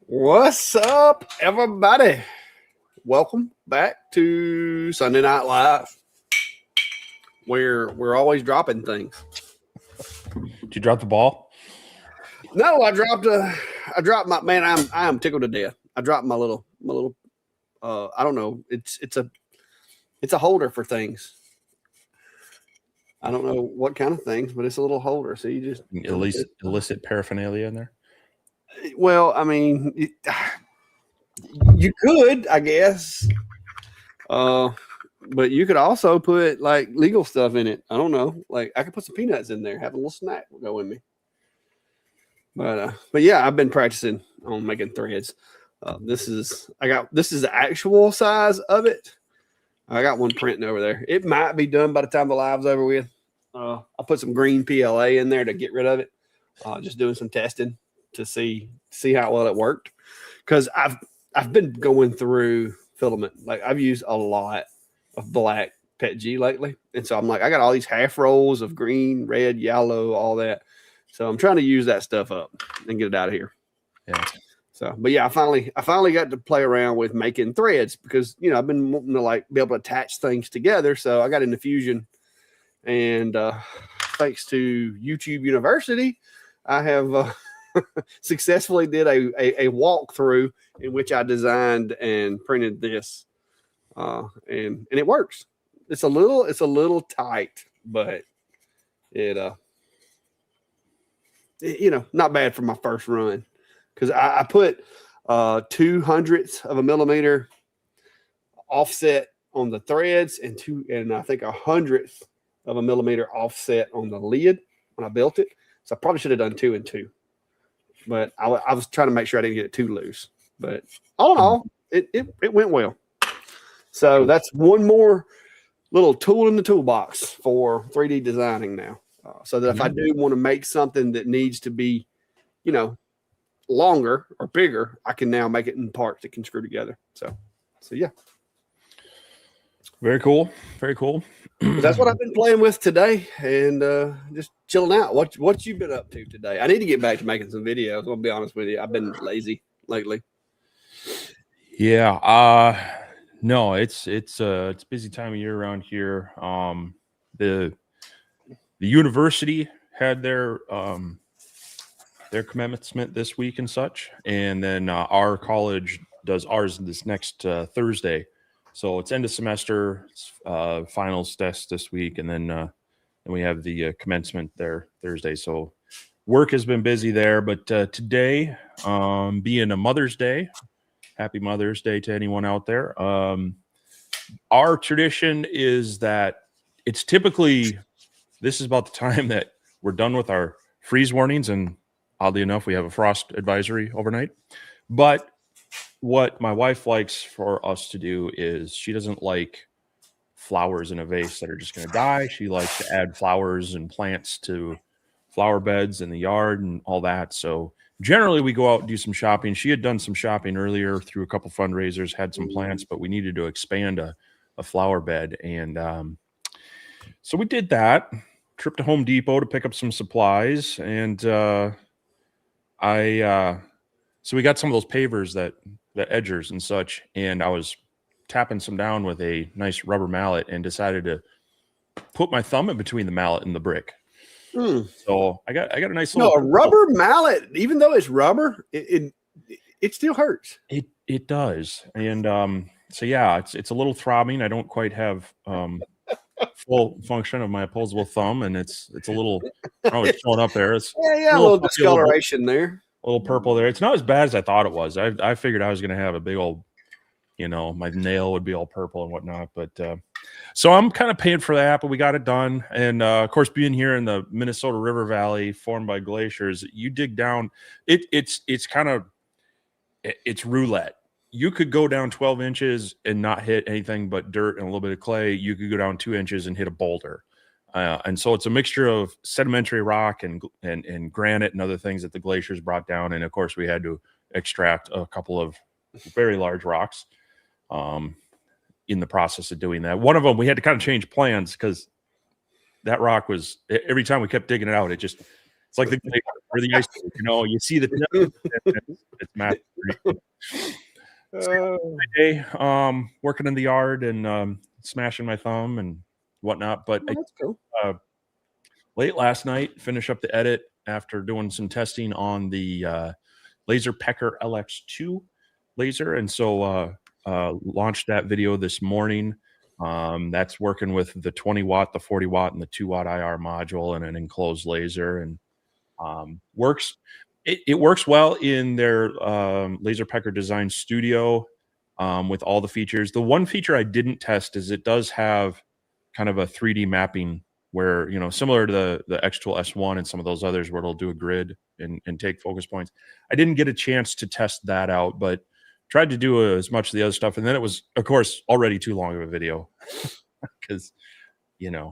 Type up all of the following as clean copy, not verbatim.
What's up, everybody? Welcome back to Sunday Night Live, where we're always dropping things. Did you drop the ball? No, I dropped my man. I am tickled to death. I dropped my little. I don't know. It's a holder for things. I don't know what kind of things, but it's a little holder. So you just at least illicit paraphernalia in there. Well, I mean, you could, I guess, but you could also put like legal stuff in it. I don't know. Like I could put some peanuts in there, have a little snack will go with me. But yeah, I've been practicing on making threads. This is the actual size of it. I got one printing over there. It might be done by the time the live's over with. I put some green PLA in there to get rid of it. Just doing some testing to see how well it worked, because I've been going through filament. Like I've used a lot of black PETG lately, and so I'm like, I got all these half rolls of green, red, yellow, all that. So I'm trying to use that stuff up and get it out of here. Yeah. So, but yeah, I finally got to play around with making threads, because I've been wanting to like be able to attach things together. So I got into Fusion, and thanks to YouTube University, I have successfully did a walkthrough in which I designed and printed this, and it works. It's a little tight, but it not bad for my first run, because I put 0.02 of a millimeter offset on the threads and I think 1/100 of a millimeter offset on the lid when I built it. So I probably should have done 2 and 2. But I was trying to make sure I didn't get it too loose. But all in all, it went well. So that's one more little tool in the toolbox for 3D designing now. So that if I do want to make something that needs to be, longer or bigger, I can now make it in parts that can screw together. So yeah. Very cool. Very cool. But that's what I've been playing with today, and just chilling out. What you been up to today? I need to get back to making some videos. I'll be honest with you. I've been lazy lately. Yeah. No, it's a busy time of year around here. The university had their commencement this week and such, and then our college does ours this next Thursday. So it's end of semester, finals test this week, and then we have the commencement there Thursday. So work has been busy there, but today, being a Mother's Day, happy Mother's Day to anyone out there. Our tradition is that it's typically, this is about the time that we're done with our freeze warnings, and oddly enough, we have a frost advisory overnight. But what my wife likes for us to do is, she doesn't like flowers in a vase that are just going to die. She likes to add flowers and plants to flower beds in the yard and all that. So generally we go out and do some shopping. She had done some shopping earlier through a couple fundraisers, had some plants, but we needed to expand a flower bed. And so we did that. Trip to Home Depot to pick up some supplies. And so we got some of those pavers that edgers and such, and I was tapping some down with a nice rubber mallet and decided to put my thumb in between the mallet and the brick. So I got a nice little. No, a rubber mallet, even though it's rubber, it still hurts. It does, and so yeah, it's a little throbbing. I don't quite have full function of my opposable thumb, and it's a little. Oh, it's showing up there. It's a little discoloration there. A little purple there. It's not as bad as I thought it was. I figured I was going to have a big old, my nail would be all purple and whatnot. But So I'm kind of paying for that, but we got it done. And of course, being here in the Minnesota River Valley, formed by glaciers, you dig down. It's kind of it's roulette. You could go down 12 inches and not hit anything but dirt and a little bit of clay. You could go down 2 inches and hit a boulder. And so it's a mixture of sedimentary rock and granite and other things that the glaciers brought down. And of course, we had to extract a couple of very large rocks in the process of doing that. One of them, we had to kind of change plans because that rock was, every time we kept digging it out, it's like the or the ice, you see the tip, it's massive. Day, working in the yard and smashing my thumb and whatnot. But that's cool. Late last night, finish up the edit after doing some testing on the Laser Pecker LX2 laser, and so launched that video this morning. That's working with the 20 watt, the 40 watt, and the 2 watt IR module and an enclosed laser, and works. It works well in their Laser Pecker Design Studio with all the features. The one feature I didn't test is it does have kind of a 3D mapping where, similar to the X-Tool S1 and some of those others where it'll do a grid and take focus points. I didn't get a chance to test that out, but tried to do as much of the other stuff. And then it was, of course, already too long of a video because,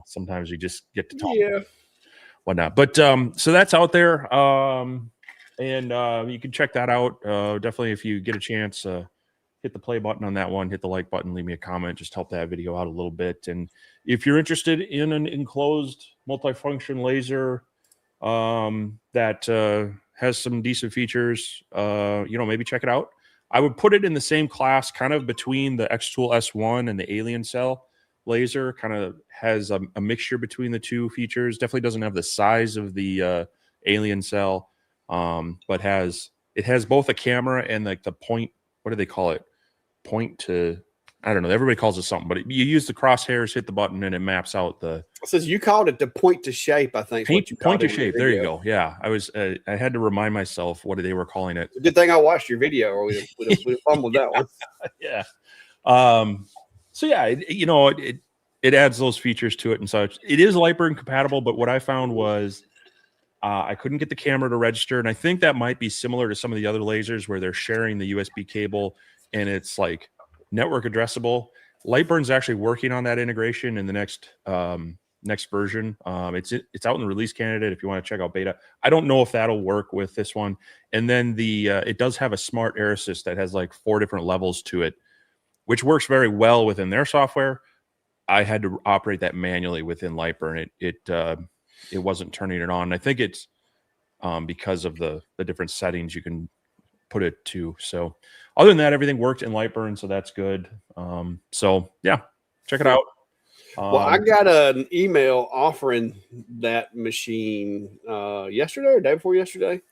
sometimes you just get to talk. Yeah. Whatnot. But so that's out there. And you can check that out. Definitely, if you get a chance, hit the play button on that one, hit the like button, leave me a comment, just help that video out a little bit. And if you're interested in an enclosed multifunction laser that has some decent features, maybe check it out. I would put it in the same class, kind of between the X-Tool S1 and the Alien Cell laser. Kind of has a mixture between the two features. Definitely doesn't have the size of the Alien Cell, but it has both a camera and like the point. What do they call it? Point to, I don't know. Everybody calls it something, but you use the crosshairs, hit the button, and it maps out the. It says you called it the point to shape, I think. Point to shape. There you go. Yeah, I had to remind myself what they were calling it. Good thing I watched your video, or we'd have fumbled that one. Yeah. So yeah, it adds those features to it and such. It is Lightburn compatible, but what I found was I couldn't get the camera to register, and I think that might be similar to some of the other lasers where they're sharing the USB cable and it's like network addressable. Lightburn's actually working on that integration in the next version. It's out in the release candidate if you want to check out beta. I don't know if that'll work with this one. And then it does have a smart air assist that has like 4 different levels to it, which works very well within their software. I had to operate that manually within Lightburn. It wasn't turning it on. I think it's because of the different settings you can put it to. So other than that, everything worked in Lightburn, so that's good. So yeah, check it out. Well, I got an email offering that machine yesterday or day before yesterday.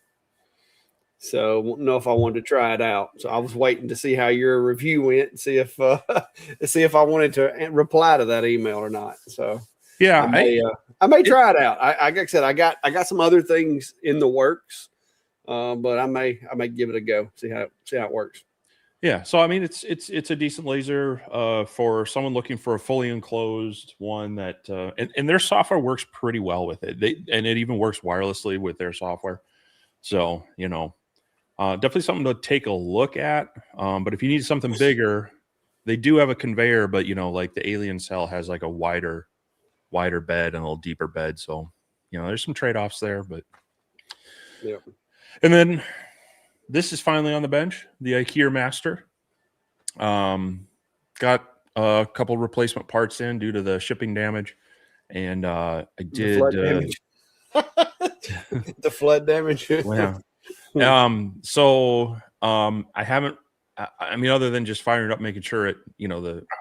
So I won't know if I wanted to try it out. So I was waiting to see how your review went and see if I wanted to reply to that email or not. So yeah, I may try it out. Like I said, I got some other things in the works, but I may give it a go. See how it works. Yeah, so I mean, it's a decent laser for someone looking for a fully enclosed one that and their software works pretty well with it. And it even works wirelessly with their software. So definitely something to take a look at. But if you need something bigger, they do have a conveyor. But like the Alien Cell has like a wider bed and a little deeper bed. So there's some trade-offs there. But yeah, and then. This is finally on the bench, the IKEA Master. Got a couple replacement parts in due to the shipping damage, and I did the flood damage. So I haven't. I mean, other than just firing it up, making sure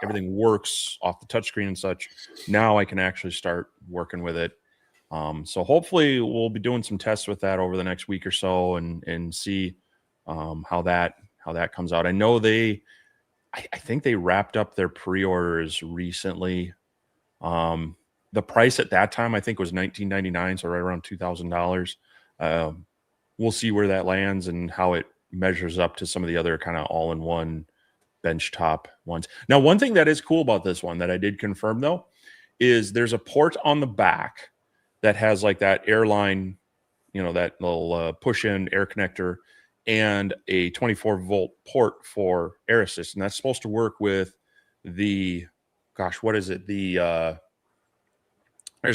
everything works off the touchscreen and such. Now I can actually start working with it. So hopefully we'll be doing some tests with that over the next week or so, and see. How that comes out. I know I think they wrapped up their pre-orders recently. The price at that time I think was $19.99, so right around $2,000. We'll see where that lands and how it measures up to some of the other kind of all-in-one bench top ones. Now, one thing that is cool about this one that I did confirm though is there's a port on the back that has like that airline, that little push-in air connector and a 24-volt port for air assist, and that's supposed to work with the, what is it? There's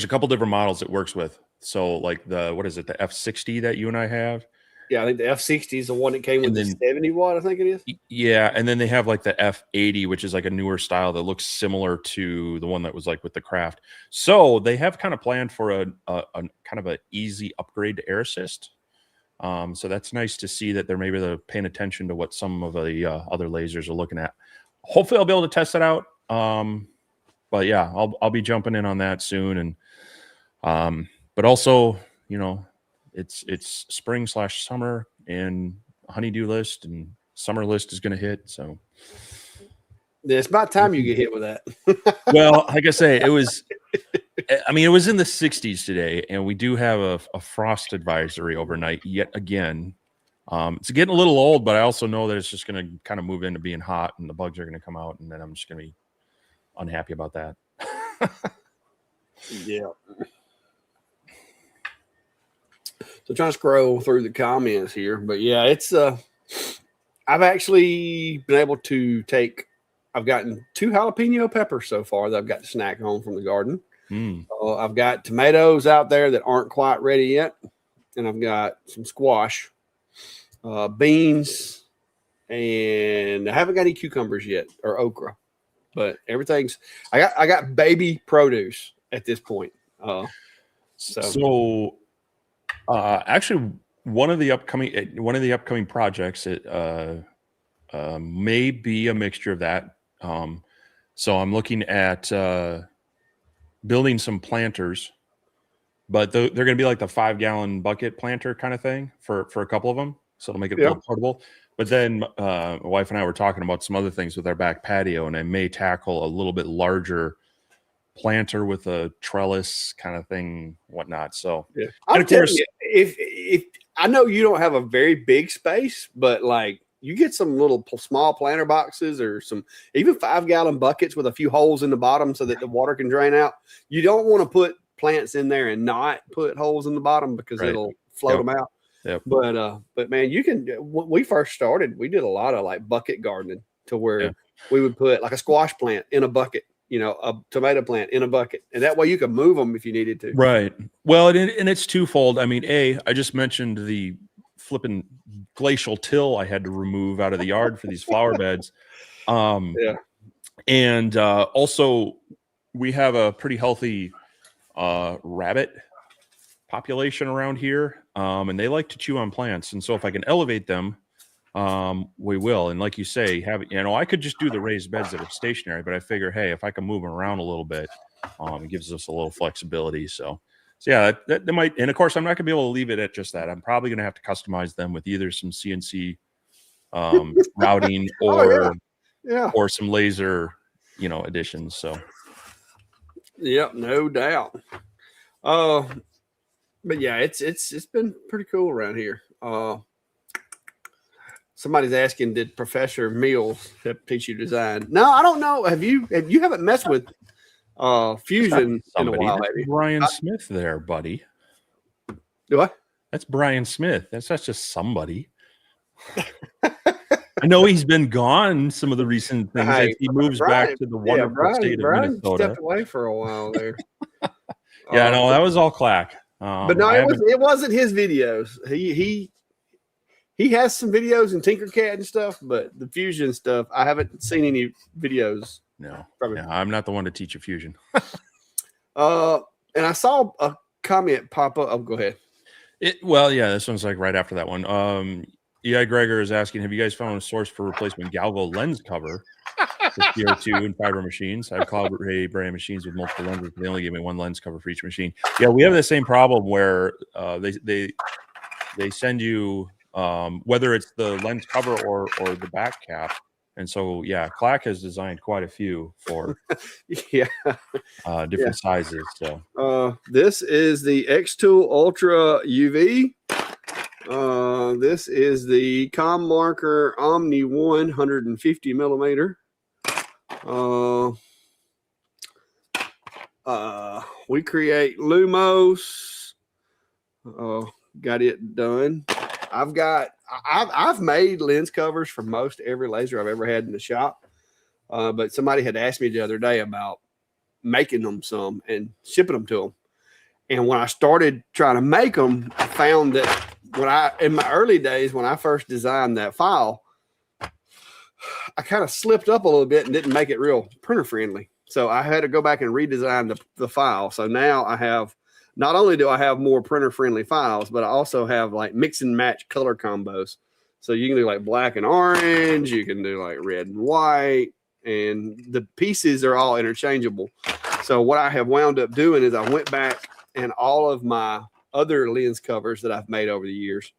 a couple different models it works with. So like the F60 that you and I have. Yeah, I think the F60 is the one that came with the 70 watt, I think it is. Yeah, and then they have like the F80, which is like a newer style that looks similar to the one that was like with the Craft. So they have kind of planned for a kind of an easy upgrade to air assist. So that's nice to see that they're paying attention to what some of the other lasers are looking at. Hopefully I'll be able to test it out. But yeah, I'll be jumping in on that soon. And but also, it's spring/summer and honeydew list and summer list is going to hit. So yeah, it's about time you get hit with that. Well, like I say, it was in the 60s today, and we do have a frost advisory overnight yet again. It's getting a little old, but I also know that it's just going to kind of move into being hot and the bugs are going to come out, and then I'm just going to be unhappy about that. Yeah. So trying to scroll through the comments here, but yeah, it's I've actually been able to I've gotten 2 jalapeno peppers so far that I've got to snack home from the garden. I've got tomatoes out there that aren't quite ready yet, and I've got some squash, beans, and I haven't got any cucumbers yet or okra, but everything's I got baby produce at this point. Actually, one of the upcoming projects, it may be a mixture of that. So I'm looking at building some planters, but they're going to be like the 5-gallon bucket planter kind of thing for a couple of them. So it'll make it more portable. But then my wife and I were talking about some other things with our back patio, and I may tackle a little bit larger planter with a trellis kind of thing, whatnot. So yeah, I'm telling you, if I know you don't have a very big space, but like you get some little small planter boxes or some even 5-gallon buckets with a few holes in the bottom so that the water can drain out. You don't want to put plants in there and not put holes in the bottom because it'll float them out. Yep. But man, you can. When we first started, we did a lot of like bucket gardening to where we would put like a squash plant in a bucket, a tomato plant in a bucket, and that way you can move them if you needed to. Right. Well, and it's twofold. I mean, I just mentioned the flipping glacial till I had to remove out of the yard for these flower beds. And also we have a pretty healthy rabbit population around here, and they like to chew on plants. And so if I can elevate them, we will. And like you say, I could just do the raised beds that are stationary, but I figure, hey, if I can move them around a little bit, it gives us a little flexibility. So yeah, that might, and of course I'm not gonna be able to leave it at just that. I'm probably gonna have to customize them with either some CNC routing or some laser, additions. So yep, no doubt. But yeah, it's been pretty cool around here. Somebody's asking, did Professor Mills teach you design? No, I don't know. You haven't messed with Fusion in a while, have you? Brian Smith there, buddy. Do I? That's Brian Smith. That's just somebody. I know he's been gone some of the recent things. Hey, he moves back to the wonderful state of Minnesota. Stepped away for a while there. Yeah, no, that was all clack. But no, it wasn't his videos. He has some videos in Tinkercad and stuff, but the Fusion stuff, I haven't seen any videos. No, I'm not the one to teach you Fusion. And I saw a comment pop up. Oh, go ahead. This one's like right after that one. E.I. Gregor is asking, have you guys found a source for replacement Galvo lens cover for CO2 and fiber machines? I have Cloud Ray brand machines with multiple lenses. They only give me one lens cover for each machine. Yeah, we have the same problem where they send you whether it's the lens cover or the back cap. And so, yeah, Clack has designed quite a few for different sizes. So this is the X-Tool Ultra UV. This is the Com Marker Omni 150 millimeter. We create Lumos. Got it done. I've made lens covers for most every laser I've ever had in the shop. But somebody had asked me the other day about making them some and shipping them to them. And when I started trying to make them, I found that in my early days, when I first designed that file, I kind of slipped up a little bit and didn't make it real printer friendly. So I had to go back and redesign the file. So now I have, not only do I have more printer friendly files, but I also have like mix and match color combos. So you can do like black and orange, you can do like red and white, and the pieces are all interchangeable. So what I have wound up doing is I went back and all of my other lens covers that I've made over the years,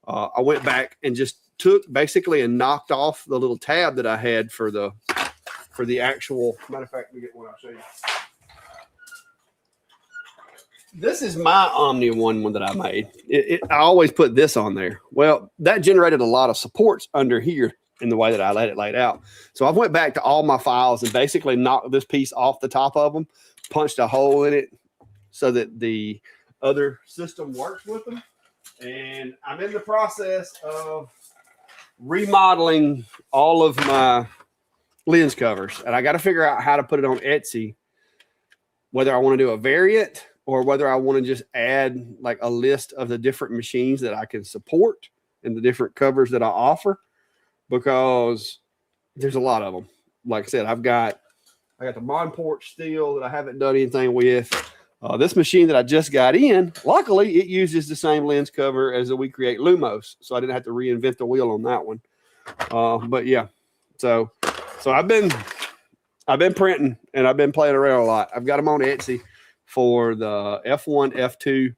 I went back and just took basically and knocked off the little tab that I had for the actual. Matter of fact, let me get one. I'll show you. This is my Omni one that I made. I always put this on there. Well, that generated a lot of supports under here in the way that I let it laid out. So I went back to all my files and basically knocked this piece off the top of them, punched a hole in it so that the other system works with them. And I'm in the process of remodeling all of my lens covers. And I got to figure out how to put it on Etsy, whether I want to do a variant or whether I want to just add like a list of the different machines that I can support and the different covers that I offer, because there's a lot of them. Like I said, I got the Monport steel that I haven't done anything with. This machine that I just got in, luckily it uses the same lens cover as the We Create Lumos, so I didn't have to reinvent the wheel on that one. But yeah, so I've been printing and I've been playing around a lot. I've got them on Etsy for the F1, F2,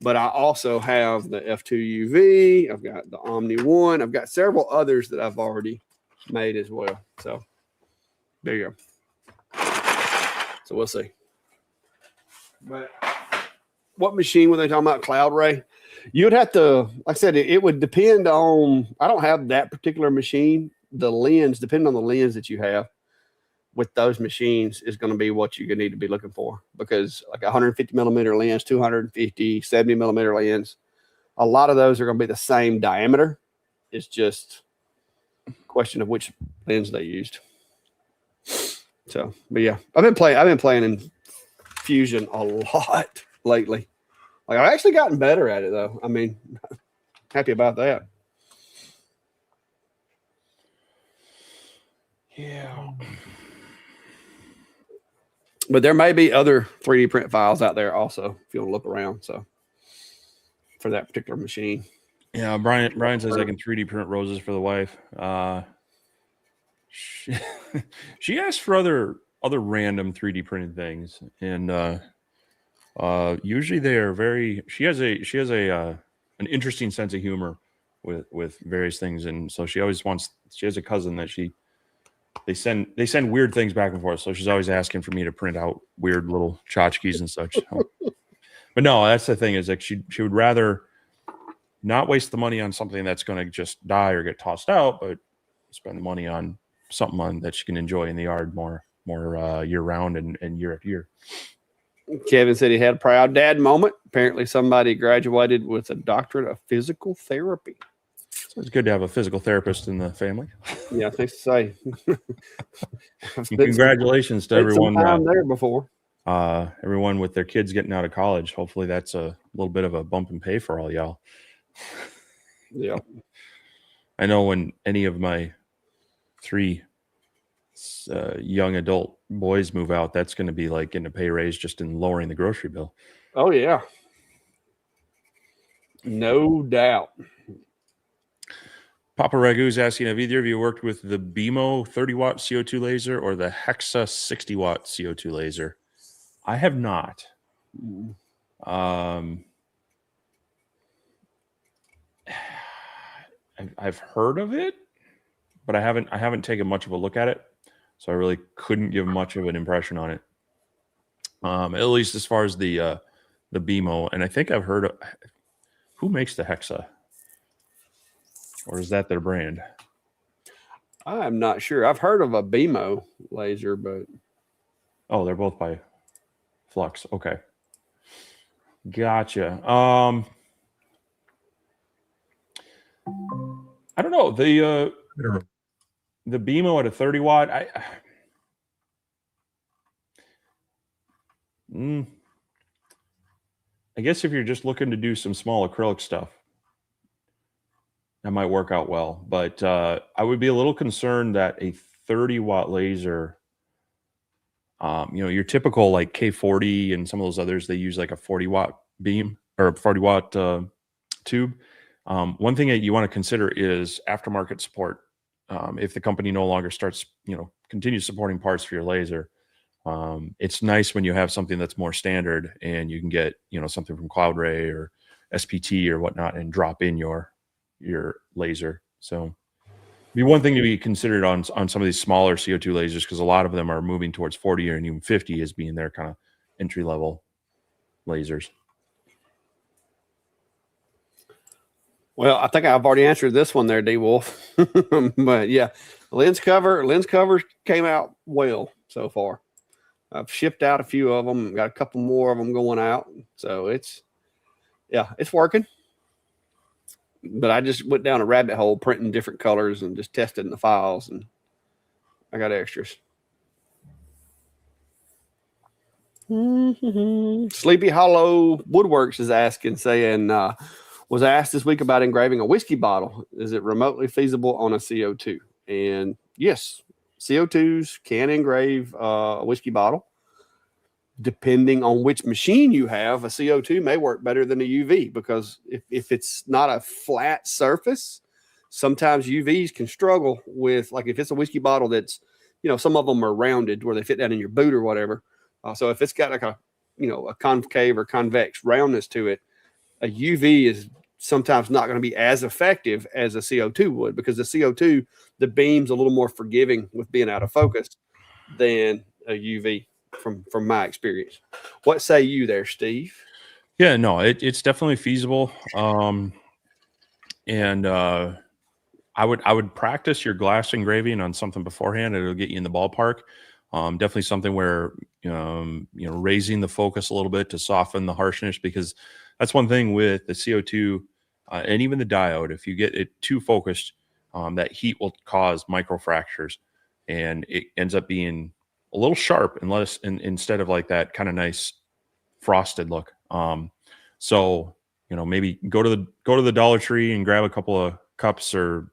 but I also have the F2 UV. I've got the Omni 1. I've got several others that I've already made as well. So there you go. So we'll see. But what machine were they talking about? Cloud Ray? You'd have to, like I said, it would depend on, I don't have that particular machine. The lens, depending on the lens that you have with those machines, is going to be what you need to be looking for. Because like 150 millimeter lens, 250, 70 millimeter lens, a lot of those are going to be the same diameter. It's just a question of which lens they used. So, but yeah, I've been playing in Fusion a lot lately. Like I've actually gotten better at it though. I mean, happy about that. Yeah. But there may be other 3D print files out there also if you want to look around. So for that particular machine. Yeah, Brian says I can 3D print roses for the wife. She asked for other random 3D printed things, and usually they are very. She has an interesting sense of humor with various things, and so she always wants. She has a cousin that they send weird things back and forth, so she's always asking for me to print out weird little tchotchkes and such. But no, that's the thing, is like she would rather not waste the money on something that's going to just die or get tossed out, but spend the money on something that she can enjoy in the yard more year round and year after year. Kevin said he had a proud dad moment. Apparently somebody graduated with a doctorate of physical therapy. So it's good to have a physical therapist in the family. Yeah, thanks to say. Congratulations to everyone there before. Everyone with their kids getting out of college. Hopefully that's a little bit of a bump in pay for all y'all. Yeah. I know when any of my 3 young adult boys move out, that's going to be like getting a pay raise just in lowering the grocery bill. Oh yeah, no doubt. Papa Ragu's asking, have either of you worked with the BMO 30-watt CO2 laser or the Hexa 60-watt CO2 laser? I have not. I've heard of it, but I haven't taken much of a look at it, so I really couldn't give much of an impression on it. At least as far as the BMO, and I think I've heard of, who makes the Hexa. or is that their brand? I'm not sure. I've heard of a BMO laser, but Oh, they're both by Flux. Okay, gotcha. I don't know the BMO at a 30 watt. I guess if you're just looking to do some small acrylic stuff, that might work out well. But I would be a little concerned that a 30 watt laser, your typical like K40 and some of those others, they use like a 40 watt beam or a 40 watt tube. One thing that you want to consider is aftermarket support. If the company no longer starts, continues supporting parts for your laser, it's nice when you have something that's more standard and you can get, something from Cloud Ray or SPT or whatnot and drop in your laser. So be one thing to be considered on some of these smaller CO2 lasers, because a lot of them are moving towards 40 or even 50 as being their kind of entry level lasers. well, I think I've already answered this one there, D Wolf. But yeah, lens covers came out well so far. I've shipped out a few of them, got a couple more of them going out. So it's working. But I just went down a rabbit hole printing different colors and just testing the files, and I got extras. Sleepy Hollow Woodworks is saying, was asked this week about engraving a whiskey bottle. Is it remotely feasible on a CO2? And yes, CO2s can engrave a whiskey bottle. Depending on which machine you have, a CO2 may work better than a UV, because if it's not a flat surface, sometimes UVs can struggle with, like if it's a whiskey bottle that's, some of them are rounded where they fit down in your boot or whatever. So if it's got like a concave or convex roundness to it, a UV is sometimes not going to be as effective as a CO2 would, because the CO2, the beam's a little more forgiving with being out of focus than a UV from my experience. What say you there, Steve? Yeah, no, it's definitely feasible. And I would practice your glass engraving on something beforehand. It'll get you in the ballpark. Definitely something where, raising the focus a little bit to soften the harshness, because that's one thing with the CO2 and even the diode. If you get it too focused, that heat will cause microfractures, and it ends up being a little sharp instead of like that kind of nice frosted look. So, maybe go to the Dollar Tree and grab a couple of cups or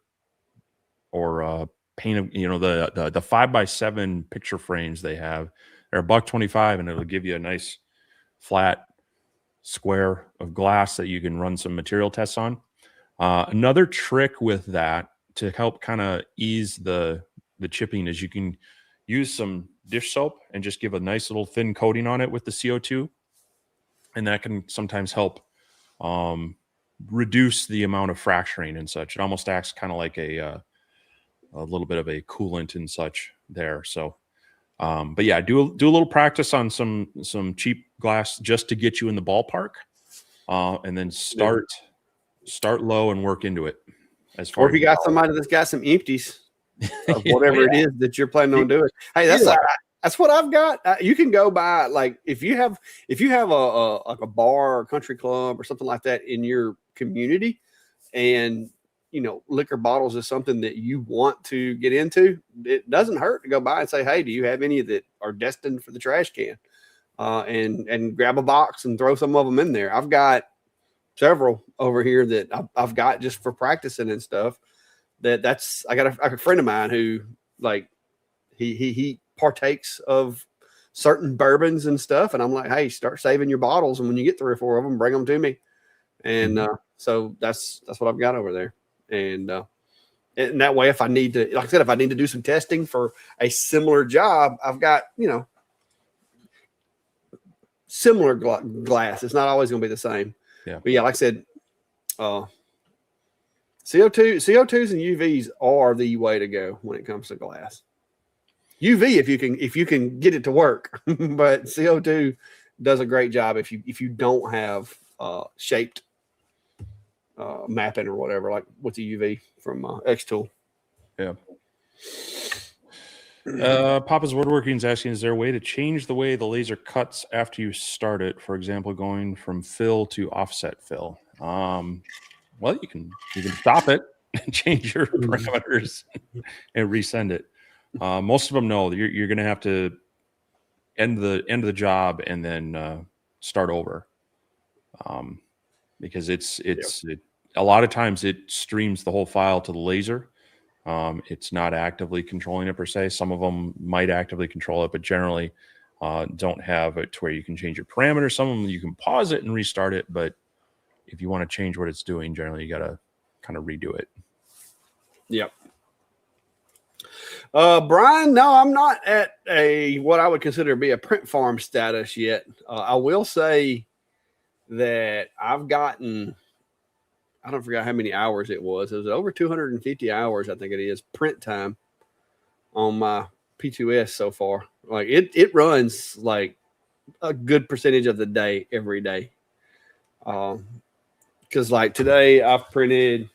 paint, the 5x7 picture frames they have. They're $1.25, and it'll give you a nice flat square of glass that you can run some material tests on. Another trick with that to help kind of ease the chipping is you can use some dish soap and just give a nice little thin coating on it with the CO2. And that can sometimes help reduce the amount of fracturing and such. It almost acts kind of like a little bit of a coolant and such there. So, but yeah, do a little practice on some cheap glass just to get you in the ballpark, and then start low and work into it. Or if you got somebody that's got some empties of whatever it is that you're planning on doing. Hey, that's what I've got. You can go by, like, if you have a like a bar or country club or something like that in your community, and liquor bottles is something that you want to get into, it doesn't hurt to go by and say, hey, do you have any that are destined for the trash can? And grab a box and throw some of them in there. I've got several over here that I've got just for practicing and stuff. I got a friend of mine who, like, he partakes of certain bourbons and stuff, and I'm like, hey, start saving your bottles, and when you get 3 or 4 of them, bring them to me. And so that's what I've got over there. And that way, if I need to, like I said, if I need to do some testing for a similar job, I've got, similar glass. It's not always going to be the same. Yeah. But yeah, like I said, CO2s and UVs are the way to go when it comes to glass. UV if you can get it to work, but CO2 does a great job if you don't have shaped mapping or whatever, like with the UV from X Tool. Yeah. Papa's Woodworking is asking, is there a way to change the way the laser cuts after you start it? For example, going from fill to offset fill. Well, you can stop it and change your parameters and resend it. Most of them know you're going to have to end the job and then start over, because a lot of times it streams the whole file to the laser. It's not actively controlling it per se. Some of them might actively control it, but generally don't have it to where you can change your parameters. Some of them you can pause it and restart it, but if you want to change what it's doing, generally you got to kind of redo it. Yep. Brian, no, I'm not at what I would consider to be a print farm status yet. I will say that I've gotten, I don't forget how many hours it was. It was over 250 hours, I think it is, print time on my P2S so far. Like it runs like a good percentage of the day every day. Because like today I've printed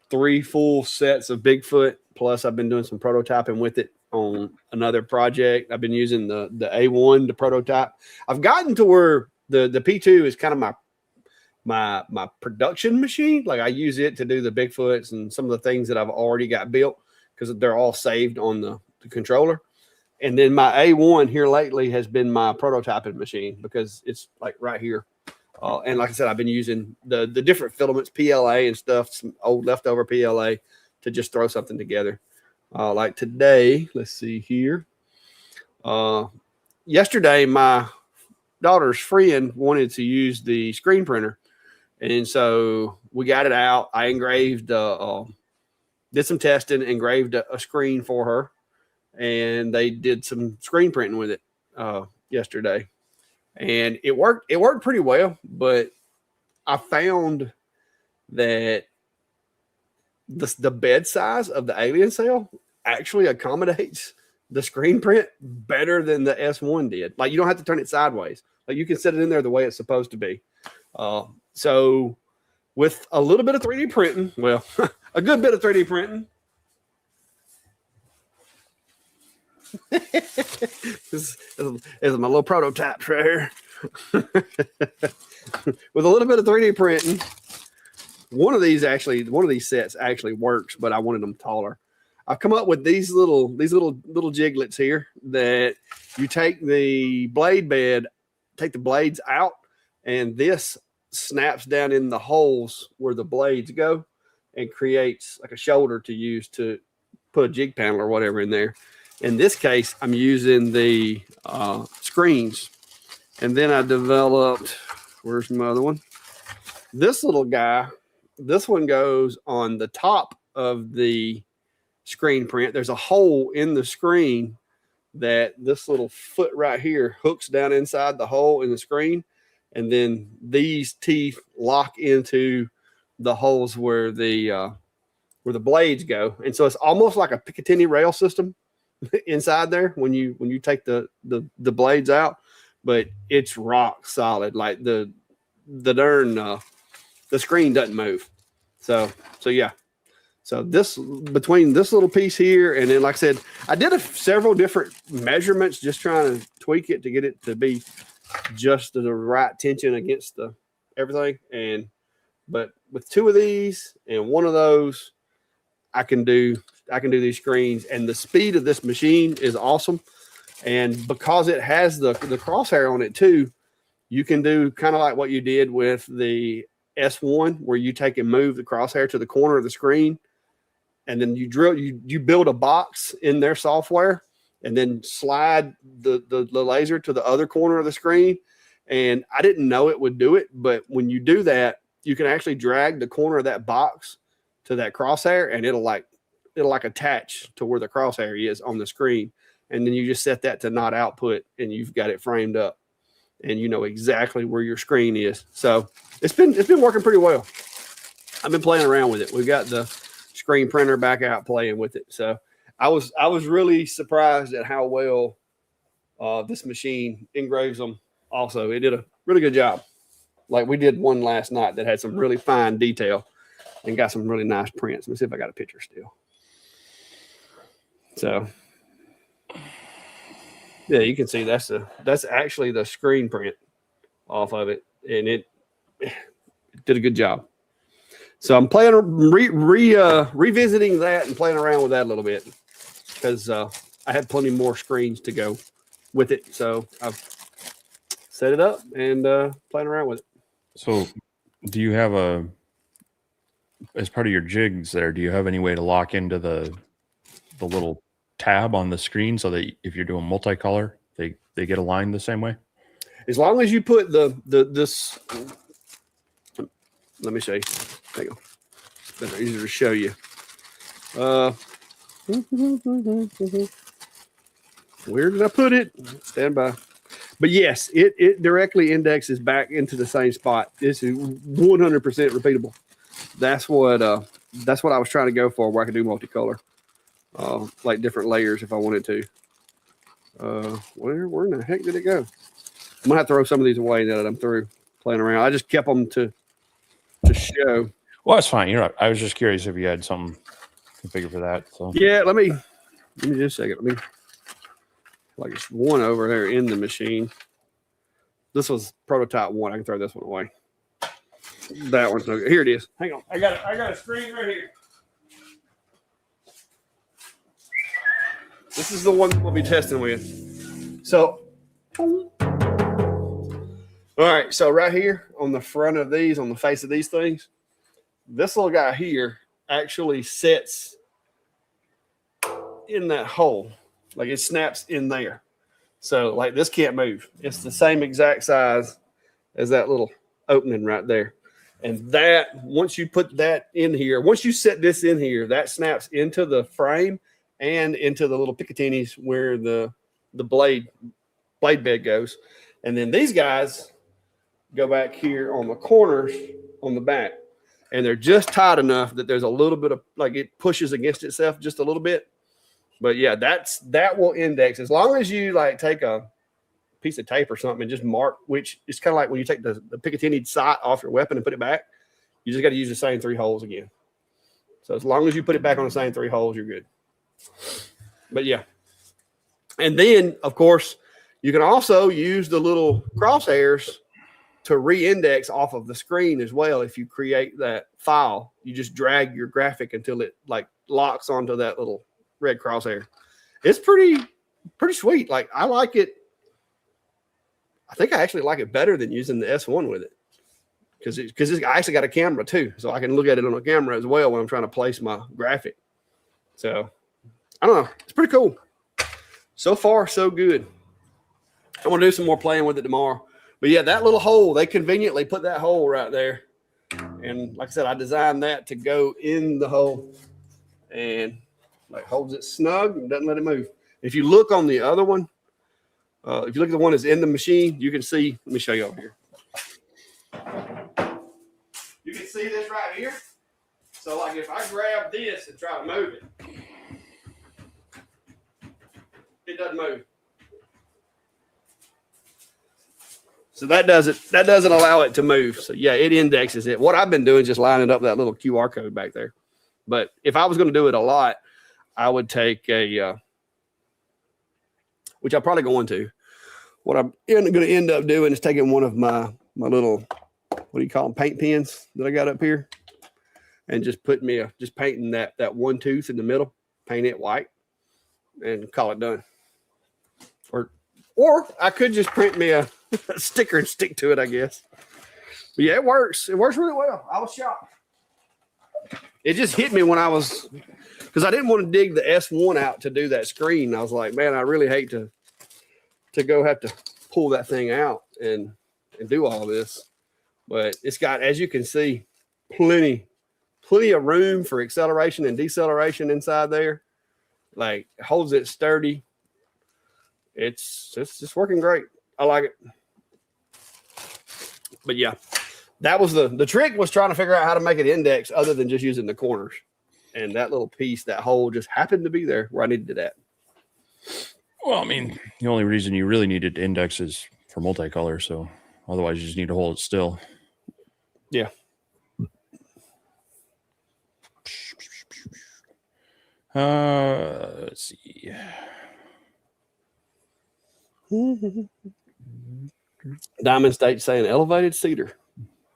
3 full sets of Bigfoot, plus I've been doing some prototyping with it on another project. I've been using the A1 to prototype. I've gotten to where the P2 is kind of my production machine. Like I use it to do the Bigfoots and some of the things that I've already got built because they're all saved on the controller. And then my A1 here lately has been my prototyping machine because it's like right here. And like I said, I've been using the different filaments, PLA and stuff, some old leftover PLA to just throw something together. Like today, let's see here. Yesterday, my daughter's friend wanted to use the screen printer. And so we got it out. I engraved, did some testing, engraved a screen for her. And they did some screen printing with it yesterday. And it worked pretty well, but I found that the bed size of the alien cell actually accommodates the screen print better than the S1 did. Like you don't have to turn it sideways. Like you can set it in there the way it's supposed to be. So with a little bit of 3D printing, well, a good bit of 3D printing, this is my little prototypes right here. With a little bit of 3D printing, one of these sets actually works, but I wanted them taller. I've come up with these little jiglets here that you take the blade bed, take the blades out, and this snaps down in the holes where the blades go and creates like a shoulder to use to put a jig panel or whatever in there. In this case, I'm using the screens. And then I developed, where's my other one? This little guy, this one goes on the top of the screen print. There's a hole in the screen that this little foot right here hooks down inside the hole in the screen. And then these teeth lock into the holes where the blades go. And so it's almost like a Picatinny rail system inside there when you take the blades out, but it's rock solid. Like the screen doesn't move. So yeah. So this, between this little piece here, and then like I said, I did several different measurements, just trying to tweak it to get it to be just the right tension against everything. But with 2 of these and 1 of those, I can do these screens, and the speed of this machine is awesome. And because it has the crosshair on it too, you can do kind of like what you did with the S1, where you take and move the crosshair to the corner of the screen, and then you build a box in their software, and then slide the laser to the other corner of the screen. And I didn't know it would do it, but when you do that, you can actually drag the corner of that box to that crosshair, and it'll like attach to where the crosshair is on the screen. And then you just set that to not output, and you've got it framed up, and you know exactly where your screen is. So it's been working pretty well. I've been playing around with it. We've got the screen printer back out playing with it. So I was really surprised at how well this machine engraves them. Also, it did a really good job. Like we did one last night that had some really fine detail. and got some really nice prints. Let me see if I got a picture still. So yeah, you can see that's actually the screen print off of it, and it did a good job. So I'm revisiting that and playing around with that a little bit because I had plenty more screens to go with it. So I've set it up and playing around with it. So do you have as part of your jigs there, do you have any way to lock into the little tab on the screen so that if you're doing multicolor, they get aligned the same way? As long as you put this, let me show you. Hang on. Better easier to show you. Where did I put it? Stand by. But yes, it directly indexes back into the same spot. This is 100% repeatable. That's what I was trying to go for, where I could do multicolor, like different layers if I wanted to. Where in the heck did it go? I'm gonna have to throw some of these away now that I'm through playing around. I just kept them to show. Well, that's fine. I was just curious if you had something configured for that. So yeah, let me just a second. Let me, like, it's one over there in the machine. This was prototype 1. I can throw this one away. That one's no good. Here it is. Hang on. I got a screen right here. This is the one we'll be testing with. So, all right. So right here on the front of these, on the face of these things, this little guy here actually sets in that hole. Like, it snaps in there. So, like, this can't move. It's the same exact size as that little opening right there. And that, once you put that in here, once you set this in here, that snaps into the frame and into the little Picatinis where the blade bed goes. And then these guys go back here on the corners on the back. And they're just tight enough that there's a little bit of, like, it pushes against itself just a little bit. But yeah, that will index. As long as you, like, take a piece of tape or something and just mark, which is kind of like when you take the Picatinny sight off your weapon and put it back, you just got to use the same 3 holes again. So as long as you put it back on the same 3 holes, you're good. But yeah. And then, of course, you can also use the little crosshairs to re-index off of the screen as well. If you create that file, you just drag your graphic until it, like, locks onto that little red crosshair. It's pretty sweet. Like, I like it. I think I actually like it better than using the S1 with it, because I actually got a camera too, so I can look at it on a camera as well when I'm trying to place my graphic. So I don't know, it's pretty cool. So far, so good. I'm gonna do some more playing with it tomorrow. But yeah, that little hole, they conveniently put that hole right there, and like I said, I designed that to go in the hole and, like, holds it snug and doesn't let it move. If you look on the other one, if you look at the one that's in the machine, you can see. Let me show you over here. You can see this right here. So, like, if I grab this and try to move it, it doesn't move. So that doesn't allow it to move. So yeah, it indexes it. What I've been doing is just lining up that little QR code back there. But if I was going to do it a lot, I would take which I'm probably going to. What I'm going to end up doing is taking one of my little, what do you call them, paint pens that I got up here, and just painting that one tooth in the middle, paint it white, and call it done. Or I could just print me a sticker and stick to it, I guess. But yeah, it works. It works really well. I was shocked. It just hit me when I was, because I didn't want to dig the S1 out to do that screen. I was like, man, I really hate to go have to pull that thing out and do all this. But it's got, as you can see, plenty of room for acceleration and deceleration inside there. Like, it holds it sturdy. It's just working great. I like it. But yeah, that was the trick, was trying to figure out how to make it index other than just using the corners. And that little piece, that hole, just happened to be there where I needed it at. Well, I mean, the only reason you really needed to index is for multicolor. So otherwise you just need to hold it still. Yeah. Let's see. Diamond State saying elevated cedar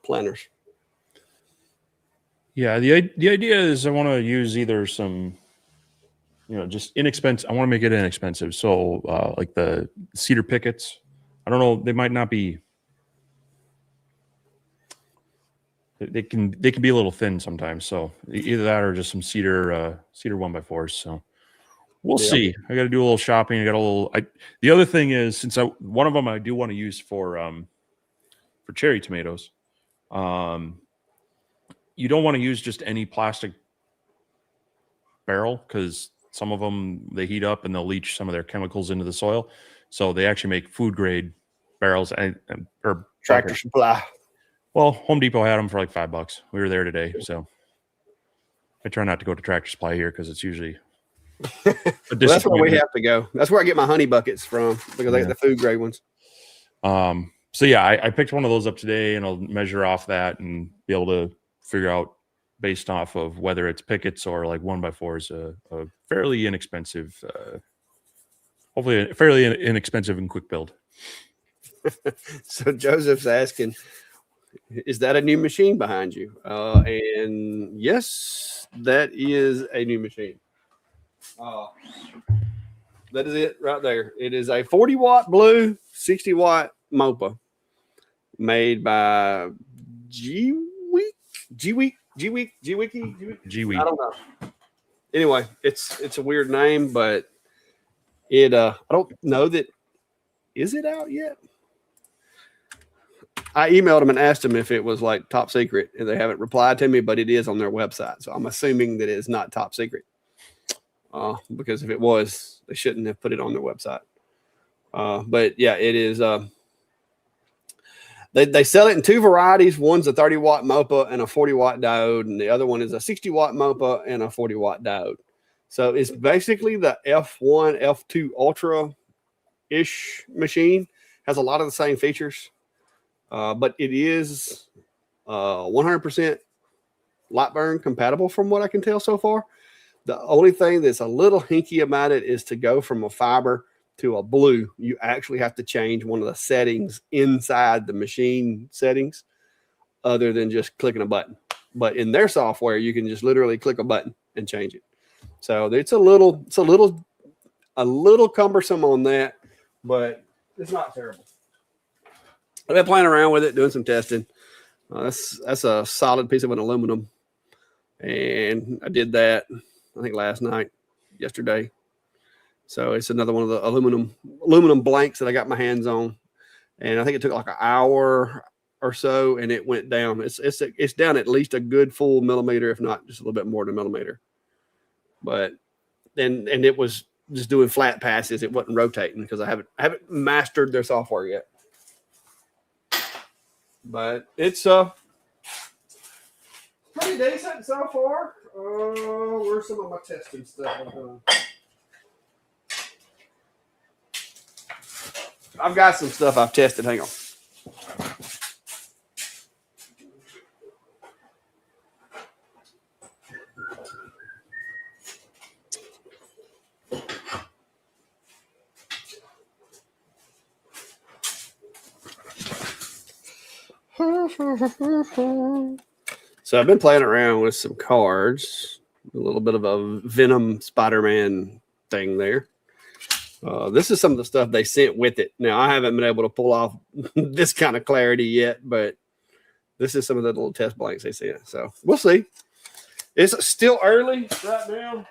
planters. Yeah, the idea is I want to use either some, just inexpensive. I want to make it inexpensive. So like the cedar pickets. I don't know. They might not be. They can be a little thin sometimes. So either that or just some cedar 1x4s. So we'll see. I got to do a little shopping. I got a little. The other thing is, since one of them I do want to use for cherry tomatoes. You don't want to use just any plastic barrel because some of them they heat up and they'll leach some of their chemicals into the soil. So they actually make food grade barrels or Tractor Supply. Well, Home Depot had them for like $5. We were there today, so I try not to go to Tractor Supply here because it's usually. Well, that's where we have to go. That's where I get my honey buckets from because they get the food grade ones. So yeah, I picked one of those up today, and I'll measure off that and be able to figure out based off of whether it's pickets or like 1x4s, a fairly inexpensive, hopefully a fairly inexpensive and quick build. So Joseph's asking, is that a new machine behind you? And yes, that is a new machine. That is it right there. It is a 40-watt blue, 60-watt MOPA made by G-Wiki. I don't know. Anyway, it's a weird name, but it I don't know that. Is it out yet? I emailed them and asked them if it was like top secret, and they haven't replied to me, but it is on their website. So I'm assuming that it's not top secret. Because if it was, they shouldn't have put it on their website. But yeah, it is. They sell it in two varieties. One's a 30-watt MOPA and a 40-watt diode, and the other one is a 60-watt MOPA and a 40-watt diode. So it's basically the F1, F2 Ultra-ish machine. Has a lot of the same features, but it is 100% light burn compatible from what I can tell so far. The only thing that's a little hinky about it is to go from a fiber to a blue, you actually have to change one of the settings inside the machine settings other than just clicking a button. But in their software, you can just literally click a button and change it. So it's a little cumbersome on that, but it's not terrible. I've been playing around with it, doing some testing. That's a solid piece of an aluminum. And I did that, I think yesterday. So it's another one of the aluminum blanks that I got my hands on. And I think it took like an hour or so, and it went down. It's down at least a good full millimeter, if not just a little bit more than a millimeter. But and it was just doing flat passes. It wasn't rotating because I haven't mastered their software yet. But it's pretty decent so far. Where's some of my testing stuff I've done? I've got some stuff I've tested. Hang on. So I've been playing around with some cards, a little bit of a Venom Spider-Man thing there. This is some of the stuff they sent with it. Now, I haven't been able to pull off this kind of clarity yet, but this is some of the little test blanks they sent. So we'll see. It's still early right now,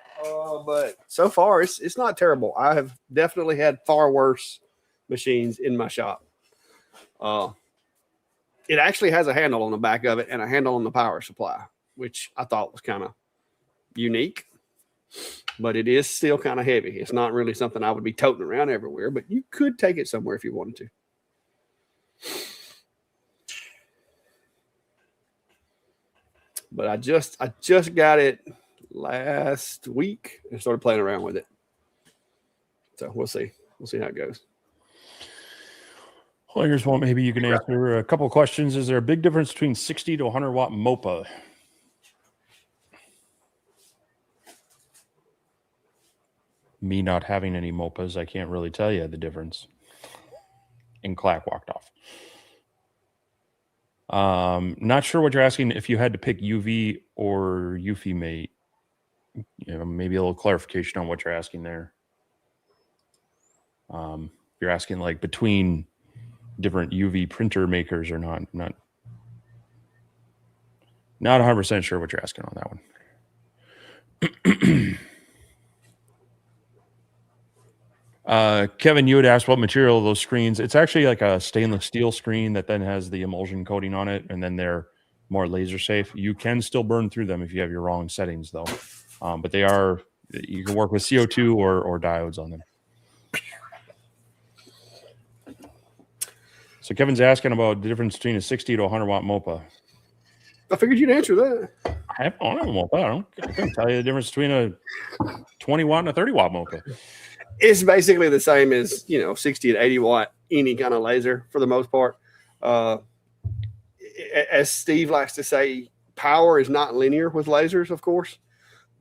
but so far it's not terrible. I have definitely had far worse machines in my shop. It actually has a handle on the back of it and a handle on the power supply, which I thought was kind of unique. But it is still kind of heavy. It's not really something I would be toting around everywhere, but you could take it somewhere if you wanted to. But I just got it last week and started playing around with it. So we'll see. We'll see how it goes. Well, here's one. Maybe you can answer a couple of questions. Is there a big difference between 60 to 100 watt MOPA? me not having any MOPAs, I can't really tell you the difference. And Clack walked off. Not sure what you're asking. If you had to pick UV or UV mate, maybe a little clarification on what you're asking there. You're asking like between different UV printer makers or not 100% sure what you're asking on that one. Kevin, you had asked what material those screens. It's actually like a stainless steel screen that then has the emulsion coating on it, and then they're more laser safe. You can still burn through them if you have your wrong settings, though. But you can work with CO2 or diodes on them. So Kevin's asking about the difference between a 60 to 100 watt MOPA. I figured you'd answer that. I don't have a MOPA. I can't tell you the difference between a 20 watt and a 30 watt MOPA. It's basically the same as 60 to 80 watt any kind of laser for the most part. As Steve likes to say, power is not linear with lasers, of course,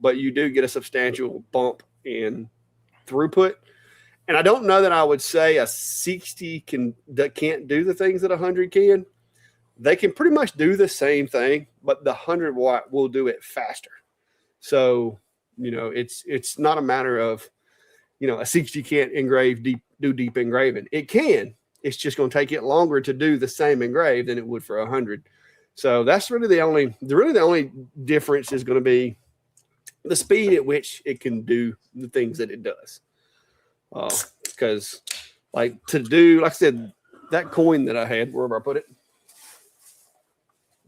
but you do get a substantial bump in throughput. And I don't know that I would say a 60 can't do the things that 100 can. They can pretty much do the same thing, but the 100 watt will do it faster. So, it's not a matter of, a 60 can't do deep engraving. It can. It's just going to take it longer to do the same engrave than it would for 100. So that's really the only difference is going to be the speed at which it can do the things that it does. Because like I said, that coin that I had, wherever I put it,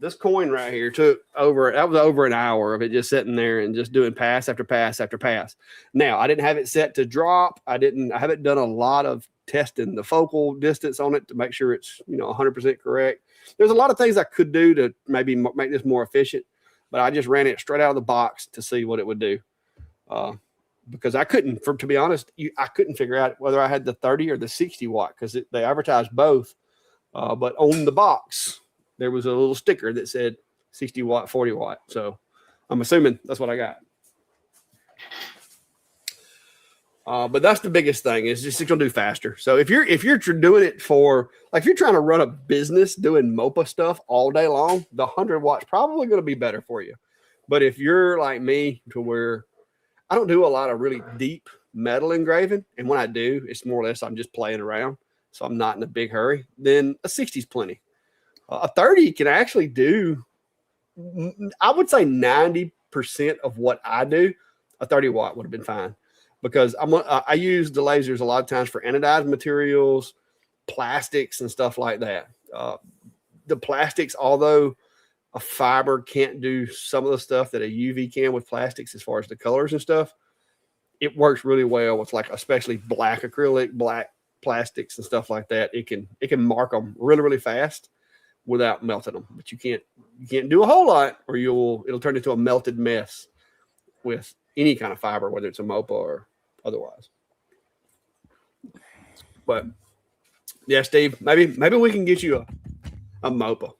this coin right here took over an hour of it just sitting there and just doing pass after pass after pass. Now, I didn't have it set to drop. I haven't done a lot of testing the focal distance on it to make sure it's 100% correct. There's a lot of things I could do to maybe make this more efficient, but I just ran it straight out of the box to see what it would do. Because I couldn't, to be honest, I couldn't figure out whether I had the 30 or the 60 watt because they advertised both. But on the box, there was a little sticker that said 60 watt, 40 watt. So I'm assuming that's what I got. But that's the biggest thing is just it's going to do faster. So if you're doing it for, like if you're trying to run a business doing MOPA stuff all day long, the 100 watts probably going to be better for you. But if you're like me to where I don't do a lot of really deep metal engraving, and when I do, it's more or less I'm just playing around. So I'm not in a big hurry. Then a 60 is plenty. A 30 can actually do, I would say 90% of what I do. A 30 watt would have been fine because I use the lasers a lot of times for anodized materials, plastics, and stuff like that. The plastics, although a fiber can't do some of the stuff that a UV can with plastics as far as the colors and stuff, it works really well with like especially black acrylic, black plastics and stuff like that. It can mark them really, really fast without melting them, but you can't do a whole lot or it'll turn into a melted mess with any kind of fiber, whether it's a MOPA or otherwise. But yeah, Steve, maybe we can get you a MOPA.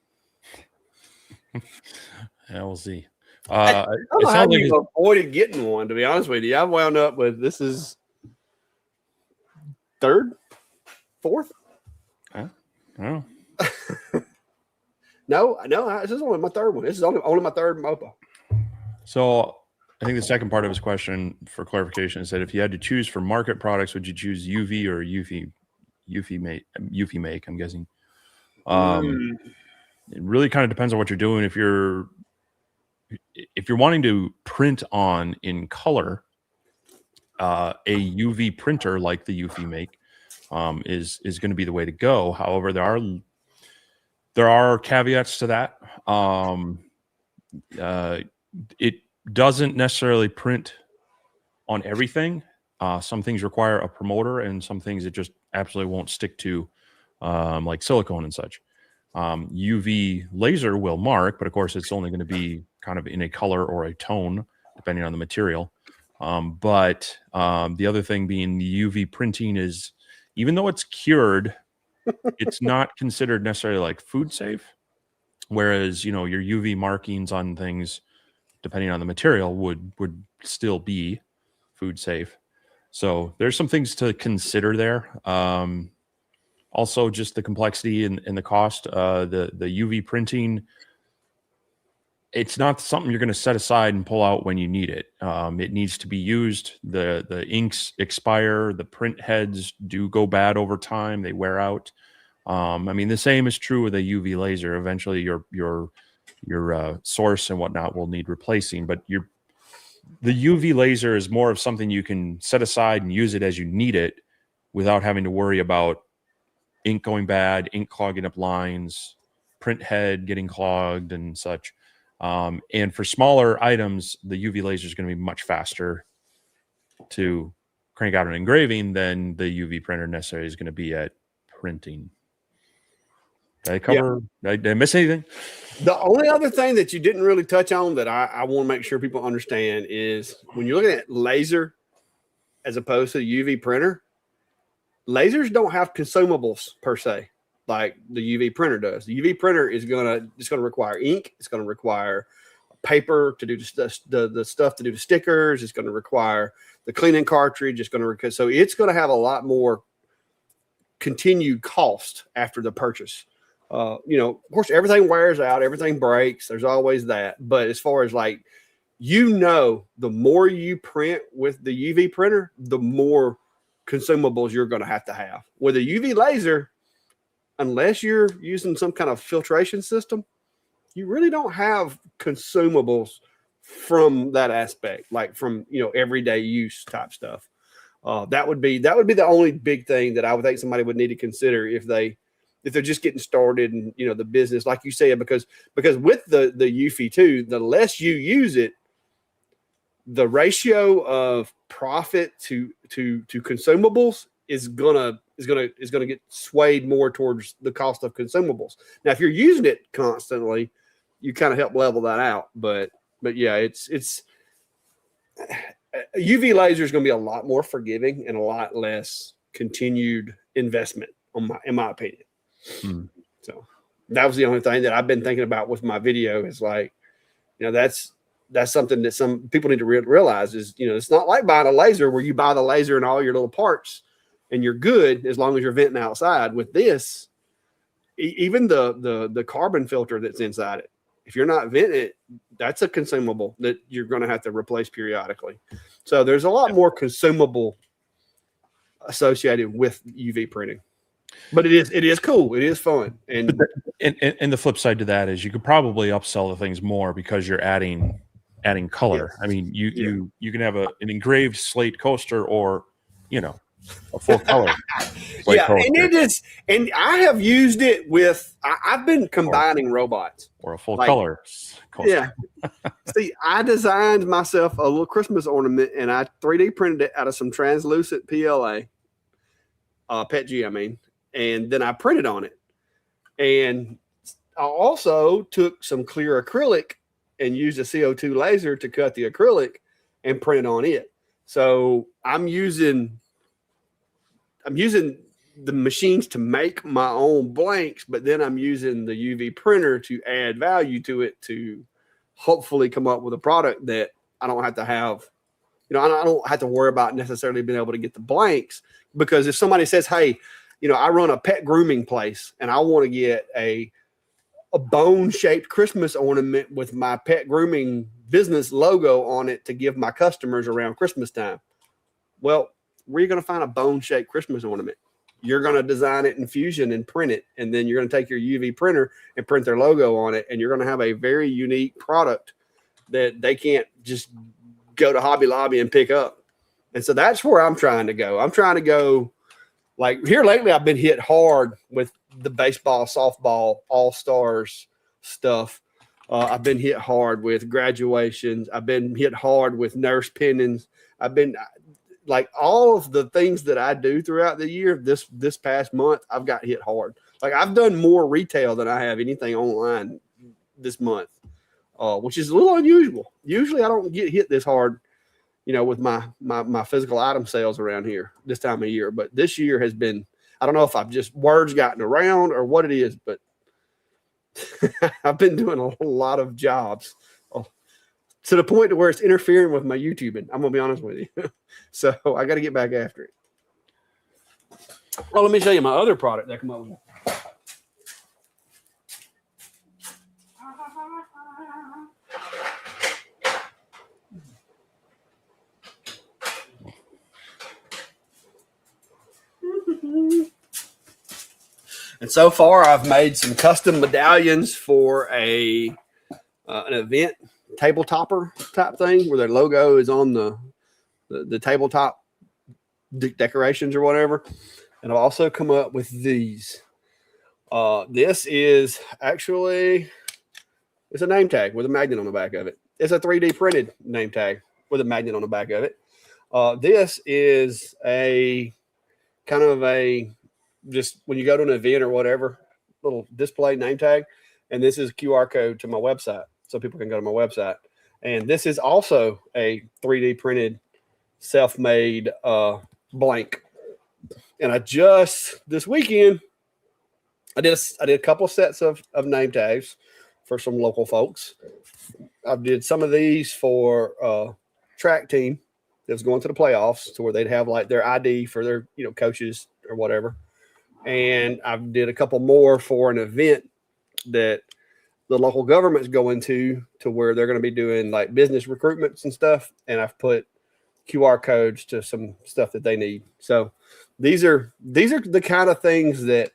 Yeah, we'll see. I don't know how you avoided getting one, to be honest with you. I've wound up with this is third, fourth. Oh. No, this is only my third one. This is only my third MOPA. So I think the second part of his question for clarification is that if you had to choose for market products, would you choose UV or UV make? I'm guessing. It really kind of depends on what you're doing. If you're wanting to print on in color, a UV printer like the UV make is going to be the way to go. However, there are caveats to that. It doesn't necessarily print on everything. Some things require a promoter, and some things it just absolutely won't stick to, like silicone and such. UV laser will mark, but of course it's only going to be kind of in a color or a tone, depending on the material. But the other thing being the UV printing is, even though it's cured, it's not considered necessarily like food safe. Whereas, your UV markings on things, depending on the material, would still be food safe. So there's some things to consider there. Also, just the complexity and the cost. The UV printing, it's not something you're going to set aside and pull out when you need it. It needs to be used. The inks expire. The print heads do go bad over time. They wear out. I mean, the same is true with a UV laser. Eventually, your source and whatnot will need replacing. But the UV laser is more of something you can set aside and use it as you need it, without having to worry about ink going bad, ink clogging up lines, print head getting clogged, and such. And for smaller items, the UV laser is going to be much faster to crank out an engraving than the UV printer necessarily is going to be at printing. Did I cover? Did I miss anything? The only other thing that you didn't really touch on that I want to make sure people understand is when you're looking at laser as opposed to the UV printer, lasers don't have consumables per se like the UV printer does. The UV printer is gonna require ink. It's gonna require paper to do the stuff to do the stickers. It's gonna require the cleaning cartridge. So it's gonna have a lot more continued cost after the purchase. Of course, everything wears out, everything breaks. There's always that. But as far as the more you print with the UV printer, the more consumables you're going to have. With a UV laser, unless you're using some kind of filtration system, you really don't have consumables from that aspect, like from everyday use type stuff. That would be the only big thing that I would think somebody would need to consider if they're just getting started and the business, like you said, because with the UV too, the less you use it, the ratio of profit to consumables is gonna get swayed more towards the cost of consumables. Now, if you're using it constantly, you kind of help level that out. But yeah, it's a UV laser is going to be a lot more forgiving and a lot less continued investment, in my opinion. So that was the only thing that I've been thinking about with my video is that's something that some people need to realize is, it's not like buying a laser where you buy the laser and all your little parts and you're good as long as you're venting outside. With this, even the carbon filter that's inside it, if you're not venting it, that's a consumable that you're going to have to replace periodically. So there's a lot more consumable associated with UV printing. But it is cool. It is fun. And the flip side to that is you could probably upsell the things more because you're adding color. Yes. I mean, you can have an engraved slate coaster or a full color slate coaster. And it is, and I have used it with I've been combining robots or a full color coaster. Yeah. See, I designed myself a little Christmas ornament and I 3D printed it out of some translucent PLA. PETG, I mean. And then I printed on it. And I also took some clear acrylic and used a CO2 laser to cut the acrylic and print on it. So I'm using the machines to make my own blanks, but then I'm using the UV printer to add value to it to hopefully come up with a product that I don't have to have. I don't have to worry about necessarily being able to get the blanks, because if somebody says, hey, I run a pet grooming place and I want to get a bone-shaped Christmas ornament with my pet grooming business logo on it to give my customers around Christmas time. Well, where are you going to find a bone-shaped Christmas ornament? You're going to design it in Fusion and print it, and then you're going to take your UV printer and print their logo on it, and you're going to have a very unique product that they can't just go to Hobby Lobby and pick up. And so that's where I'm trying to go. I'm trying to go. Like here lately, I've been hit hard with the baseball, softball, all-stars stuff. I've been hit hard with graduations. I've been hit hard with nurse pennants. I've been like all of the things that I do throughout the year. This past month, I've got hit hard. Like I've done more retail than I have anything online this month, which is a little unusual. Usually, I don't get hit this hard, with my physical item sales around here this time of year. But this year has been, I don't know if I've just words gotten around or what it is, but I've been doing a lot of jobs. to the point to where it's interfering with my YouTubing. I'm gonna be honest with you. So I got to get back after it. Oh, let me show you my other product that come up with. And so far, I've made some custom medallions for an event table topper type thing where their logo is on the tabletop decorations or whatever. And I've also come up with these. This is actually, it's a name tag with a magnet on the back of it. It's a 3D printed name tag with a magnet on the back of it. This is a kind of a, just when you go to an event or whatever, little display name tag. And this is a QR code to my website so people can go to my website. And this is also a 3D printed self-made blank. And I just this weekend I did a couple of sets of name tags for some local folks. I did some of these for track team that was going to the playoffs, to where they'd have like their ID for their coaches or whatever. And I did a couple more for an event that the local government's going to where they're going to be doing like business recruitments and stuff. And I've put QR codes to some stuff that they need. So these are the kind of things that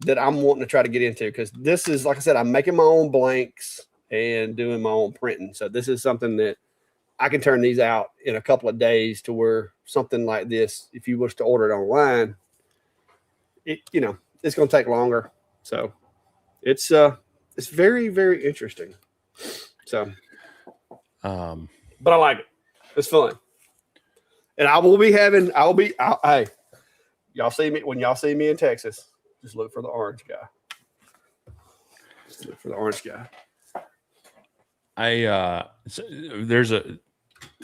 I'm wanting to try to get into, because this is, like I said, I'm making my own blanks and doing my own printing. So this is something that I can turn these out in a couple of days, to where something like this, if you wish to order it online, it's going to take longer. So it's very, very interesting. So, but I like it. It's fun. And hey, y'all see me, when y'all see me in Texas, just look for the orange guy. Just look for the orange guy.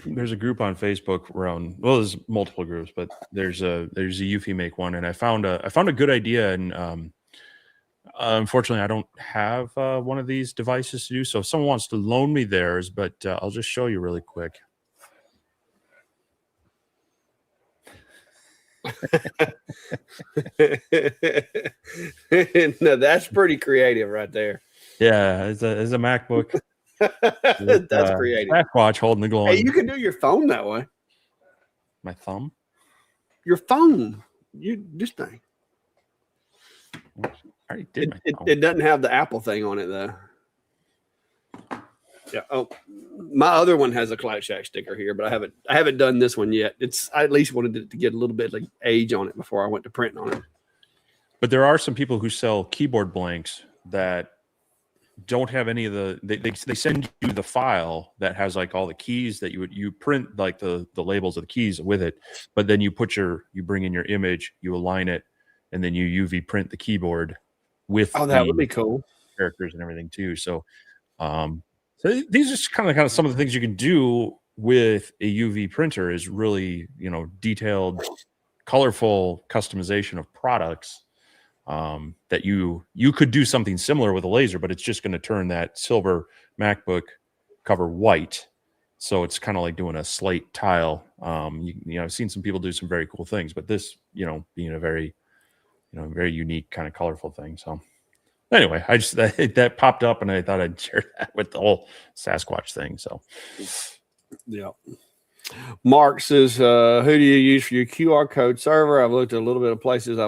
There's a group on Facebook around, well, there's multiple groups, but there's a Eufy make one, and I found a good idea, and unfortunately I don't have one of these devices to do, so if someone wants to loan me theirs, but I'll just show you really quick. No, that's pretty creative right there. Yeah, it's a MacBook. With, that's creative. Watch holding the glowing. Hey, you can do your phone that way. My thumb? Your phone. This thing. I already did it doesn't have the Apple thing on it though. Yeah. Oh, my other one has a Cloud Shack sticker here, but I haven't done this one yet. I at least wanted to get a little bit like age on it before I went to printing on it. But there are some people who sell keyboard blanks that don't have any of the. They send you the file that has like all the keys that you print, like the labels of the keys with it, but then you bring in your image, you align it, and then you UV print the keyboard with. Oh, that would be cool. Characters and everything too. So, so these are just kind of some of the things you can do with a UV printer, is really, detailed, colorful customization of products, that you could do something similar with a laser, but it's just going to turn that silver MacBook cover white. So it's kind of like doing a slate tile. I've seen some people do some very cool things, but this, being a very, very unique kind of colorful thing. So anyway, I just that popped up, and I thought I'd share that with the whole Sasquatch thing. So, yeah. Mark says, "Who do you use for your QR code server?" I've looked at a little bit of places.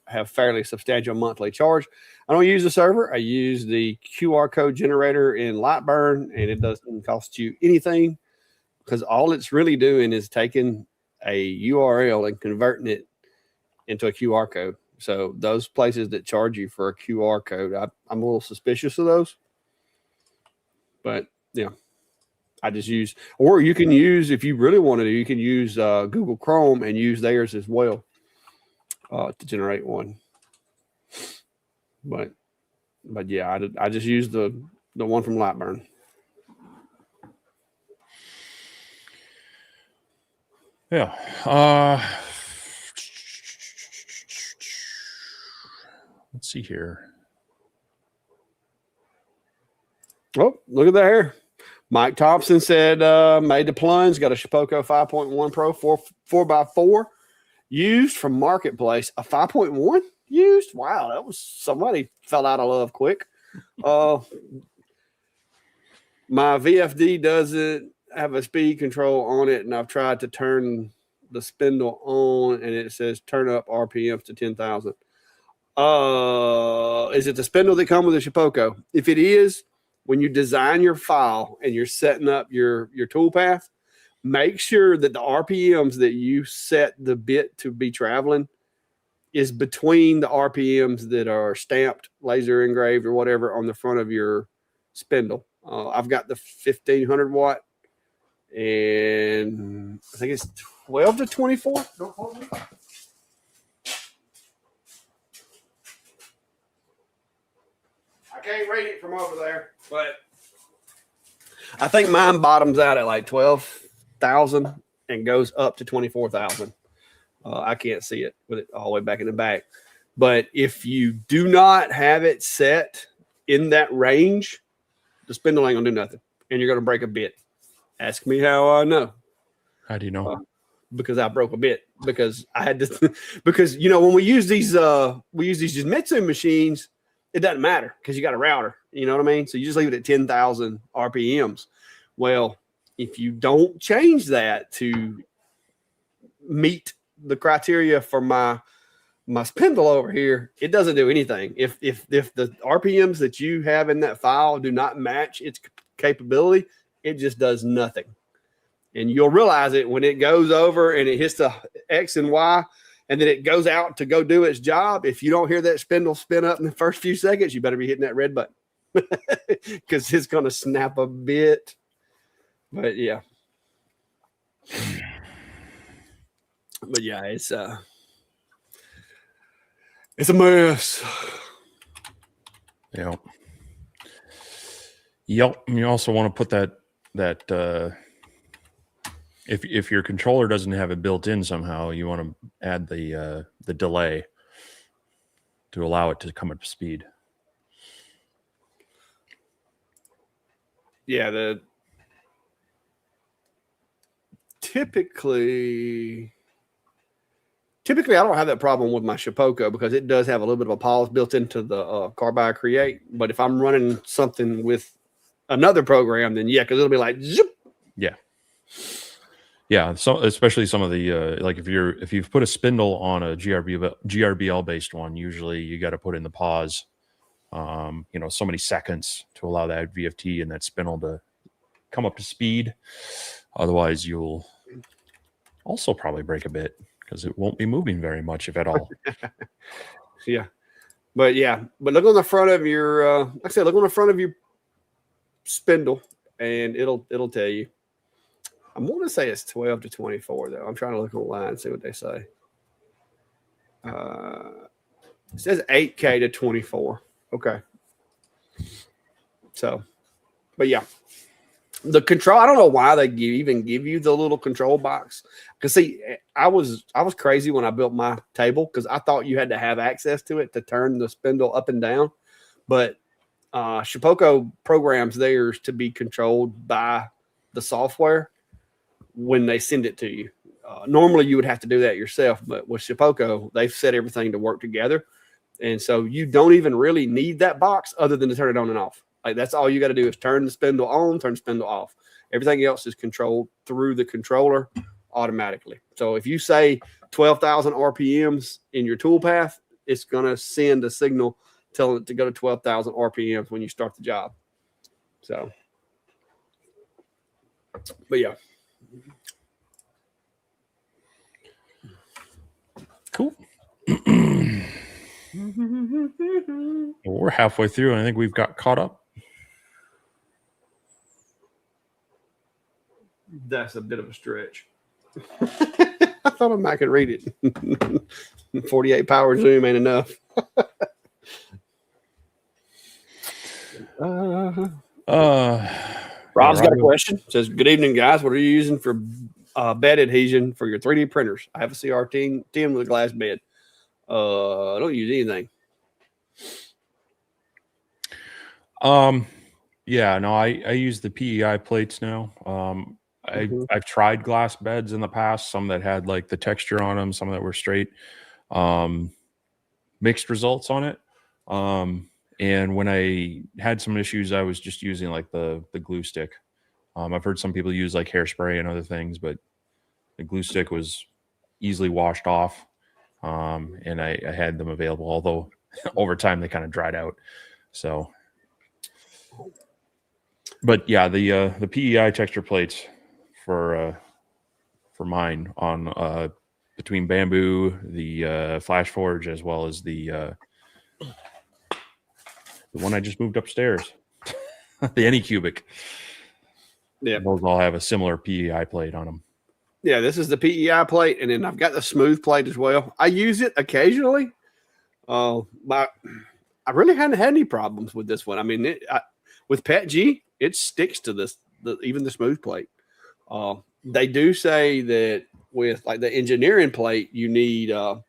Have fairly substantial monthly charge. I don't use the server. I use the QR code generator in Lightburn, and it doesn't cost you anything, because all it's really doing is taking a URL and converting it into a QR code. So those places that charge you for a QR code, I'm a little suspicious of those. But yeah, I just use, or you can use, if you really wanted to, you can use Google Chrome and use theirs as well to generate one. But yeah, I just use the one from Lightburn. Yeah. Let's see here. Oh, look at that hair. Mike Thompson said, made the plunge, got a Shapoko 5.1 Pro 4x4 used from Marketplace. A 5.1 used? Wow, that was somebody fell out of love quick. My VFD doesn't have a speed control on it, and I've tried to turn the spindle on, and it says turn up RPMs to 10,000. Is it the spindle that comes with the Shapoko? If it is, when you design your file and you're setting up your toolpath, make sure that the RPMs that you set the bit to be traveling is between the RPMs that are stamped, laser engraved, or whatever on the front of your spindle. I've got the 1500 watt, and I think it's 12 to 24. Don't quote me. I can't read it from over there, but I think mine bottoms out at like 12,000 and goes up to 24,000. I can't see it with it all the way back in the back. But if you do not have it set in that range, the spindle ain't gonna do nothing, and you're gonna break a bit. Ask me how I know. How do you know? Because I broke a bit. Because I had to. Because when we use these Jimitsu machines, it doesn't matter because you got a router. You know what I mean? So you just leave it at 10,000 RPMs. Well, if you don't change that to meet the criteria for my spindle over here, it doesn't do anything. If the RPMs that you have in that file do not match its capability, it just does nothing. And you'll realize it when it goes over and it hits the X and Y, and then it goes out to go do its job. If you don't hear that spindle spin up in the first few seconds, you better be hitting that red button because it's going to snap a bit. But yeah. But yeah, it's a mess. Yeah. Yep. And you also want to put that if your controller doesn't have it built in somehow, you want to add the delay to allow it to come up to speed. Yeah, typically I don't have that problem with my Shapoko because it does have a little bit of a pause built into the Carbide Create. But if I'm running something with another program, then yeah, because it'll be like zip. Yeah. So especially some of the like if you've put a spindle on a GRBL based one, usually you got to put in the pause, so many seconds to allow that VFT and that spindle to come up to speed. Otherwise, you'll also probably break a bit because it won't be moving very much, if at all. Yeah. But look on the front of your, like I said, look on the front of your spindle, and it'll tell you. I'm going to say it's 12 to 24, though. I'm trying to look online and see what they say. It says 8K to 24. Okay. So, but yeah. The control, I don't know why they even give you the little control box. Because see, I was crazy when I built my table because I thought you had to have access to it to turn the spindle up and down. But Shapoko programs theirs to be controlled by the software when they send it to you. Normally, you would have to do that yourself, but with Shapoko, they've set everything to work together. And so you don't even really need that box other than to turn it on and off. Like that's all you got to do is turn the spindle on, turn the spindle off. Everything else is controlled through the controller automatically. So if you say 12,000 RPMs in your toolpath, it's going to send a signal telling it to go to 12,000 RPMs when you start the job. So, but yeah. Cool. Well, we're halfway through, and I think we've got caught up. That's a bit of a stretch. I thought I might could read it. 48 power zoom ain't enough. Rob's got a question. Says, good evening, guys. What are you using for bed adhesion for your 3D printers? I have a CR10 with a glass bed. I don't use anything. Yeah, no, I use the PEI plates now. I've tried glass beds in the past, some that had like the texture on them, some that were straight. Mixed results on it. And when I had some issues, I was just using like the glue stick. I've heard some people use like hairspray and other things, but the glue stick was easily washed off. And I had them available, although over time they kind of dried out. So, but yeah, the PEI texture plates for mine on between Bamboo, the Flash Forge, as well as the one I just moved upstairs, the Anycubic. Yeah, those all have a similar PEI plate on them. Yeah, this is the PEI plate, and then I've got the smooth plate as well. I use it occasionally. But I really hadn't had any problems with this one. I mean, with Pet G, it sticks to this, even the smooth plate. They do say that with like the engineering plate, you need to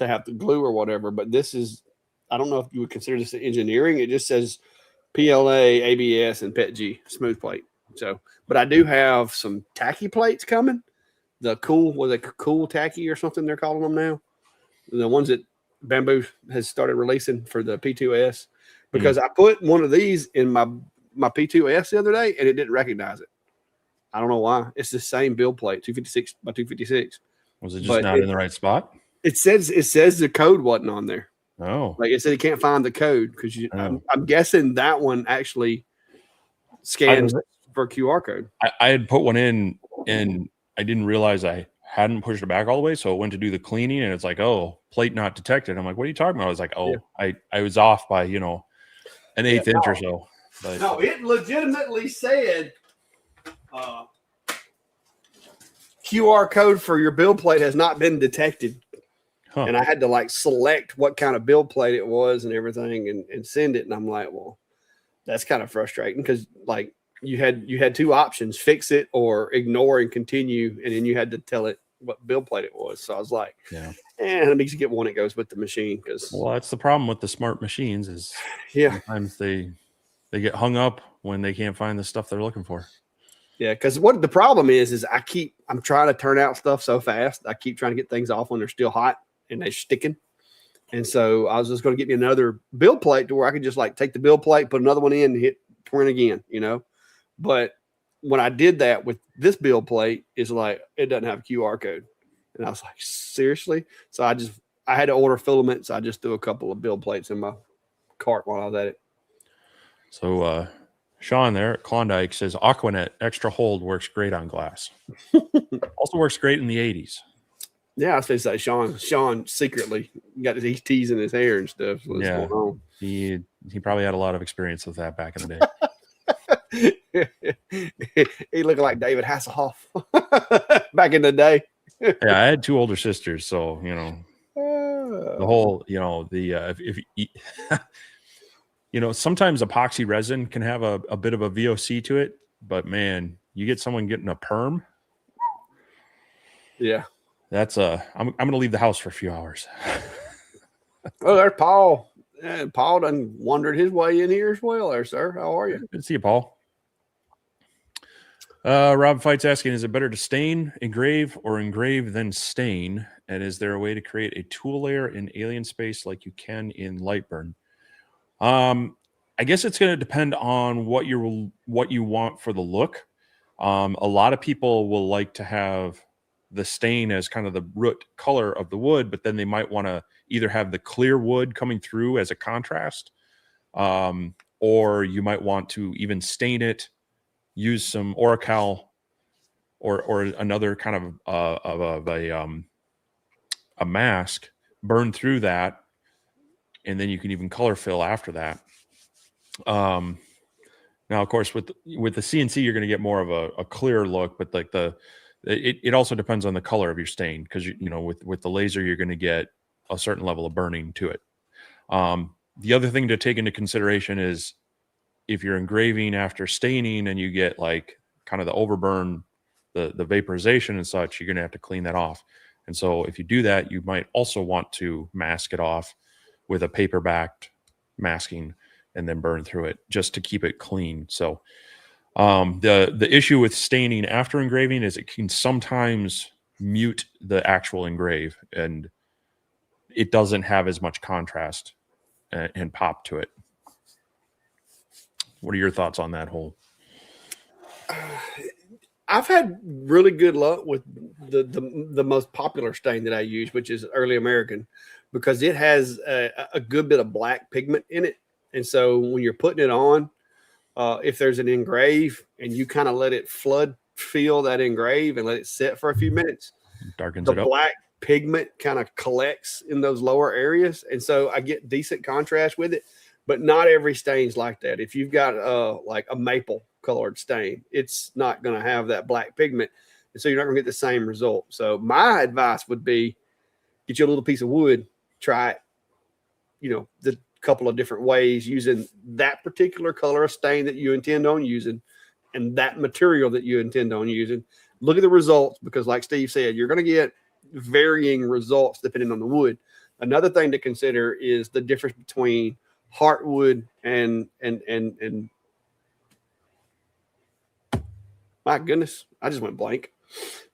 have the glue or whatever. But this is, I don't know if you would consider this engineering. It just says PLA, ABS, and Pet G smooth plate. So, but I do have some tacky plates coming. The cool tacky or something they're calling them now. The ones that Bamboo has started releasing for the P2S, because I put one of these in my P2S the other day and it didn't recognize it. I don't know why. It's the same build plate, 256 by 256. Was it just not in the right spot? It says the code wasn't on there. Oh, like it said, you can't find the code because I'm guessing that one actually scans for QR code. I had put one in and I didn't realize I hadn't pushed it back all the way, so it went to do the cleaning and it's like, oh, plate not detected. I'm like, what are you talking about? I was like, oh, yeah. I was off by an eighth inch or so. But no, it legitimately said QR code for your build plate has not been detected. And I had to like select what kind of build plate it was and everything and send it. And I'm like, well, that's kind of frustrating because like you had two options: fix it or ignore and continue. And then you had to tell it what build plate it was. So I was like, let me just get one that goes with the machine. Well, that's the problem with the smart machines is sometimes they get hung up when they can't find the stuff they're looking for. Yeah, because what the problem is I'm trying to turn out stuff so fast. I keep trying to get things off when they're still hot and they're sticking. And so I was just going to get me another build plate to where I could just like take the build plate, put another one in and hit print again, But when I did that with this build plate, it's like, it doesn't have a QR code. And I was like, seriously? So I had to order filaments. I just threw a couple of build plates in my cart while I was at it. So, Sean there at Klondike says Aquanet extra hold works great on glass. Also works great in the 80s. Yeah, I was going to say Sean secretly got his teas in his hair and stuff. So yeah, going on. He probably had a lot of experience with that back in the day. He looked like David Hasselhoff back in the day. Yeah, I had two older sisters, so the whole if sometimes epoxy resin can have a bit of a VOC to it, but man, you get someone getting a perm. Yeah. That's I'm going to leave the house for a few hours. Oh, there's Paul. Paul done wandered his way in here as well there, sir. How are you? Good to see you, Paul. Rob Fight's asking, is it better to stain, engrave, or engrave then stain? And is there a way to create a tool layer in Alien Space like you can in Lightburn? I guess it's going to depend on what you want for the look. A lot of people will like to have the stain as kind of the root color of the wood, but then they might want to either have the clear wood coming through as a contrast, or you might want to even stain it, use some Oracal or another kind of a mask, burn through that, and then you can even color fill after that. Now, of course, with the CNC, you're going to get more of a clear look, but like it also depends on the color of your stain, because with the laser you're going to get a certain level of burning to it. The other thing to take into consideration is if you're engraving after staining and you get like kind of the overburn, the vaporization and such, you're going to have to clean that off. And so if you do that, you might also want to mask it off with a paper backed masking, and then burn through it just to keep it clean. So the issue with staining after engraving is it can sometimes mute the actual engrave, and it doesn't have as much contrast and pop to it. What are your thoughts on that whole? I've had really good luck with the most popular stain that I use, which is Early American, because it has a good bit of black pigment in it. And so when you're putting it on, if there's an engrave and you kind of let it flood fill that engrave and let it sit for a few minutes, Darkens the it up. black pigment kind of collects in those lower areas. And so I get decent contrast with it, but not every stain's like that. If you've got like a maple colored stain, it's not going to have that black pigment. And so you're not going to get the same result. So my advice would be get you a little piece of wood, try it, the couple of different ways using that particular color of stain that you intend on using and that material that you intend on using. Look at the results, because like Steve said, you're going to get varying results depending on the wood. Another thing to consider is the difference between heartwood and my goodness, I just went blank.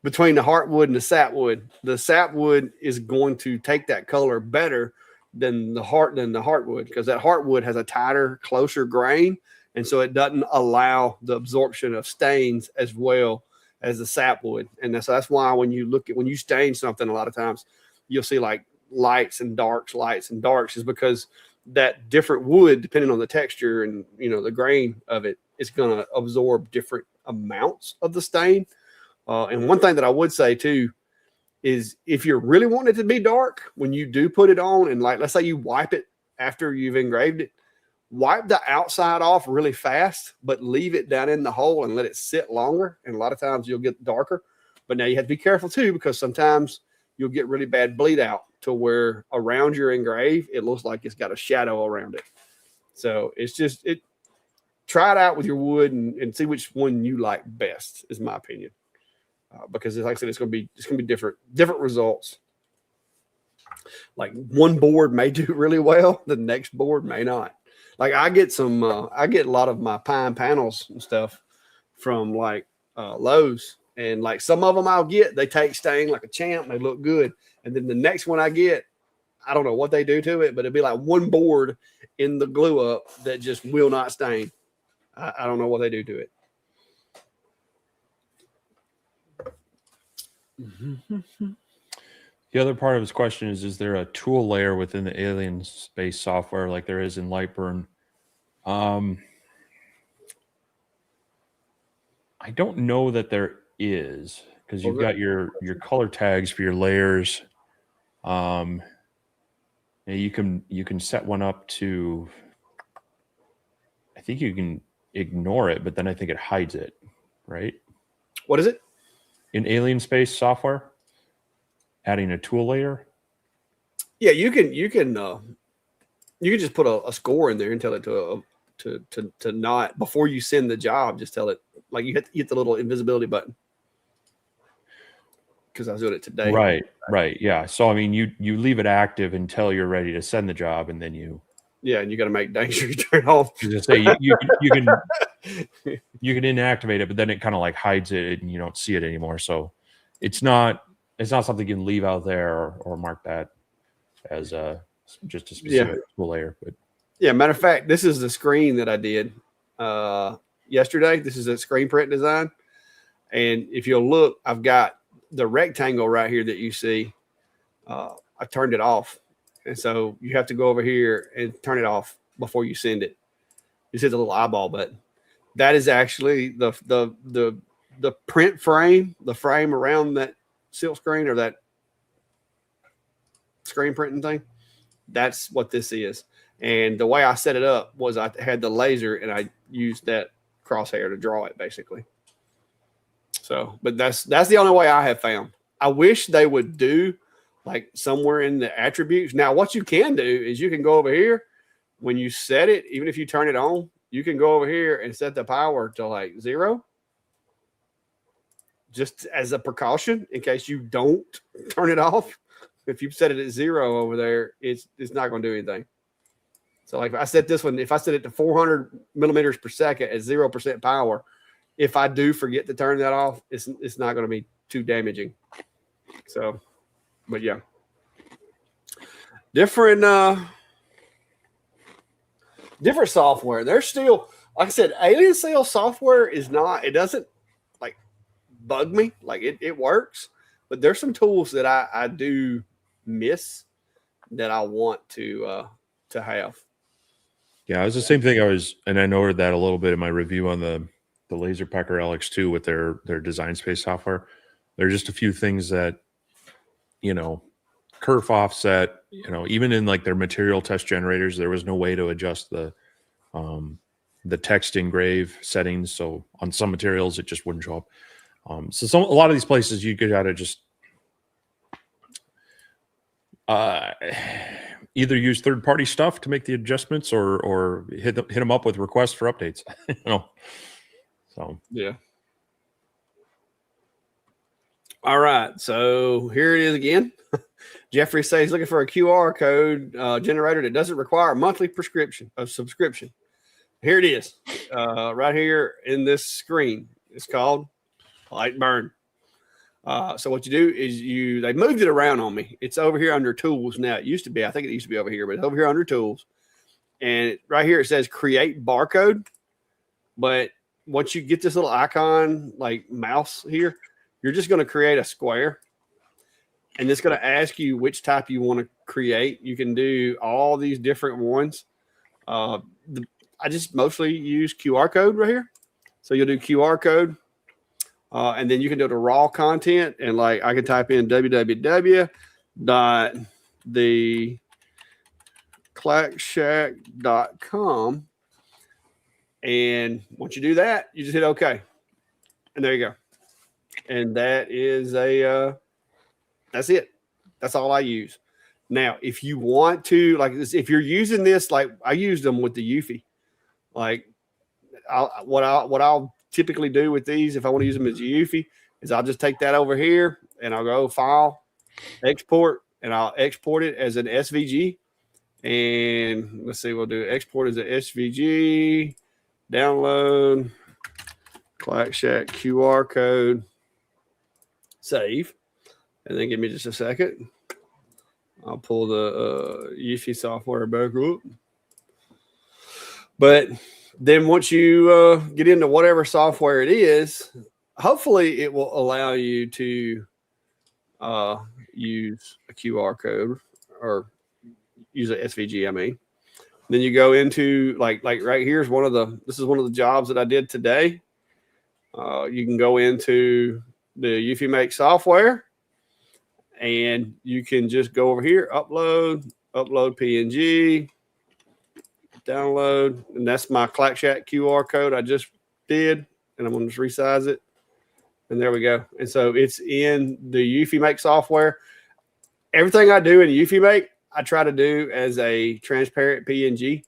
Between the heartwood and the sapwood. The sapwood is going to take that color better than the heartwood, because that heartwood has a tighter, closer grain, and so it doesn't allow the absorption of stains as well as the sapwood. And that's why when you stain something, a lot of times you'll see like lights and darks, is because that different wood, depending on the texture and the grain of it, is going to absorb different amounts of the stain. And one thing that I would say too is if you're really wanting it to be dark, when you do put it on, and like let's say you wipe it after you've engraved it, wipe the outside off really fast, but leave it down in the hole and let it sit longer. And a lot of times you'll get darker. But now you have to be careful too, because sometimes you'll get really bad bleed out to where around your engrave it looks like it's got a shadow around it. So it's just try it out with your wood and see which one you like best, is my opinion. Because like I said, it's going to be different results. Like one board may do really well, the next board may not. Like I get a lot of my pine panels and stuff from like Lowe's, and like some of them they take stain like a champ, they look good, and then the next one I get, I don't know what they do to it, but it'd be like one board in the glue up that just will not stain. I don't know what they do to it. The other part of his question is there a tool layer within the Alien Space software like there is in Lightburn? I don't know that there is, because you've got your color tags for your layers. You can set one up to, I think you can ignore it, but then I think it hides it, right? What is it? In Alien Space software, adding a tool layer. Yeah, you can just put a score in there and tell it to not, before you send the job, just tell it, like you hit the little invisibility button. Because I was doing it today. Right. Yeah. So I mean, you leave it active until you're ready to send the job, and then you. Yeah, and you got to make dang sure you turn it off. Just say you can inactivate it, but then it kind of like hides it and you don't see it anymore. So it's not something you can leave out there or mark that as just a specific tool layer. But yeah, matter of fact, this is the screen that I did yesterday. This is a screen print design, and if you'll look, I've got the rectangle right here that you see. I turned it off. And so you have to go over here and turn it off before you send it. It says a little eyeball button. That is actually the print frame, the frame around that silk screen or that screen printing thing. That's what this is. And the way I set it up was I had the laser and I used that crosshair to draw it basically. So, but that's the only way I have found. I wish they would do like somewhere in the attributes. Now, what you can do is you can go over here when you set it, even if you turn it on, you can go over here and set the power to like 0, just as a precaution in case you don't turn it off. If you set it at 0 over there, it's not going to do anything. So like if I set this one, if I set it to 400 millimeters per second at 0% power, if I do forget to turn that off, it's not going to be too damaging. So, but yeah, different software. There's still, like I said, Alien Cell software is not. It doesn't like bug me. Like it works, but there's some tools that I do miss that I want to have. Yeah, it was the same thing. And I noted that a little bit in my review on the Laser Packer LX2 with their design space software. There's just a few things that, kerf offset, even in like their material test generators, there was no way to adjust the text engrave settings. So on some materials, it just wouldn't show up. So a lot of these places you could gotta just either use third-party stuff to make the adjustments or hit them up with requests for updates. So yeah. All right, so here it is again. Jeffrey says he's looking for a QR code generator that doesn't require a monthly subscription. Here it is, right here in this screen. It's called Light Burn. So what you do is they moved it around on me. It's over here under tools now. It used to be, I think it used to be over here, but it's over here under tools. And right here it says create barcode. But once you get this little icon like mouse here, you're just going to create a square. And it's going to ask you which type you want to create. You can do all these different ones. I just mostly use QR code right here. So you'll do QR code. And then you can do the raw content, and like I can type in www.theclackshack.com. And once you do that, you just hit OK. And there you go. And that is that's it. That's all I use. Now, if you want to, like this, if you're using this, like I use them with the Eufy, like what I'll typically do with these, if I want to use them as Eufy, is I'll just take that over here and I'll go file, export, and I'll export it as an SVG. And let's see, we'll do export as an SVG, download, Clack Shack QR code, save, and then give me just a second. I'll pull the Eufy software back up. But then once you get into whatever software it is, hopefully it will allow you to use a QR code or use a SVG. I mean, then you go into like right here is this is one of the jobs that I did today. You can go into the Eufy Make software, and you can just go over here, upload PNG. Download, and that's my Clack Shack QR code I just did, and I'm going to just resize it, and there we go. And so it's in the Eufy Make software. Everything I do in Eufy Make, I try to do as a transparent PNG.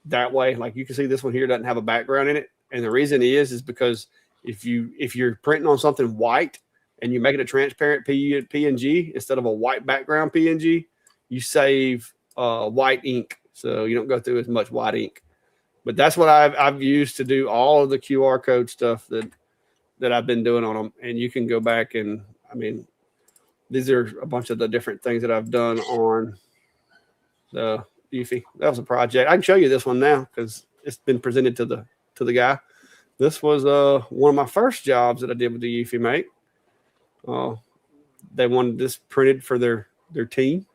That way, like you can see, this one here doesn't have a background in it, and the reason is because if you're printing on something white and you make it a transparent PNG instead of a white background PNG, you save white ink. So you don't go through as much white ink. But that's what I've used to do all of the QR code stuff that I've been doing on them. And you can go back and, I mean, these are a bunch of the different things that I've done on the Eufy. That was a project. I can show you this one now because it's been presented to the guy. This was one of my first jobs that I did with the Eufy Make. They wanted this printed for their team.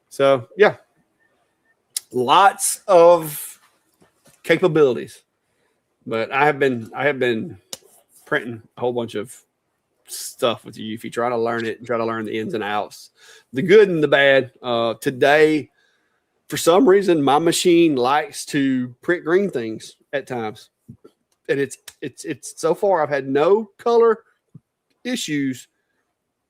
So yeah. Lots of capabilities, but I have been printing a whole bunch of stuff with the Eufy, trying to learn it and try to learn the ins and outs, the good and the bad. Today, for some reason, my machine likes to print green things at times, and it's so far I've had no color issues,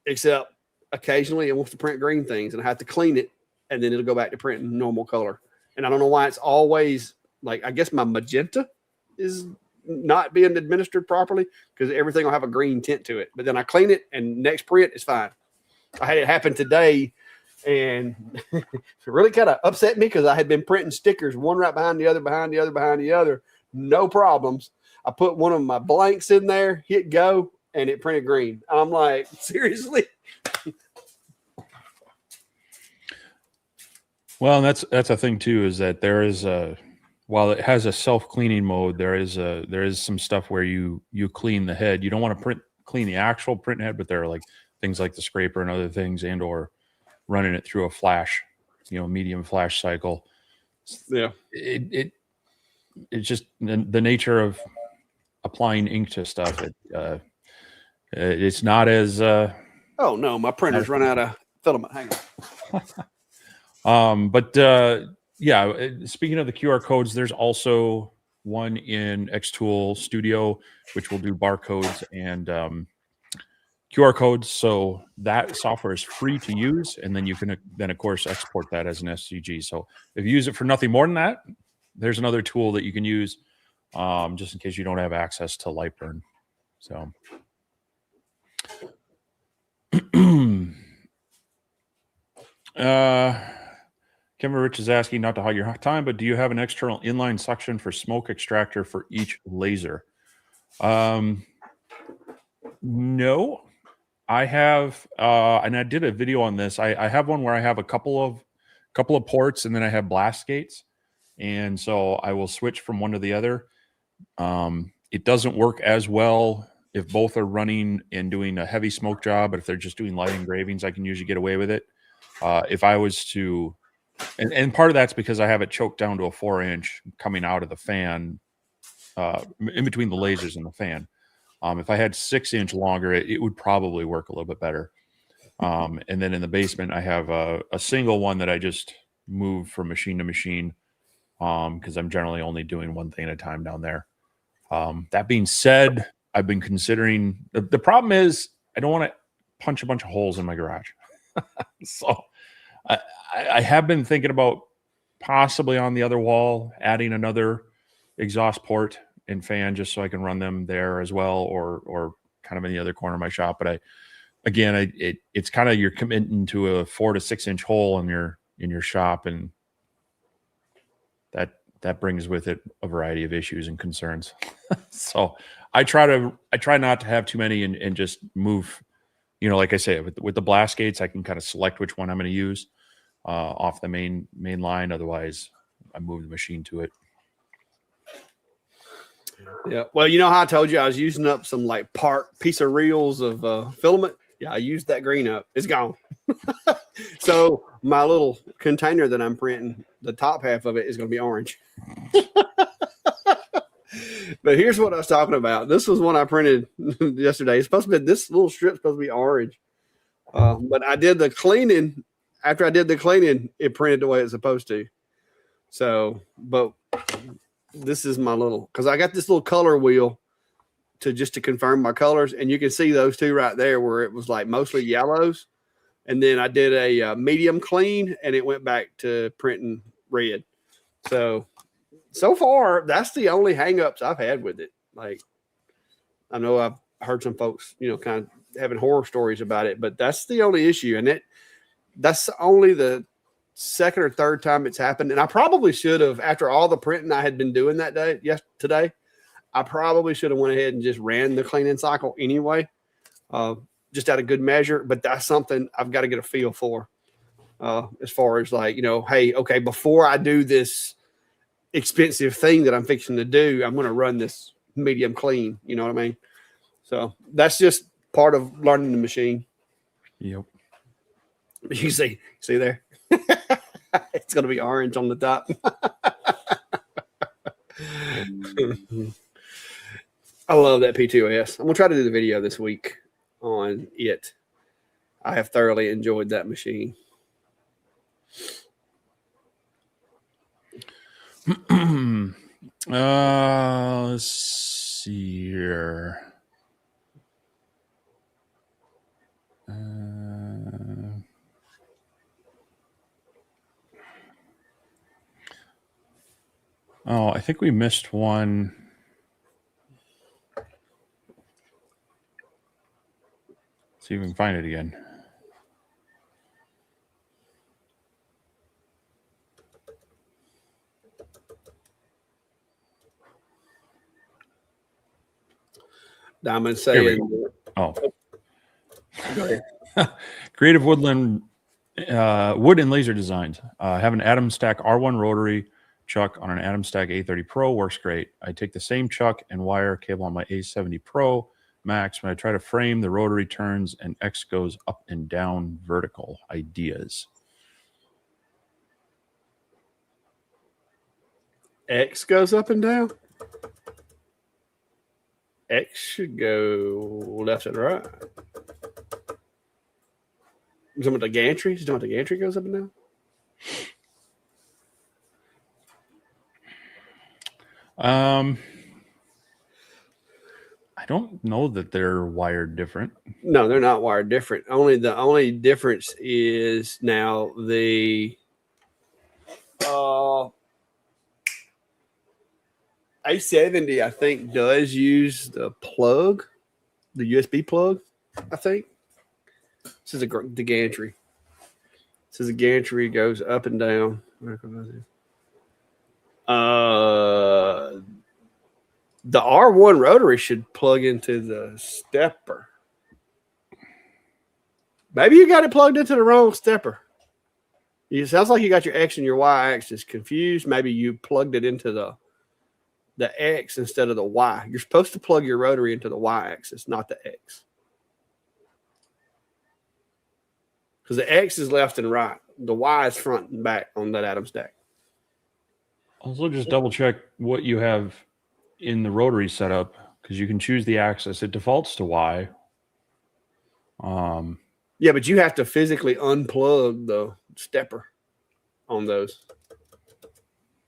except occasionally it wants to print green things, and I have to clean it, and then it'll go back to printing normal color. And I don't know why it's always like, I guess my magenta is not being administered properly because everything will have a green tint to it. But then I clean it and next print is fine. I had it happen today And it really kind of upset me because I had been printing stickers, one right behind the other, behind the other, behind the other. No problems. I put one of my blanks in there, hit go, and it printed green. I'm like, seriously? Well, and that's a thing too, is that there is a, while it has a self-cleaning mode, there is some stuff where you clean the head. You don't want to clean the actual print head, but there are like things like the scraper and other things, and or running it through a flash, medium flash cycle. Yeah. It's just the nature of applying ink to stuff. It's not as Oh no, my printer's run out of filament. Hang on. Yeah, speaking of the QR codes, there's also one in Xtool Studio, which will do barcodes and QR codes. So that software is free to use, and then you can then of course export that as an SVG. So if you use it for nothing more than that, there's another tool that you can use, just in case you don't have access to Lightburn. So. Kevin Rich is asking, not to hog your time, but do you have an external inline suction for smoke extractor for each laser? No, I have, and I did a video on this. I have one where I have a couple of ports, and then I have blast gates, and so I will switch from one to the other. It doesn't work as well if both are running and doing a heavy smoke job, but if they're just doing light engravings, I can usually get away with it. If I was to, and part of that's because I have it choked down to a 4-inch coming out of the fan, in between the lasers and the fan. If I had 6-inch longer, it would probably work a little bit better. And then in the basement, I have a single one that I just move from machine to machine, because I'm generally only doing one thing at a time down there. That being said, I've been considering, the problem is I don't want to punch a bunch of holes in my garage. So I have been thinking about possibly on the other wall adding another exhaust port and fan, just so I can run them there as well, or kind of in the other corner of my shop. But it's kind of, you're committing to a 4 to 6 inch hole in your shop, and that brings with it a variety of issues and concerns. So I try not to have too many, and just move, like I say, with the blast gates, I can kind of select which one I'm going to use off the main line. Otherwise, I move the machine to it. Yeah. Well, how I told you I was using up some like piece of reels of filament. Yeah, I used that green up. It's gone. So my little container that I'm printing, the top half of it is going to be orange. But here's what I was talking about. This was one I printed yesterday. It's supposed to be, this little strip's supposed to be orange. But I did the cleaning. After I did the cleaning, it printed the way it's supposed to. So, but this is my little, because I got this little color wheel to confirm my colors, and you can see those two right there where it was like mostly yellows, and then I did a medium clean, and it went back to printing red. So far, that's the only hangups I've had with it. Like, I know I've heard some folks, kind of having horror stories about it, but that's the only issue, and that's only the second or third time it's happened. And I probably should have, after all the printing I had been doing today, I probably should have went ahead and just ran the cleaning cycle anyway, just out of good measure. But that's something I've got to get a feel for, as far as like, hey, okay, before I do this expensive thing that I'm fixing to do, I'm going to run this medium clean. You know what I mean? So that's just part of learning the machine. Yep. You see there? It's going to be orange on the top. I love that P2S. I'm going to try to do the video this week on it. I have thoroughly enjoyed that machine. Let's see here. I think we missed one. See if we can find it again. Diamond Here we saying, Oh, go ahead. Creative Woodland Wood and Laser Designs. Have an Atom Stack R1 rotary chuck on an Atom Stack A30 Pro. Works great. I take the same chuck and wire cable on my A70 Pro Max. When I try to frame, the rotary turns and X goes up and down vertical. Ideas. X goes up and down. X should go left and right. You talking about the gantry? You talking about the gantry goes up and down? I don't know that they're wired different. No, they're not wired different. The only difference is now the A70, I think, does use the plug, the USB plug, I think. This is the gantry. This is the gantry goes up and down. The R1 rotary should plug into the stepper. Maybe you got it plugged into the wrong stepper. It sounds like you got your X and your Y axis confused. Maybe you plugged it into the X instead of the Y. You're supposed to plug your rotary into the Y axis, not the X. Because the X is left and right. The Y is front and back on that Atom Stack. Also, just double check what you have in the rotary setup, because you can choose the axis. It defaults to Y. Yeah, but you have to physically unplug the stepper on those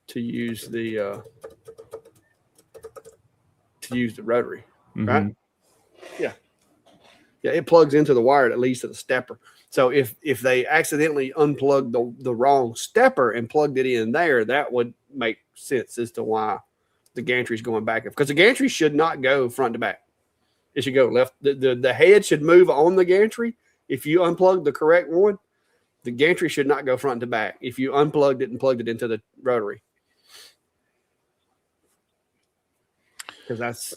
to use the rotary, right? Yeah, it plugs into the wire at least at the stepper. So if they accidentally unplugged the wrong stepper and plugged it in there, that would make sense as to why the gantry is going back. Because the gantry should not go front to back. It should go left. The head should move on the gantry. If you unplug the correct one, the gantry should not go front to back. If you unplugged it and plugged it into the rotary. Because that's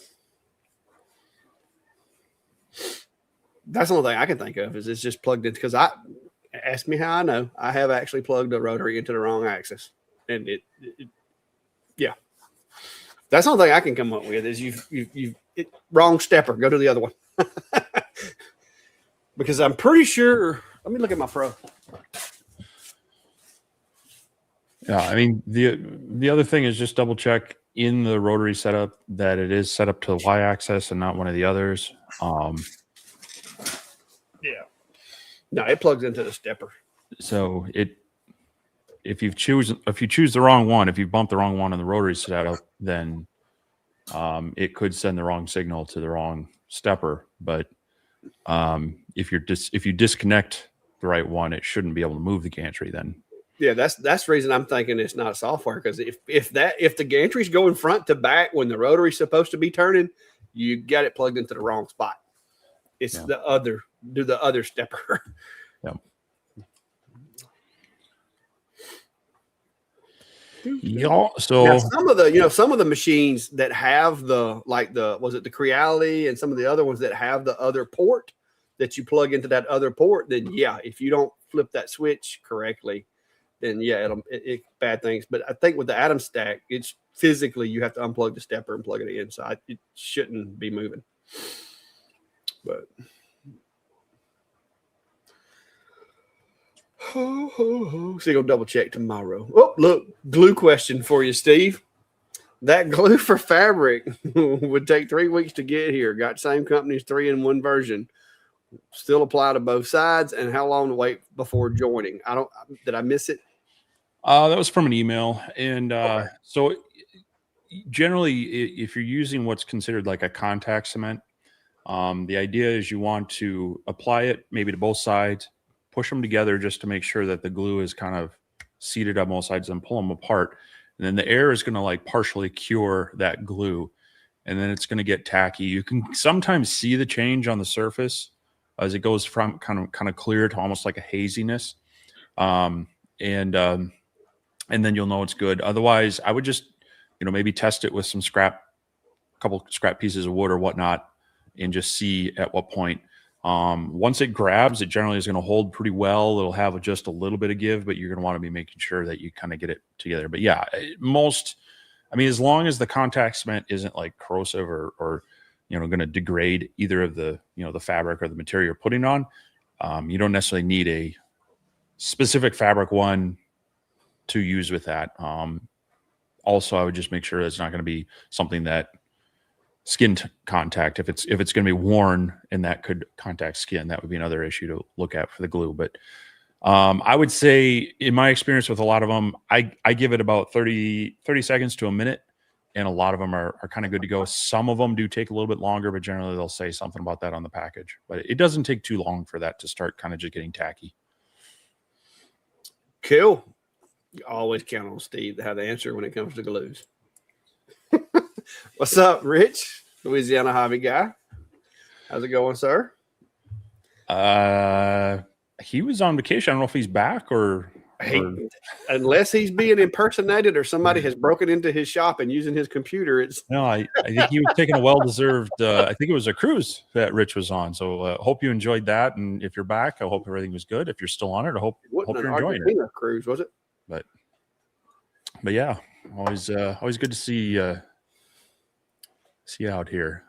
the only thing I can think of is it's just plugged in. Because ask me how I know. I have actually plugged a rotary into the wrong axis. And yeah. That's the only thing I can come up with is you wrong stepper. Go to the other one. Because I'm pretty sure. Let me look at my Pro. Yeah, I mean the other thing is just double check in the rotary setup that it is set up to the Y axis and not one of the others. Yeah. No, it plugs into the stepper. So if you choose the wrong one, if you bump the wrong one in the rotary setup, then it could send the wrong signal to the wrong stepper. But if you disconnect the right one, it shouldn't be able to move the gantry then. Yeah, that's the reason I'm thinking it's not software, because if the gantry's going front to back when the rotary's supposed to be turning, you got it plugged into the wrong spot. It's the other stepper. Yeah. Yeah. So now, some of the machines that have was it the Creality and some of the other ones that have the other port that you plug into that other port, then yeah, if you don't flip that switch correctly, then yeah, it bad things. But I think with the Atom Stack, it's physically you have to unplug the stepper and plug it in, so it shouldn't be moving. But so you're gonna double check tomorrow. Oh, look, glue question for you, Steve. That glue for fabric would take 3 weeks to get here. Got same company's 3-in-1 version. Still apply to both sides, and how long to wait before joining? Did I miss it? That was from an email. And so generally, if you're using what's considered like a contact cement, the idea is you want to apply it maybe to both sides, push them together just to make sure that the glue is kind of seated on both sides, and pull them apart. And then the air is going to like partially cure that glue, and then it's going to get tacky. You can sometimes see the change on the surface as it goes from kind of clear to almost like a haziness. And then you'll know it's good. Otherwise, I would just, maybe test it with some couple scrap pieces of wood or whatnot, and just see at what point. Once it grabs, it generally is going to hold pretty well. It'll have just a little bit of give, but you're going to want to be making sure that you kind of get it together. But yeah, as long as the contact cement isn't like corrosive or going to degrade either of the, the fabric or the material you're putting on, you don't necessarily need a specific fabric one to use with that. Also, I would just make sure it's not going to be something that skin contact. If it's going to be worn and that could contact skin, that would be another issue to look at for the glue. But I would say, in my experience with a lot of them, I give it about 30 seconds to a minute, and a lot of them are kind of good to go. Some of them do take a little bit longer, but generally they'll say something about that on the package. But it doesn't take too long for that to start kind of just getting tacky. Cool. You always count on Steve to have the answer when it comes to glues. What's up, Rich? Louisiana hobby guy. How's it going, sir? He was on vacation. I don't know if he's back or unless he's being impersonated or somebody has broken into his shop and using his computer. I think he was taking a well-deserved. I think it was a cruise that Rich was on. So hope you enjoyed that. And if you're back, I hope everything was good. If you're still on it, I hope you're enjoying it. Cruise, was it? But yeah, always good to see you out here.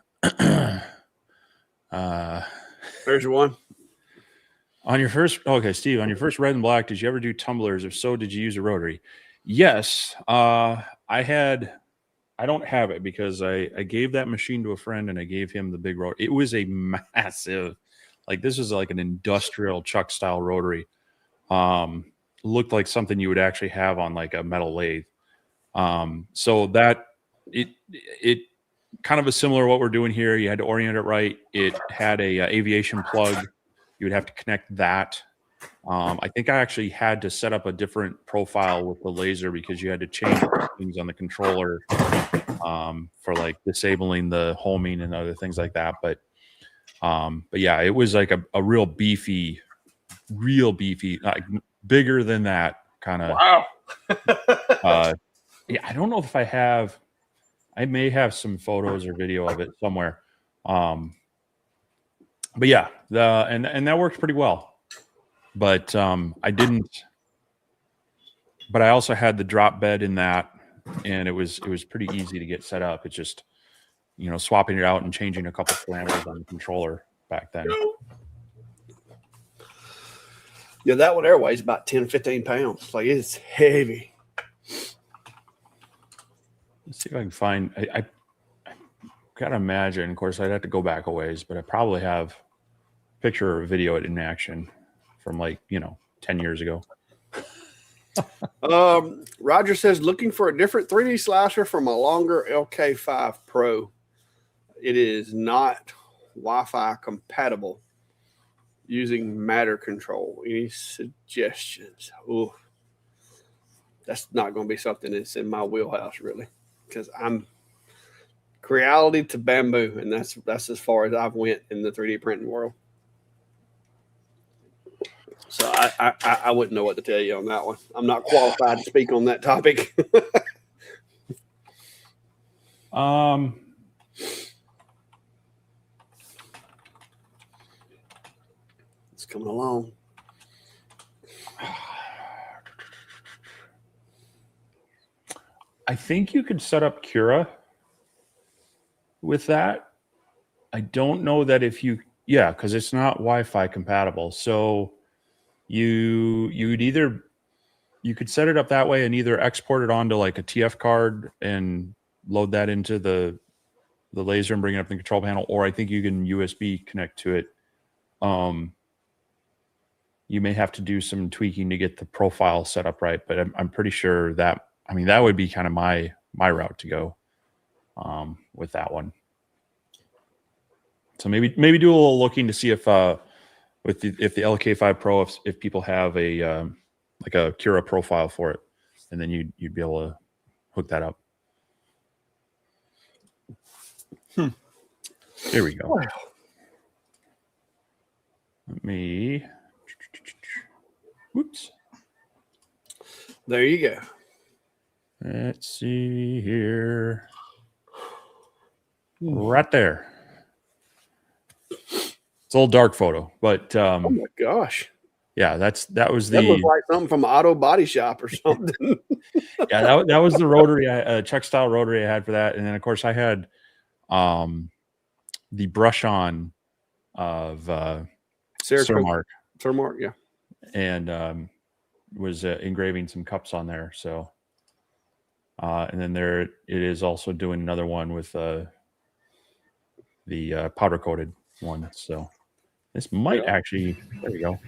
There's one. On your first, okay, Steve, on your first red and black, did you ever do tumblers? If so, did you use a rotary? Yes. I don't have it because I gave that machine to a friend and I gave him the big rotary. It was a massive, this is like an industrial chuck style rotary. Looked like something you would actually have on like a metal lathe. So that it kind of a similar what we're doing here. You had to orient it right. It had a aviation plug. You would have to connect that. I think I actually had to set up a different profile with the laser because you had to change things on the controller for like disabling the homing and other things like that. But yeah, it was like a real beefy, like bigger than that kind of. Wow. Yeah, I don't know if I may have some photos or video of it somewhere. But yeah, and that worked pretty well. But but I also had the drop bed in that, and it was pretty easy to get set up. It's just, swapping it out and changing a couple parameters on the controller back then. Yeah, that one there weighs about 10, 15 pounds. It's heavy. Let's see if I can find. I gotta imagine. Of course, I'd have to go back a ways, but I probably have a picture or a video in action from 10 years ago. Roger says looking for a different 3D slicer from a longer LK5 Pro. It is not Wi-Fi compatible. Using matter control. Any suggestions? Ooh, that's not going to be something that's in my wheelhouse, really, because I'm Creality to bamboo, and that's as far as I've went in the 3D printing world. So I wouldn't know what to tell you on that one. I'm not qualified to speak on that topic. It's coming along. I think you could set up Cura with that. I don't know that because it's not Wi-Fi compatible. So you could set it up that way and either export it onto like a TF card and load that into the laser and bring it up in the control panel, or I think you can USB connect to it. You may have to do some tweaking to get the profile set up right, but I'm pretty sure that would be kind of my route to go with that one. So maybe do a little looking to see if the LK5 Pro if people have a like a Cura profile for it, and then you'd be able to hook that up. Here we go. Let me. Whoops. There you go. Let's see here. Right there. It's a little dark photo, but Oh my gosh. yeah, that was That looks the like something from an auto body shop or something. yeah that was the rotary, Czech style rotary I had for that, and then of course I had the brush on of Cermark, yeah. and was engraving some cups on there. So, and then there it is also doing another one with the powder coated one. So this might actually, there we go.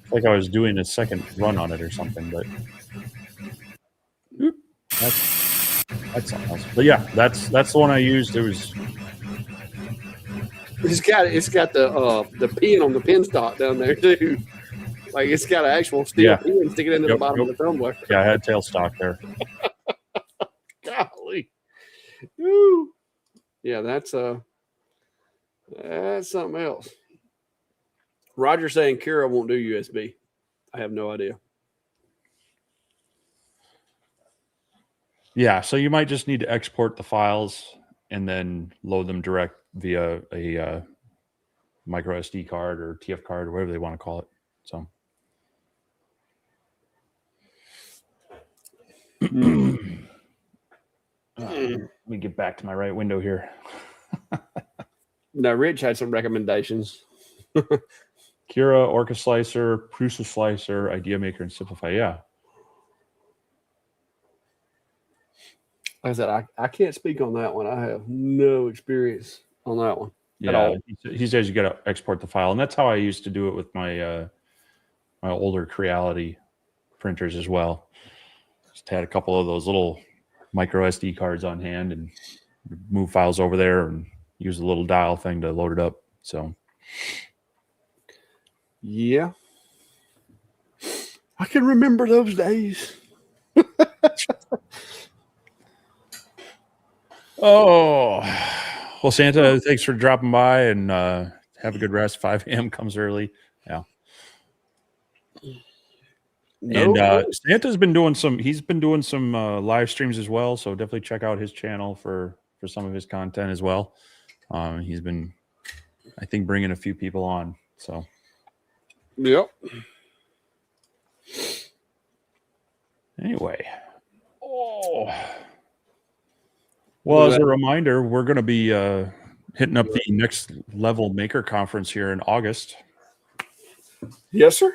It's like I was doing a second run on it or something, but that's something else. But yeah, that's the one I used. It was It's got the pin on the pin stock down there too. Like it's got an actual steel yeah, pin sticking into the bottom of the tumbler. yeah. I had tailstock there. Golly. Woo. Yeah, that's something else. Roger saying Kira won't do USB. I have no idea. Yeah, so you might just need to export the files and then load them direct via a micro SD card or TF card or whatever they want to call it. So let me get back to my right window here. Now, Rich had some recommendations. Kira, Orca Slicer, Prusa Slicer, Idea Maker, and Simplify. Yeah. Like I said, I can't speak on that one. I have no experience on that one at all. He says you got to export the file, and that's how I used to do it with my my older Creality printers as well. Just had a couple of those little micro SD cards on hand and move files over there and use the little dial thing to load it up. So yeah, I can remember those days. Oh, well, Santa, thanks for dropping by and have a good rest. 5 a.m. comes early. Yeah. And Santa's been doing he's been doing some live streams as well. So definitely check out his channel for some of his content as well. He's been, I think, bringing a few people on. So, yep. Anyway. Oh. Well, as a reminder, we're going to be hitting up the Next Level Maker Conference here in August. Yes, sir.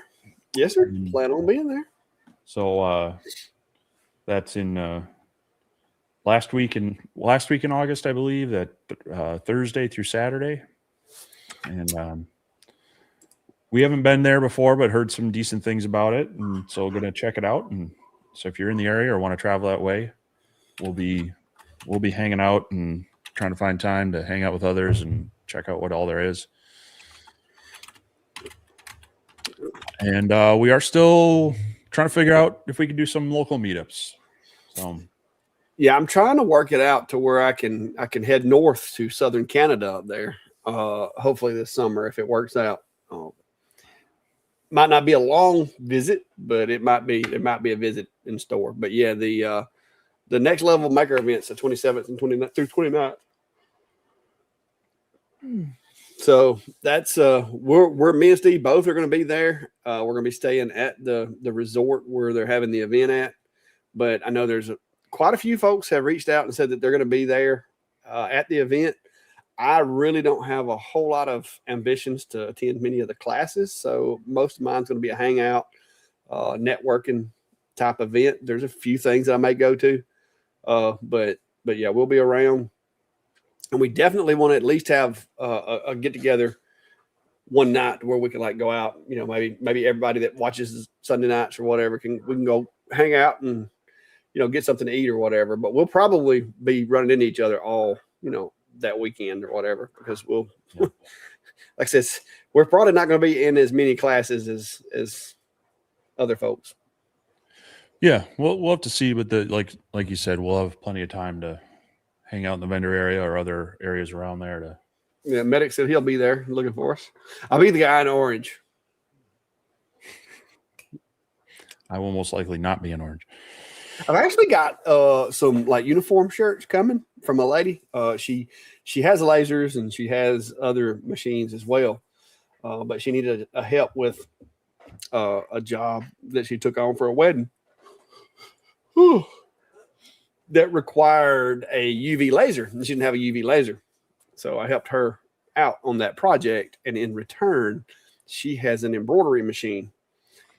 Yes, sir. Plan on being there. So that's in last week in August, I believe, that Thursday through Saturday. And we haven't been there before, but heard some decent things about it, and so going to check it out. And so if you're in the area or want to travel that way, we'll be hanging out and trying to find time to hang out with others and check out what all there is. And we are still trying to figure out if we can do some local meetups. So yeah, I'm trying to work it out to where I can head north to southern Canada up there. Hopefully this summer if it works out. Might not be a long visit, but it might be a visit in store. But yeah, the Next Level Maker events the 27th and 29th through 29th. So that's we're me and Steve both are going to be there. We're going to be staying at the resort where they're having the event at. But I know there's quite a few folks have reached out and said that they're going to be there at the event. I really don't have a whole lot of ambitions to attend many of the classes, so most of mine's going to be a hangout, networking type event. There's a few things that I may go to, but yeah, we'll be around. And we definitely want to at least have a get together one night where we can like go out. You know, maybe everybody that watches Sunday nights or whatever we can go hang out and get something to eat or whatever. But we'll probably be running into each other all that weekend or whatever because we'll like I said, we're probably not going to be in as many classes as other folks. Yeah, we'll have to see. But like you said, we'll have plenty of time to hang out in the vendor area or other areas around there. Yeah, Medic said he'll be there looking for us. I'll be the guy in orange. I will most likely not be in orange. I've actually got some like uniform shirts coming from a lady. She has lasers and she has other machines as well, but she needed a help with a job that she took on for a wedding. Whew. That required a UV laser, and she didn't have a UV laser. So I helped her out on that project, and in return, she has an embroidery machine.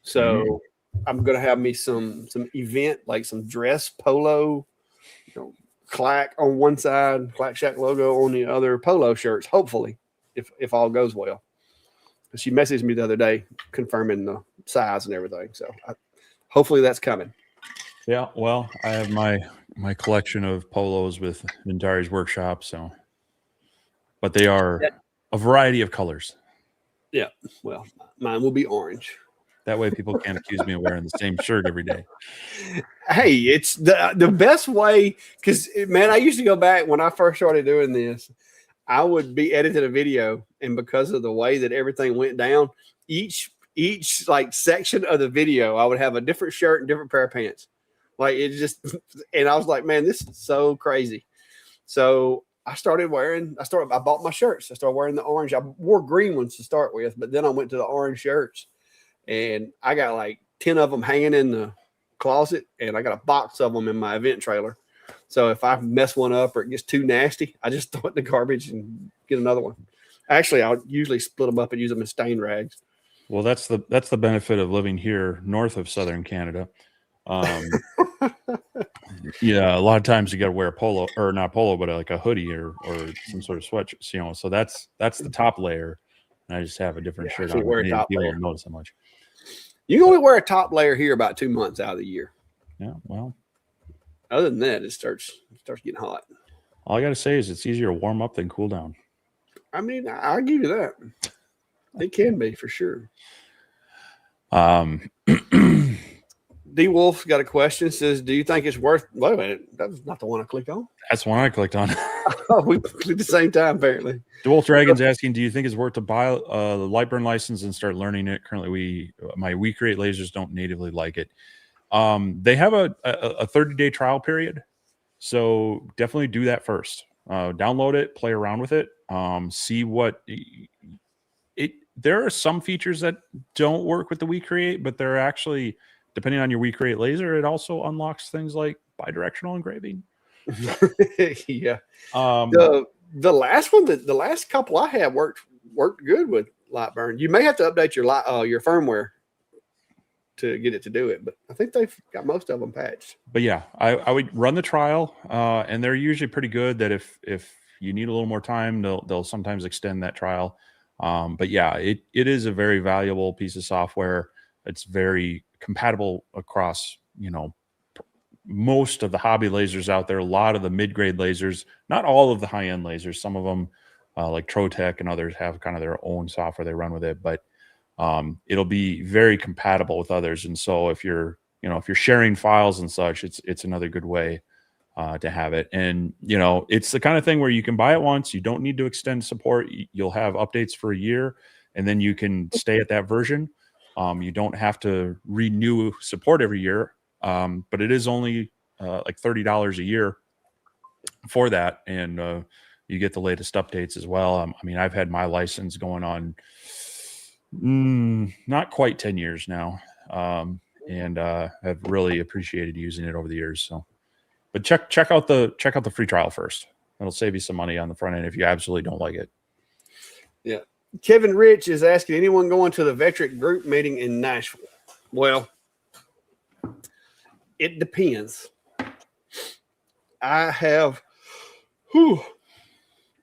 So I'm gonna have me some event, like some dress polo, Clack on one side, Clack Shack logo on the other, polo shirts. Hopefully, if all goes well. She messaged me the other day confirming the size and everything. So hopefully that's coming. Yeah, well, I have my collection of polos with Ventari's workshop, so, but they are a variety of colors. Yeah, well, mine will be orange. That way, people can't accuse me of wearing the same shirt every day. Hey, it's the best way, because man, I used to go back when I first started doing this. I would be editing a video, and because of the way that everything went down, each like section of the video, I would have a different shirt and different pair of pants. Like it just, and I was like, man, this is so crazy. So I bought my shirts. I started wearing the orange. I wore green ones to start with, but then I went to the orange shirts, and I got like 10 of them hanging in the closet, and I got a box of them in my event trailer. So if I mess one up or it gets too nasty, I just throw it in the garbage and get another one. Actually, I'll usually split them up and use them as stain rags. Well, that's the benefit of living here north of southern Canada. Yeah, a lot of times you got to wear a polo, or not polo, but like a hoodie or some sort of sweatshirt. So that's the top layer, and I just have a different shirt on. Wear a top people layer. don't notice how much. You can only wear a top layer here about 2 months out of the year. Yeah, well, other than that, it starts getting hot. All I got to say is it's easier to warm up than cool down. I mean, I'll give you that. It can be for sure. D Wolf got a question. Says, "Do you think it's worth?" Wait a minute, that's not the one I clicked on. That's the one I clicked on. Oh, we clicked at the same time, apparently. DeWolf Dragon's asking, "Do you think it's worth to buy the Lightburn license and start learning it?" Currently, my We Create lasers don't natively like it. They have a 30-day trial period, so definitely do that first. Download it, play around with it, see what it. There are some features that don't work with the We Create, but they're actually, depending on your We Create laser, it also unlocks things like bidirectional engraving. Yeah. The last one, the last couple I had worked good with Lightburn. You may have to update your firmware to get it to do it, but I think they've got most of them patched. But yeah, I would run the trial, and they're usually pretty good. That if you need a little more time, they'll sometimes extend that trial. But yeah, it is a very valuable piece of software. It's very compatible across, most of the hobby lasers out there, a lot of the mid-grade lasers, not all of the high-end lasers. Some of them, like Trotec and others, have kind of their own software they run with it, but it'll be very compatible with others. And so if you're sharing files and such, it's another good way to have it. And, it's the kind of thing where you can buy it once. You don't need to extend support. You'll have updates for a year, and then you can stay at that version. You don't have to renew support every year. But it is only like $30 a year for that, and you get the latest updates as well. I mean, I've had my license going on not quite 10 years now, and have really appreciated using it over the years. So, but check out the free trial first. It'll save you some money on the front end if you absolutely don't like it. Yeah. Kevin Rich is asking, anyone going to the Vectric group meeting in Nashville? Well, it depends. I have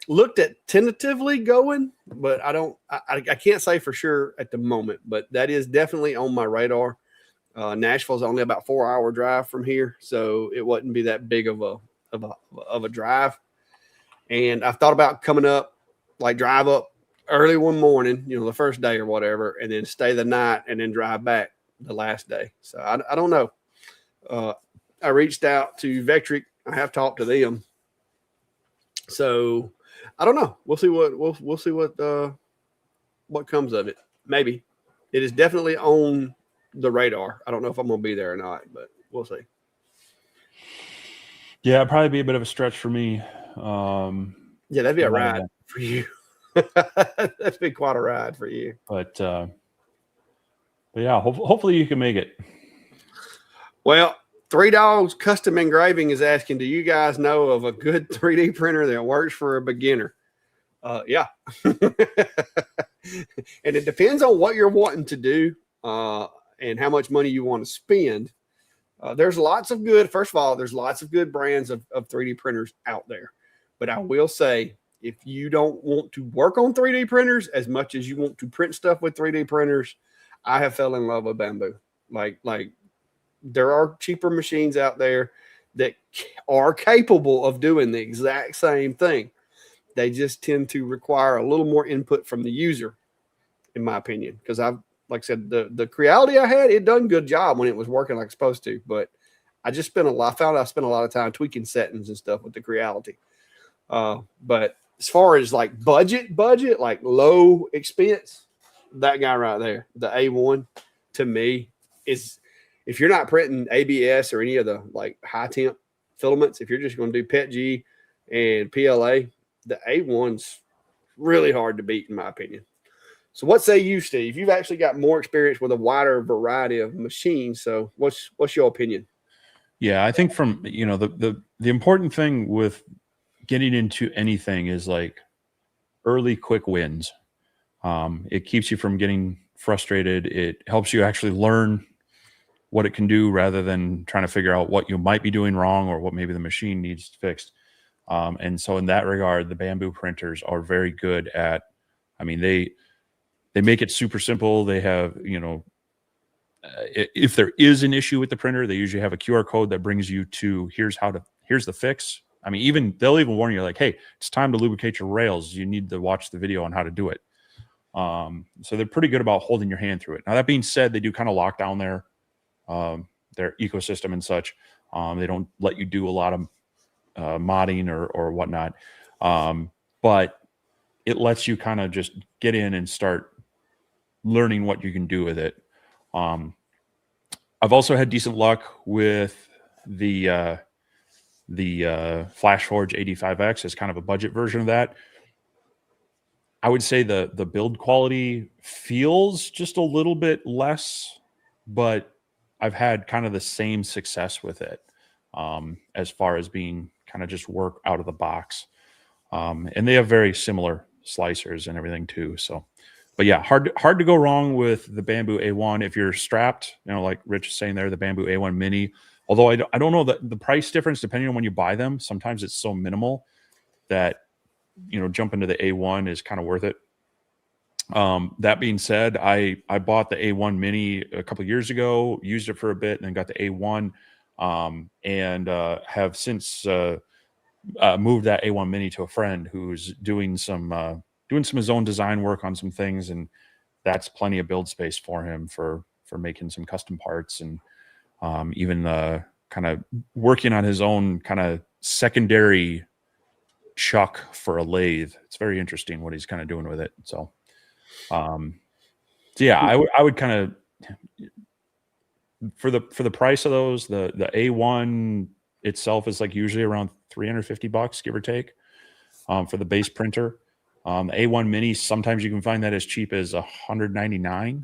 looked at tentatively going, but I can't say for sure at the moment, but that is definitely on my radar. Nashville's only about 4-hour drive from here, so it wouldn't be that big of a drive. And I've thought about coming up, like drive up early one morning, the first day or whatever, and then stay the night and then drive back the last day. So I don't know. I reached out to Vectric. I have talked to them. So I don't know. We'll see what comes of it. Maybe. It is definitely on the radar. I don't know if I'm going to be there or not, but we'll see. Yeah, it'd probably be a bit of a stretch for me. Yeah, that'd be a my ride end. for you. That'd be quite a ride for you. But yeah, hopefully you can make it. Well, Three Dogs Custom Engraving is asking, do you guys know of a good 3D printer that works for a beginner? Yeah. And it depends on what you're wanting to do and how much money you want to spend. There's lots of good, first of all, there's lots of good brands of 3D printers out there. But I will say, if you don't want to work on 3D printers as much as you want to print stuff with 3D printers, I have fell in love with Bamboo. Like there are cheaper machines out there that are capable of doing the exact same thing. They just tend to require a little more input from the user, in my opinion. Because like I said, the Creality I had, it done a good job when it was working like it's supposed to. But I spent a lot of time tweaking settings and stuff with the Creality. But as far as like budget, like low expense, that guy right there, the A1, to me is, if you're not printing ABS or any of the like high temp filaments, if you're just going to do PETG and PLA, the A1's really hard to beat in my opinion. So what say you, Steve? You've actually got more experience with a wider variety of machines. So what's your opinion? Yeah, I think from the important thing with getting into anything is like early quick wins. It keeps you from getting frustrated. It helps you actually learn what it can do rather than trying to figure out what you might be doing wrong or what maybe the machine needs fixed. And so in that regard, the Bamboo printers are very good at, I mean, they make it super simple. They have, if there is an issue with the printer, they usually have a QR code that brings you to here's the fix. I mean, they'll even warn you like, hey, it's time to lubricate your rails. You need to watch the video on how to do it. So they're pretty good about holding your hand through it. Now, that being said, they do kind of lock down their ecosystem and such. They don't let you do a lot of modding or whatnot. But it lets you kind of just get in and start learning what you can do with it. I've also had decent luck with the FlashForge 85X as kind of a budget version of that. I would say the build quality feels just a little bit less, but I've had kind of the same success with it as far as being kind of just work out of the box. And they have very similar slicers and everything too. So, but yeah, hard to go wrong with the Bamboo A1 if you're strapped. Like Rich is saying there, the Bamboo A1 Mini. Although I don't know the price difference depending on when you buy them. Sometimes it's so minimal that jump into the A1 is kind of worth it. That being said, I bought the A1 Mini a couple of years ago, used it for a bit, and then got the A1, and have since moved that A1 Mini to a friend who's doing some of his own design work on some things, and that's plenty of build space for him for making some custom parts and even kind of working on his own kind of secondary chuck for a lathe. It's very interesting what he's kind of doing with it. So yeah, I would kind of for the price of those, the A1 itself is like usually around $350, give or take, for the base printer. A1 Mini, sometimes you can find that as cheap as $199.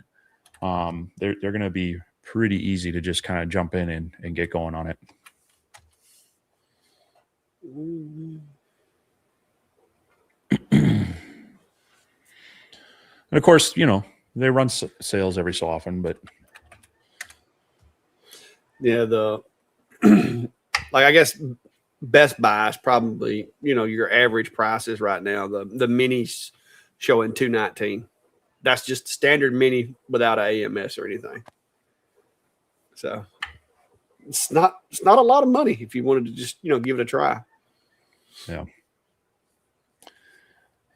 They're going to be pretty easy to just kind of jump in and get going on it. And of course, they run sales every so often, but yeah, like I guess Best Buy is probably your average prices right now. The minis showing $219. That's just standard mini without an AMS or anything. So it's not a lot of money if you wanted to just give it a try. Yeah.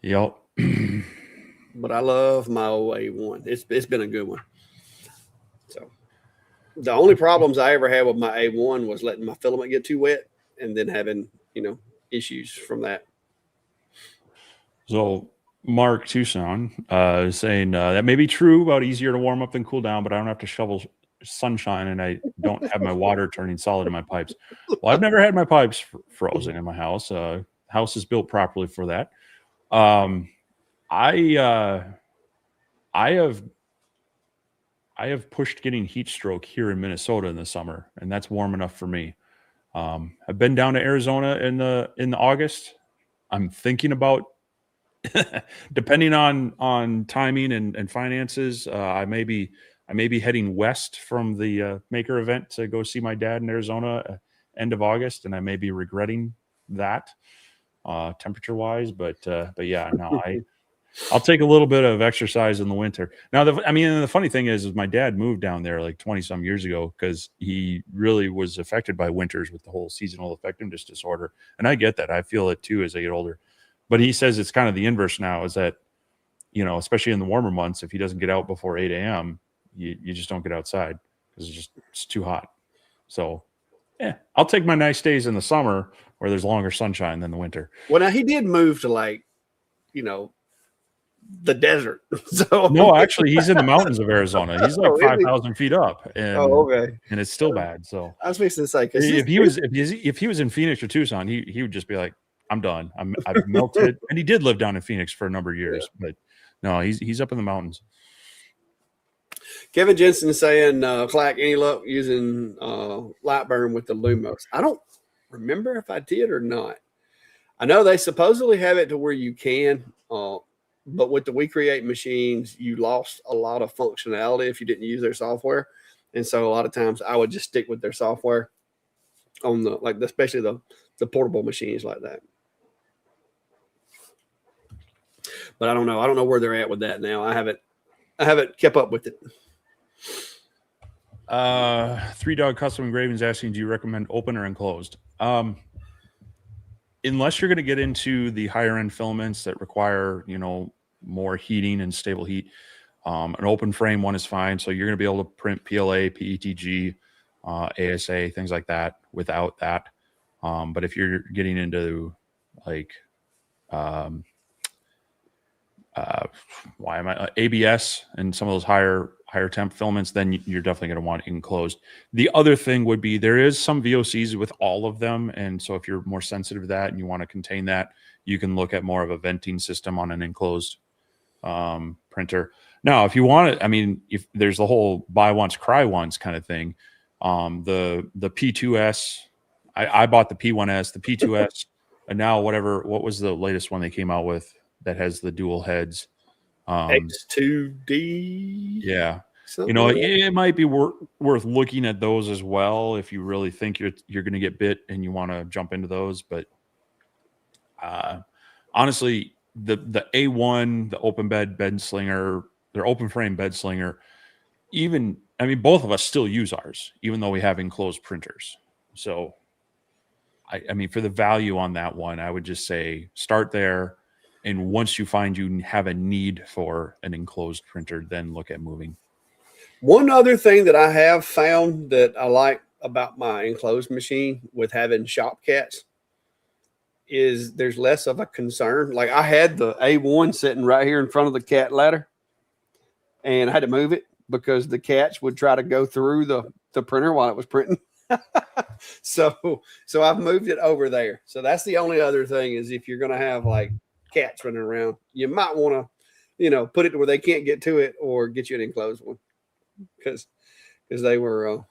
Yep. But I love my old A1. It's been a good one. So the only problems I ever had with my A1 was letting my filament get too wet and then having issues from that. So Mark Tucson is saying that may be true about easier to warm up than cool down, but I don't have to shovel sunshine and I don't have my water turning solid in my pipes. Well, I've never had my pipes frozen in my house. House is built properly for that. I have pushed getting heat stroke here in Minnesota in the summer, and that's warm enough for me. I've been down to Arizona in the August. I'm thinking about, depending on timing and finances, I may be heading west from the Maker event to go see my dad in Arizona end of August, and I may be regretting that temperature wise. But yeah, no, I'll take a little bit of exercise in the winter. Now, the funny thing is my dad moved down there like 20 some years ago because he really was affected by winters with the whole seasonal effectiveness disorder. And I get that. I feel it too as I get older. But he says it's kind of the inverse now, is that, especially in the warmer months, if he doesn't get out before 8 a.m., you just don't get outside because it's too hot. So, yeah, I'll take my nice days in the summer where there's longer sunshine than the winter. Well, now he did move to the desert. So no, actually, he's in the mountains of Arizona. He's like 5,000 feet up, and okay, and it's still bad. So I was fixing to say, if he was in Phoenix or Tucson, he would just be like, I'm done. I've melted. And he did live down in Phoenix for a number of years, but no, he's up in the mountains. Kevin Jensen is saying, Clack, any luck using Lightburn with the Lumos? I don't remember if I did or not. I know they supposedly have it to where you can, but with the We Create machines, you lost a lot of functionality if you didn't use their software. And so a lot of times I would just stick with their software on especially the portable machines like that. But I don't know. I don't know where they're at with that now. I haven't kept up with it. Three Dog Custom Engravings asking, do you recommend open or enclosed? Unless you're going to get into the higher end filaments that require, more heating and stable heat, an open frame one is fine. So you're going to be able to print PLA, PETG, ASA, things like that without that. But if you're getting into ABS and some of those higher temp filaments, then you're definitely going to want enclosed. The other thing would be there is some VOCs with all of them, and so if you're more sensitive to that and you want to contain that, you can look at more of a venting system on an enclosed printer. Now, if you want it, if there's the whole buy once, cry once kind of thing, the P2S, I bought the P1S, the P2S, and now what was the latest one they came out with that has the dual heads? X2D. Yeah. It might be worth looking at those as well if you really think you're going to get bit and you want to jump into those. But honestly, the A1, the open bed slinger, their open frame bed slinger, both of us still use ours, even though we have enclosed printers. So, for the value on that one, I would just say start there. And once you find you have a need for an enclosed printer, then look at moving. One other thing that I have found that I like about my enclosed machine with having shop cats is there's less of a concern. Like I had the A1 sitting right here in front of the cat ladder, and I had to move it because the cats would try to go through the printer while it was printing. So I've moved it over there. So that's the only other thing is if you're going to have cats running around, you might want to, put it to where they can't get to it or get you an enclosed one because they were,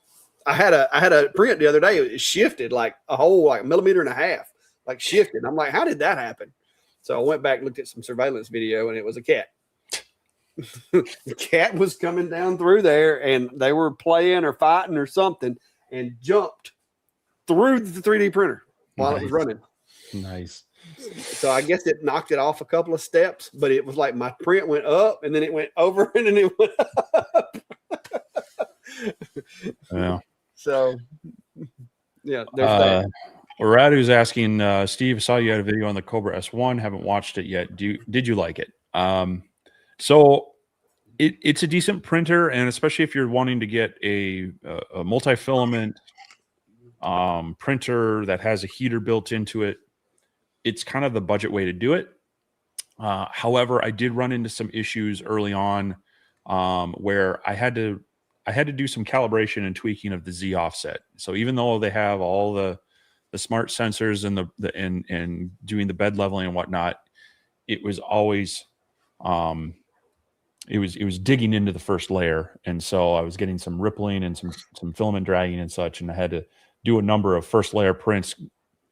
I had a print the other day. It shifted like a whole millimeter and a half, shifted. I'm like, how did that happen? So I went back and looked at some surveillance video and it was a cat. The cat was coming down through there and they were playing or fighting or something and jumped through the 3D printer while it was running. Nice. So I guess it knocked it off a couple of steps, but it was like my print went up and then it went over and then it went up. Yeah. So, yeah. There's that. Radu's asking, Steve, saw you had a video on the Cobra S1. Haven't watched it yet. Did you like it? So it's a decent printer, and especially if you're wanting to get a multi-filament printer that has a heater built into it, it's kind of the budget way to do it. However, I did run into some issues early on where I had I had to do some calibration and tweaking of the Z offset. So even though they have all the smart sensors and and doing the bed leveling and whatnot, it was always it was digging into the first layer, and so I was getting some rippling and some filament dragging and such, and I had to do a number of first layer prints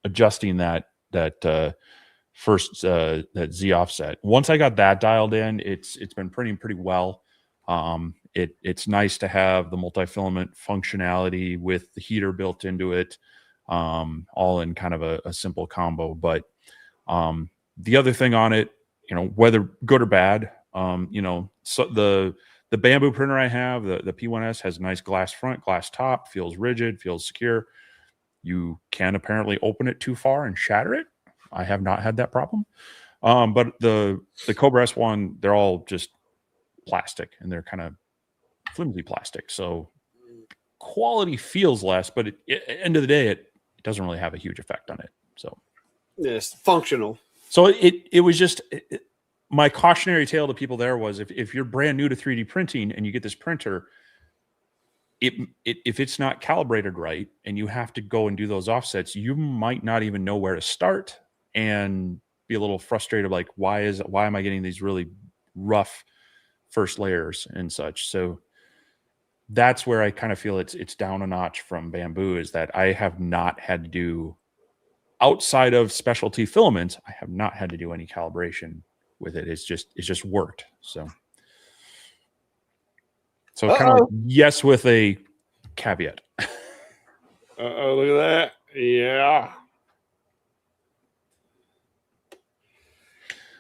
adjusting that first that Z offset. Once I got that dialed in, it's been printing pretty well. It's nice to have the multi-filament functionality with the heater built into it, all in kind of a simple combo. But the other thing on it, whether good or bad, so the Bamboo printer I have, the P1S, has a nice glass front, glass top, feels rigid, feels secure. You can apparently open it too far and shatter it. I have not had that problem. But the Cobra S1, they're all just plastic, and they're kind of flimsy plastic. So quality feels less, but at the end of the day, it doesn't really have a huge effect on it. So it's functional. So it was just my cautionary tale to people there was if you're brand new to 3D printing and you get this printer, if it's not calibrated right and you have to go and do those offsets, you might not even know where to start and be a little frustrated, like why am I getting these really rough first layers and such. So that's where I kind of feel it's down a notch from Bamboo, is that I have not had to do, outside of specialty filaments, I have not had to do any calibration with it. It's just worked. So kind of like yes, with a caveat. Oh, look at that. Yeah.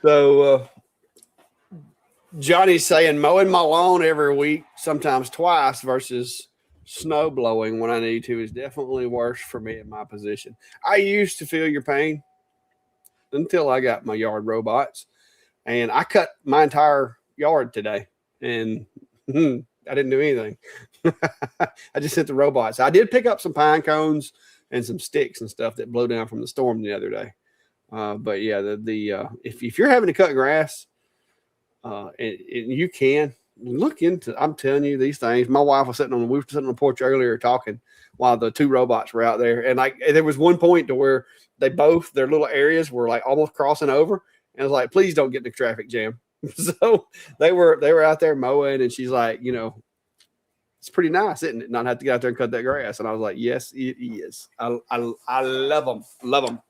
So Johnny's saying mowing my lawn every week, sometimes twice, versus snow blowing when I need to is definitely worse for me in my position. I used to feel your pain until I got my yard robots, and I cut my entire yard today, and I didn't do anything. I just hit the robots. I did pick up some pine cones and some sticks and stuff that blew down from the storm the other day. But yeah, if you're having to cut grass, and you can look into, I'm telling you these things. My wife was we were sitting on the porch earlier talking while the two robots were out there. And there was one point to where their little areas were like almost crossing over. And I was like, please don't get in the traffic jam. So they were out there mowing, and she's like, it's pretty nice, isn't it? Not have to get out there and cut that grass. And I was like, yes, it is. I love them. Love them.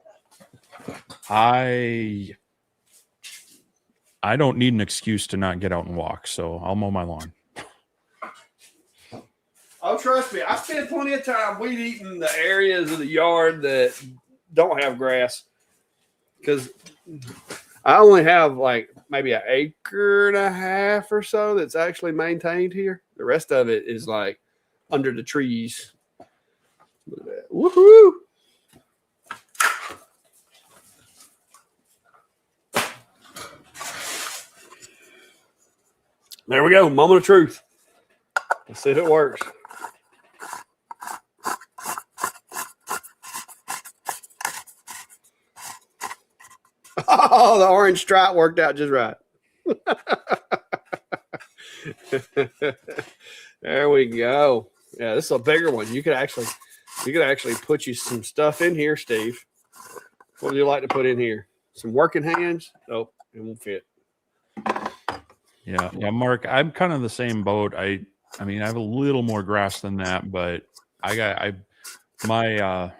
I don't need an excuse to not get out and walk, so I'll mow my lawn. Oh, trust me, I spend plenty of time weed eating the areas of the yard that don't have grass, because I only have like maybe an acre and a half or so that's actually maintained here. The rest of it is like under the trees. Woohoo! There we go. Moment of truth. Let's see if it works. Oh, the orange stripe worked out just right. There we go. Yeah, this is a bigger one. You could actually put you some stuff in here, Steve. What would you like to put in here? Some working hands? Nope, it won't fit. Yeah, Mark, I'm kind of the same boat. I mean, I have a little more grass than that, but my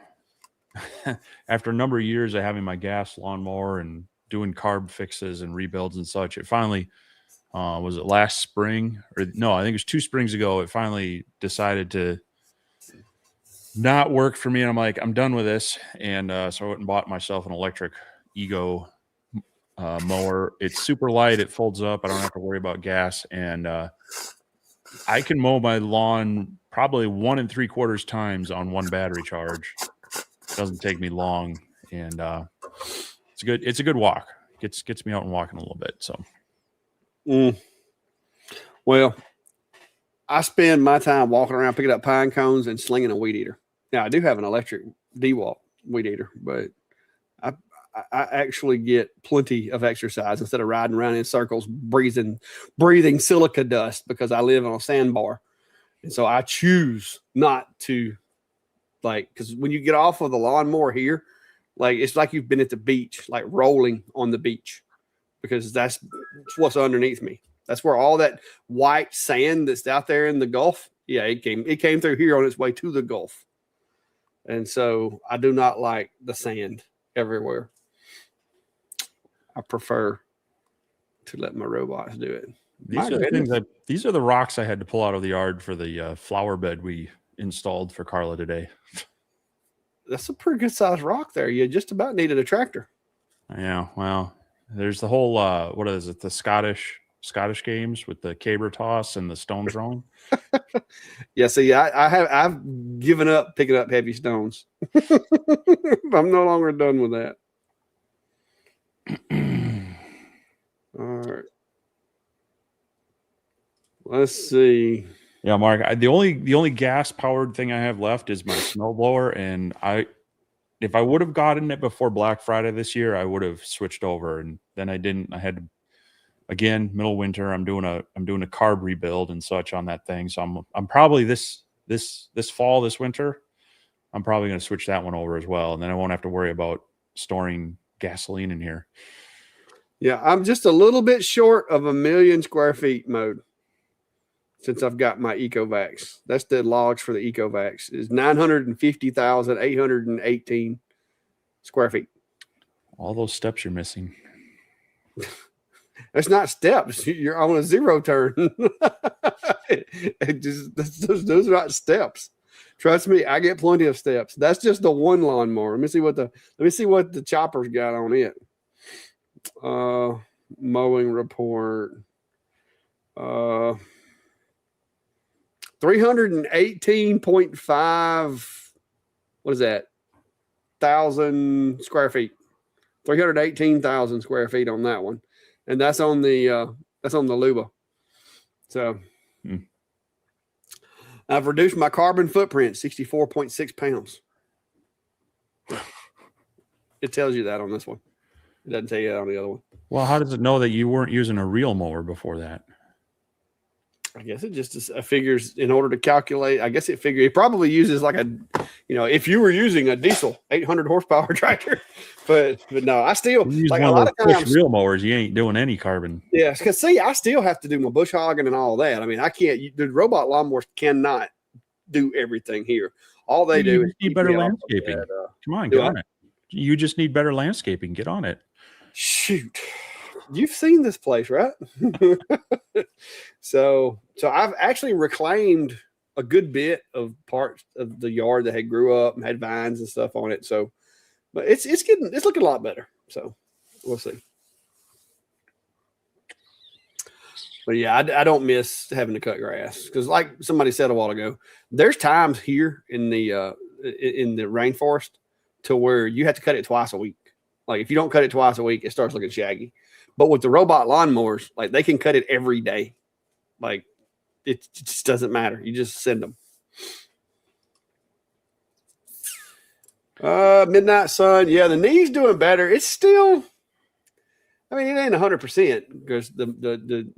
after a number of years of having my gas lawnmower and doing carb fixes and rebuilds and such, it finally was it last spring, or no, I think it was 2 springs ago. It finally decided to not work for me, and I'm like, I'm done with this. And so I went and bought myself an electric Ego mower. It's super light. It folds up. I don't have to worry about gas, and I can mow my lawn probably 1 3/4 times on one battery charge. It doesn't take me long, and it's a good walk. Gets me out and walking a little bit. So, well, I spend my time walking around picking up pine cones and slinging a weed eater. Now, I do have an electric DeWalt weed eater, but I actually get plenty of exercise instead of riding around in circles, breathing silica dust, because I live on a sandbar. And so I choose not to, like, because when you get off of the lawnmower here, like it's like you've been at the beach, like rolling on the beach, because that's what's underneath me. That's where all that white sand that's out there in the Gulf. Yeah, it came through here on its way to the Gulf. And so I do not like the sand everywhere. I prefer to let my robots do it. These are the rocks I had to pull out of the yard for the flower bed we installed for Carla today. That's a pretty good sized rock there. You just about needed a tractor. Yeah, well, there's the whole what is it? The Scottish games with the caber toss and the stone throwing. Yeah, see, I've given up picking up heavy stones. I'm no longer done with that. All right. Let's see. Yeah, Mark. The only gas powered thing I have left is my snowblower, and if I would have gotten it before Black Friday this year, I would have switched over, and then I didn't. I had to, again, middle of winter. I'm doing a carb rebuild and such on that thing, so I'm probably this fall, this winter, I'm probably going to switch that one over as well, and then I won't have to worry about storing gasoline in here. Yeah, I'm just a little bit short of 1 million square feet mode since I've got my Ecovacs. That's the logs for the Ecovacs. Is 950,818 square feet. All those steps you're missing. That's not steps. You're on a zero turn. Those are not steps. Trust me, I get plenty of steps. That's just the one lawnmower. Let me see what the chopper's got on it. Mowing report. 318.5. What is that? 1,000 square feet. 318,000 square feet on that one, and that's on the Luba. So I've reduced my carbon footprint 64.6 pounds. It tells you that on this one. It doesn't tell you that on the other one. Well, how does it know that you weren't using a real mower before that? I guess it just figures in order to calculate. I guess it probably uses like if you were using a diesel 800 horsepower tractor, but no, I still like a lot of times real mowers. You ain't doing any carbon. Yeah, because see, I still have to do my bush hogging and all that. I mean, I can't. The robot lawnmowers cannot do everything here. All they do is need better landscaping. Come on, get on it. You just need better landscaping. Get on it. Shoot. You've seen this place, right? So I've actually reclaimed a good bit of parts of the yard that had grew up and had vines and stuff on it. So, but it's looking a lot better. So we'll see. But yeah, I don't miss having to cut grass because, like somebody said a while ago, there's times here in the rainforest to where you have to cut it twice a week. Like if you don't cut it twice a week, it starts looking shaggy. But with the robot lawnmowers, like they can cut it every day. Like it just doesn't matter. You just send them. Midnight Sun. Yeah, the knee's doing better. It's still, I mean, it ain't 100% because the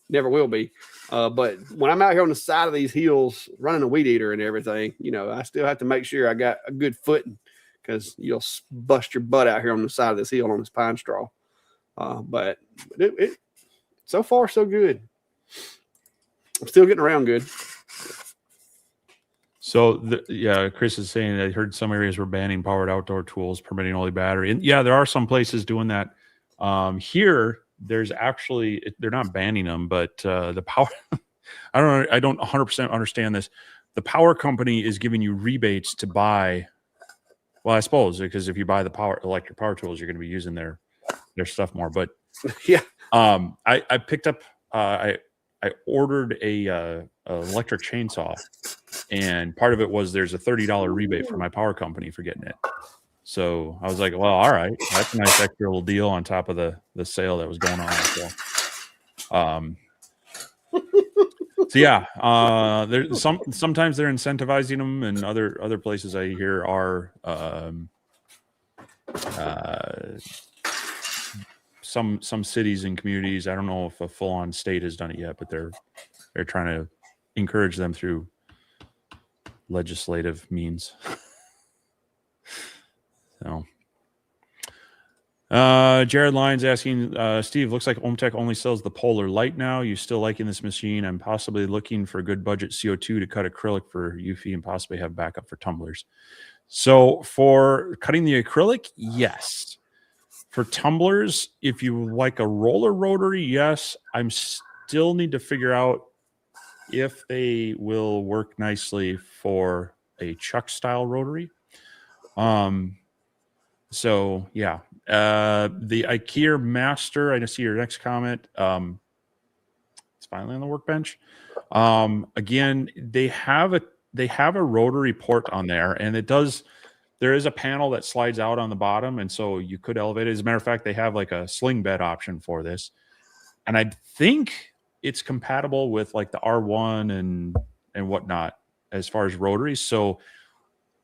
never will be. But when I'm out here on the side of these hills running a weed eater and everything, I still have to make sure I got a good footing because you'll bust your butt out here on the side of this hill on this pine straw. But it so far so good. I'm still getting around good. So Chris is saying I heard some areas were banning powered outdoor tools, permitting only battery. And yeah, there are some places doing that. Here, there's actually they're not banning them, but the power. I don't 100% understand this. The power company is giving you rebates to buy. Well, I suppose because if you buy the electric power tools, you're going to be using their stuff more. But yeah, I picked up. I ordered a electric chainsaw, and part of it was there's a $30 rebate for my power company for getting it. So I was like, well, all right, that's a nice extra little deal on top of the sale that was going on. So yeah, there's sometimes they're incentivizing them, and other places I hear are some cities and communities. I don't know if a full-on state has done it yet, but they're trying to encourage them through legislative means. So, Jared Lyons asking, Steve, looks like OMTech only sells the Polar Light now. You still liking this machine? I'm possibly looking for a good budget CO2 to cut acrylic for UV and possibly have backup for tumblers. So for cutting the acrylic, yes. For tumblers, if you like a roller rotary, yes. I'm still need to figure out if they will work nicely for a chuck style rotary. So yeah, the IKEA Master, I see your next comment. It's finally on the workbench. Again, they have a rotary port on there, and there is a panel that slides out on the bottom, and so you could elevate it. As a matter of fact, they have like a sling bed option for this, and I think it's compatible with like the R1 and whatnot as far as rotaries. So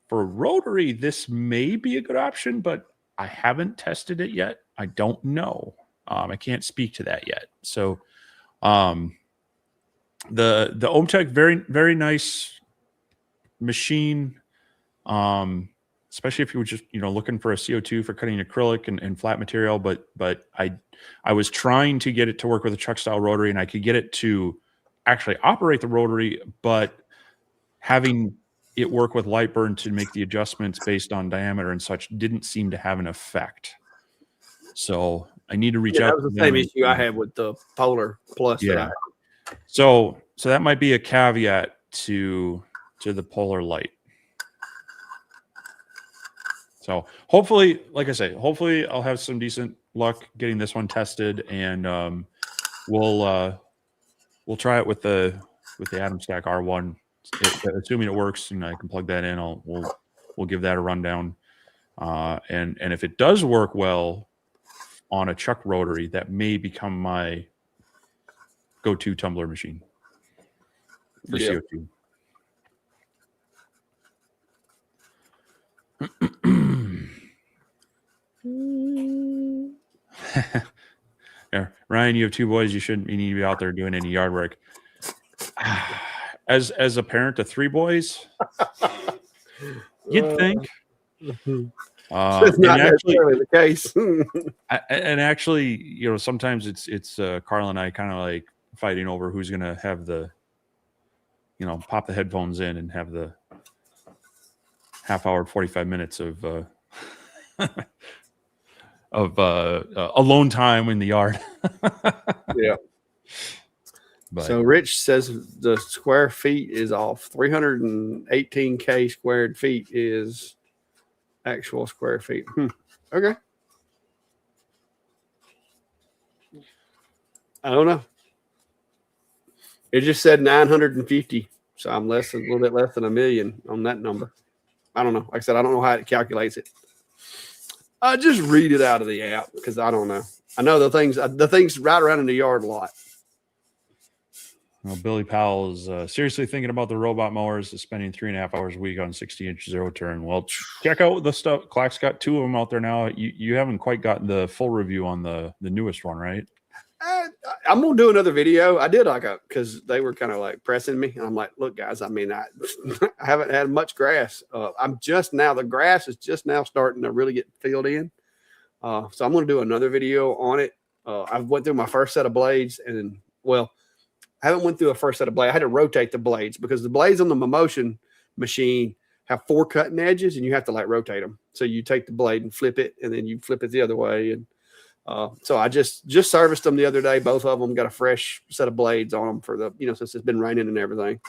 for rotary, this may be a good option, but I haven't tested it yet. I don't know. I can't speak to that yet. So the OMTech, very, very nice machine. Especially if you were just, looking for a CO2 for cutting acrylic and flat material. But I was trying to get it to work with a chuck style rotary, and I could get it to actually operate the rotary, but having it work with light burn to make the adjustments based on diameter and such didn't seem to have an effect. So I need to reach out. That was the same issue I had with the Polar Plus. Yeah. So that might be a caveat to the Polar Light. So hopefully, like I say, hopefully I'll have some decent luck getting this one tested, and we'll try it with the Atom Stack R1. Assuming it works, I can plug that in. We'll give that a rundown, and if it does work well on a chuck rotary, that may become my go-to tumbler machine for CO2. Yeah, Ryan, you have 2 boys. You shouldn't need to be out there doing any yard work. As a parent of 3 boys, you'd think. It's not necessarily the case. And actually, sometimes it's Carl and I kind of like fighting over who's going to have the, pop the headphones in and have the half hour, 45 minutes of alone time in the yard. Yeah. But, so Rich says the square feet is off. 318K squared feet is actual square feet. Okay. I don't know. It just said 950. So I'm a little bit less than a million on that number. I don't know. Like I said, I don't know how it calculates it. I just read it out of the app because I don't know. I know the things right around in the yard a lot. Well, Billy Powell is seriously thinking about the robot mowers, spending 3.5 hours a week on 60-inch zero turn. Well, check out the stuff. Clack's got 2 of them out there now. You haven't quite gotten the full review on the newest one, right? I'm gonna do another video. I did because they were kind of like pressing me, and I'm like, look, guys. I mean, I haven't had much grass. The grass is just now starting to really get filled in. So I'm gonna do another video on it. I went through my first set of blades, and I haven't went through a first set of blades. I had to rotate the blades because the blades on the Momotion machine have 4 cutting edges, and you have to like rotate them. So you take the blade and flip it, and then you flip it the other way. And so I just serviced them the other day. Both of them got a fresh set of blades on them for the, since it's been raining and everything.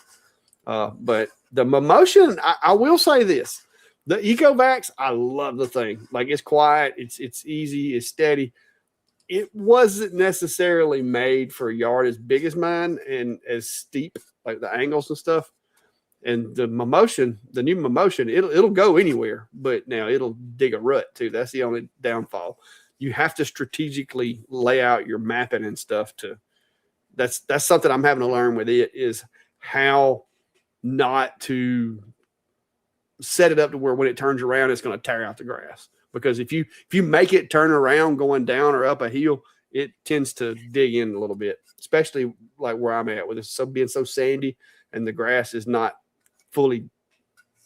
But the Momotion, I will say this, the EcoVax, I love the thing. Like, it's quiet. It's easy. It's steady. It wasn't necessarily made for a yard as big as mine and as steep, like the angles and stuff. And the Momotion, the new Momotion, it'll go anywhere, but now it'll dig a rut too. That's the only downfall. You have to strategically lay out your mapping and stuff that's something I'm having to learn with it, is how not to set it up to where when it turns around, it's going to tear out the grass. Because if you make it turn around going down or up a hill, it tends to dig in a little bit, especially like where I'm at with it being so sandy and the grass is not fully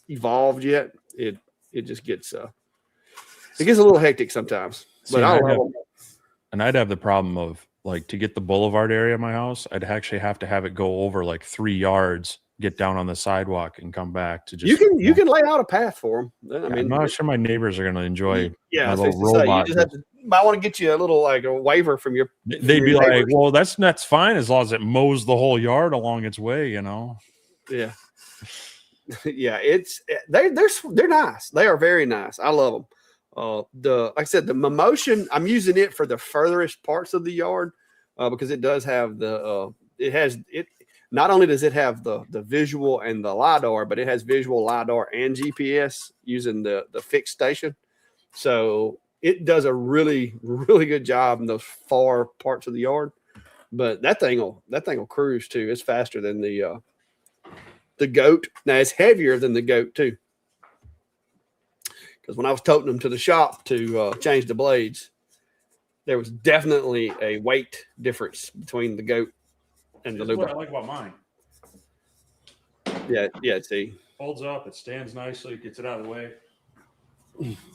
evolved yet, it just gets it gets a little hectic sometimes. But I'd have the problem of like to get the boulevard area of my house, I'd actually have to have it go over like 3 yards, get down on the sidewalk, and come back to just. You can lay out a path for them. I mean, I'm not sure my neighbors are going to enjoy. Yeah, my little robot. You just might want to get you a little like a waiver from your. They'd be like, "Well, that's fine as long as it mows the whole yard along its way," you know. Yeah, yeah. They're nice. They are very nice. I love them. Like I said, the Momotion, I'm using it for the furthest parts of the yard because it does have it not only does it have the visual and the LiDAR, but it has visual LiDAR and GPS using the fixed station. So it does a really, really good job in those far parts of the yard. But that thing will cruise too. It's faster than the goat. Now it's heavier than the goat too. Because when I was toting them to the shop to change the blades, there was definitely a weight difference between the goat and the Luba. What I like about mine. Yeah. See, holds up. It stands nicely. Gets it out of the way,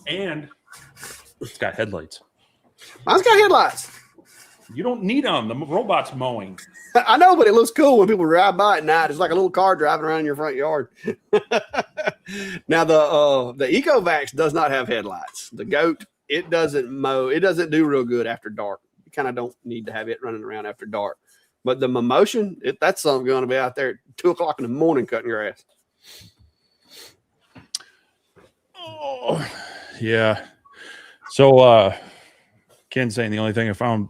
and it's got headlights. Mine's got headlights. You don't need them. The robot's mowing. I know, but it looks cool when people ride by at night. It's like a little car driving around in your front yard. Now the EcoVax does not have headlights. The goat, it doesn't mow. It doesn't do real good after dark. You kind of don't need to have it running around after dark. But the Momotion, that's something going to be out there at 2:00 in the morning cutting grass. Oh, yeah. So Ken's saying the only thing I found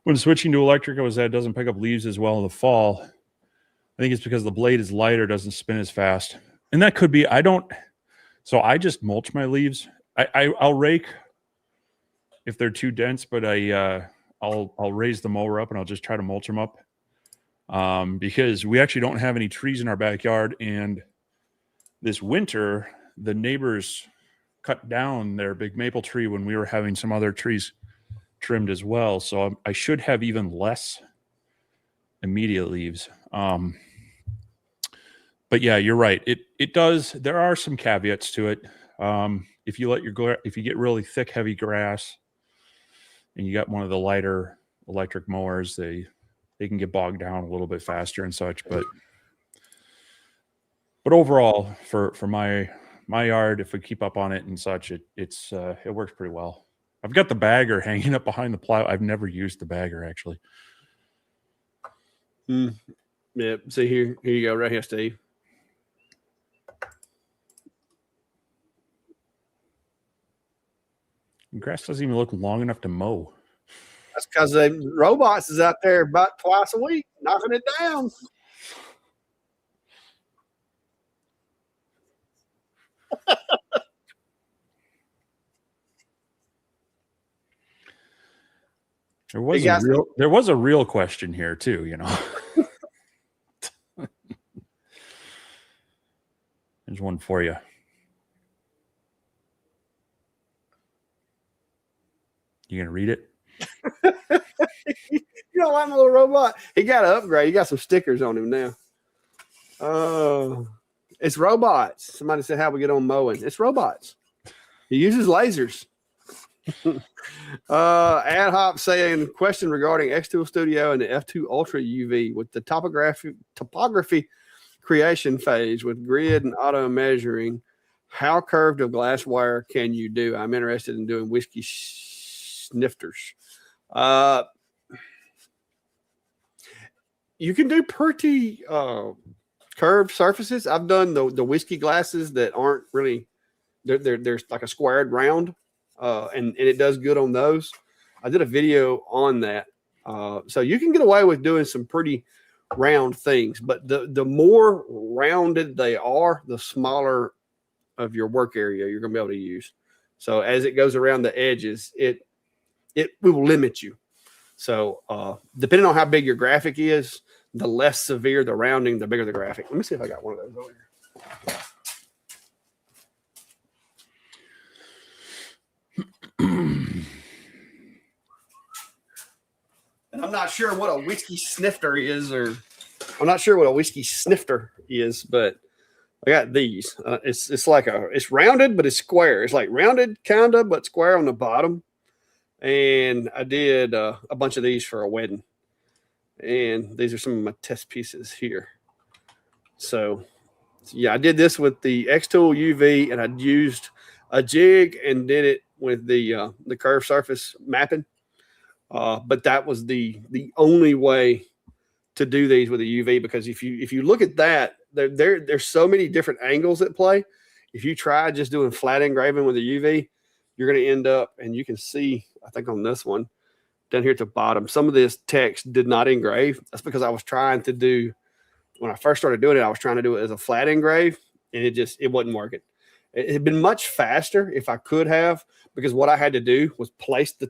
when switching to electric was that it doesn't pick up leaves as well in the fall. I think it's because the blade is lighter, doesn't spin as fast. And that could be, so I just mulch my leaves. I'll rake if they're too dense, but I'll raise the mower up and I'll just try to mulch them up. Because we actually don't have any trees in our backyard. And this winter, the neighbors cut down their big maple tree when we were having some other trees trimmed as well. So I should have even less immediate leaves. But yeah, you're right. It does. There are some caveats to it. If you get really thick, heavy grass and you got one of the lighter electric mowers, they can get bogged down a little bit faster and such. But overall, for my yard, if we keep up on it and such, it works pretty well. I've got the bagger hanging up behind the plow. I've never used the bagger actually. Yeah. See here you go, right here, Steve. Grass doesn't even look long enough to mow. That's because the robots is out there about twice a week knocking it down. There was a real question here too, you know. There's one for you. You gonna read it? You don't like my little robot? He got an upgrade. He got some stickers on him now. It's robots. Somebody said, how we get on mowing? It's robots. He uses lasers. Ad hoc saying question regarding X-Tool Studio and the F2 Ultra UV with the topography creation phase with grid and auto measuring. How curved of glass wire can you do? I'm interested in doing whiskey snifters. You can do pretty curved surfaces. I've done the whiskey glasses that aren't really they're like a squared round, and it does good on those. I did a video on that, so you can get away with doing some pretty round things. But the more rounded they are, the smaller of your work area you're going to be able to use. So as it goes around the edges, it will limit you. So depending on how big your graphic is, the less severe the rounding, the bigger the graphic. Let me see if I got one of those over here. And I'm not sure what a whiskey snifter is, or I'm not sure what a whiskey snifter is, but I got these. It's like it's rounded, but it's square. It's like rounded, kinda, but square on the bottom. And I did a bunch of these for a wedding. And these are some of my test pieces here. So yeah, I did this with the X Tool UV, and I used a jig and did it with the curved surface mapping. But that was the only way to do these with a UV, because if you look at that, there's so many different angles at play. If you try just doing flat engraving with a UV, you're going to end up, and you can see, I think on this one down here at the bottom, some of this text did not engrave. That's because I was trying to do, when I first started doing it, I was trying to do it as a flat engrave, and it wasn't working. It had been much faster if I could have, because what I had to do was place the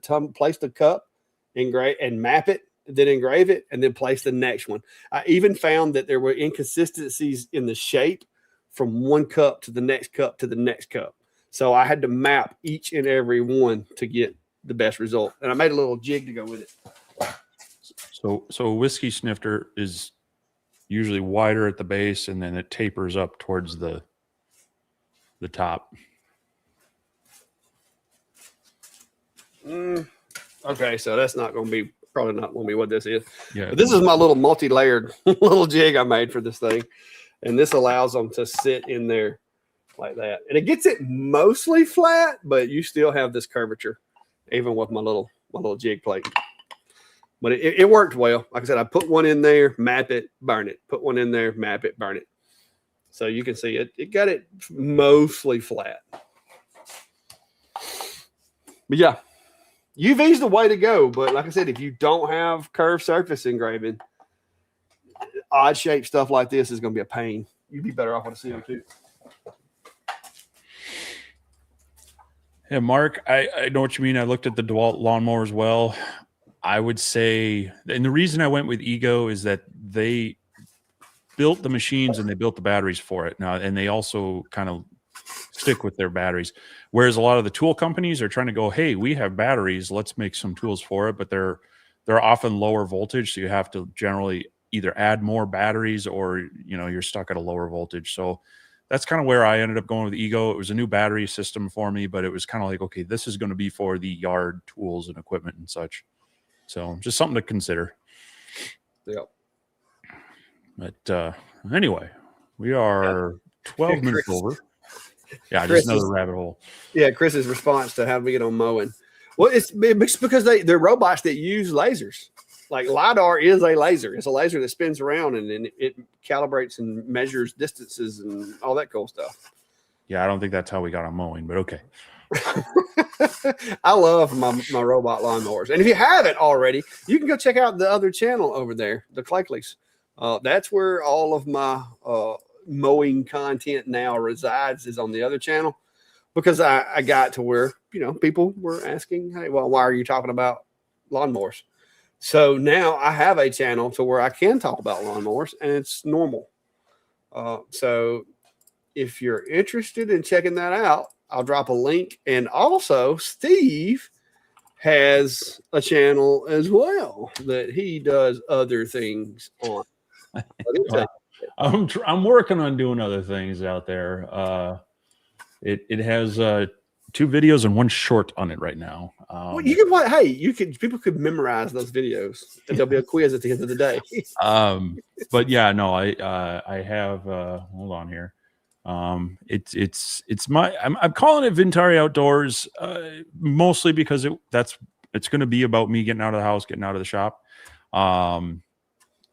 cup, engrave and map it, then engrave it, and then place the next one. I even found that there were inconsistencies in the shape from one cup to the next cup to the next cup. So I had to map each and every one to get the best result. And I made a little jig to go with it. So a whiskey snifter is usually wider at the base, and then it tapers up towards the top. Okay, so that's probably not going to be what this is. Yeah. But this is my little multi-layered little jig I made for this thing. And this allows them to sit in there like that. And it gets it mostly flat, but you still have this curvature, even with my little jig plate. But it worked well. Like I said, I put one in there, map it, burn it. Put one in there, map it, burn it. So you can see it got it mostly flat. But yeah, UV is the way to go. But like I said, if you don't have curved surface engraving, odd shaped stuff like this is going to be a pain. You'd be better off with a CO2. Yeah, Mark, I know what you mean. I looked at the DeWalt lawnmower as well. I would say, and the reason I went with Ego is that they built the machines and they built the batteries for it now, and they also kind of stick with their batteries. Whereas a lot of the tool companies are trying to go, hey, we have batteries, let's make some tools for it, but they're often lower voltage, so you have to generally either add more batteries or you're stuck at a lower voltage. So that's kind of where I ended up going with Ego. It was a new battery system for me, but it was kind of like, okay, this is going to be for the yard tools and equipment and such. So just something to consider. Yep. But anyway, we are 12 minutes over. Yeah, Chris just another rabbit hole. Yeah, Chris's response to how do we get on mowing? Well, it's because they're robots that use lasers. Like LiDAR is a laser. It's a laser that spins around and then it calibrates and measures distances and all that cool stuff. Yeah, I don't think that's how we got on mowing, but okay. I love my robot lawnmowers. And if you haven't already, you can go check out the other channel over there, the Claycleys. That's where all of my mowing content now resides, is on the other channel, because I got to where, people were asking, hey, well, why are you talking about lawnmowers? So now I have a channel to where I can talk about lawnmowers, and it's normal. So if you're interested in checking that out, I'll drop a link. And also Steve has a channel as well that he does other things on. I'm working on doing other things out there. It has 2 videos and 1 short on it right now. Well, people could memorize those videos, and there'll be a quiz at the end of the day. But yeah, no, I have hold on here. It's my I'm calling it Vintari Outdoors, mostly because it's going to be about me getting out of the house, getting out of the shop.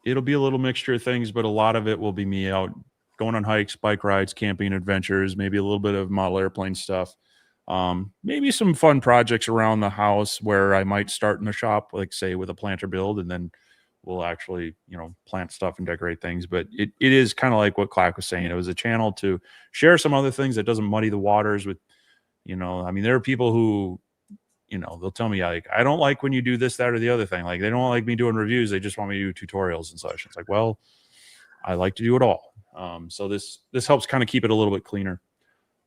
It'll be a little mixture of things, but a lot of it will be me out going on hikes, bike rides, camping adventures, maybe a little bit of model airplane stuff. Maybe some fun projects around the house where I might start in the shop, like say with a planter build, and then we'll actually, plant stuff and decorate things. But it is kind of like what Clack was saying. It was a channel to share some other things that doesn't muddy the waters with, there are people who, they'll tell me, like, I don't like when you do this, that, or the other thing. Like, they don't like me doing reviews. They just want me to do tutorials and such. It's like, well, I like to do it all. So this helps kind of keep it a little bit cleaner.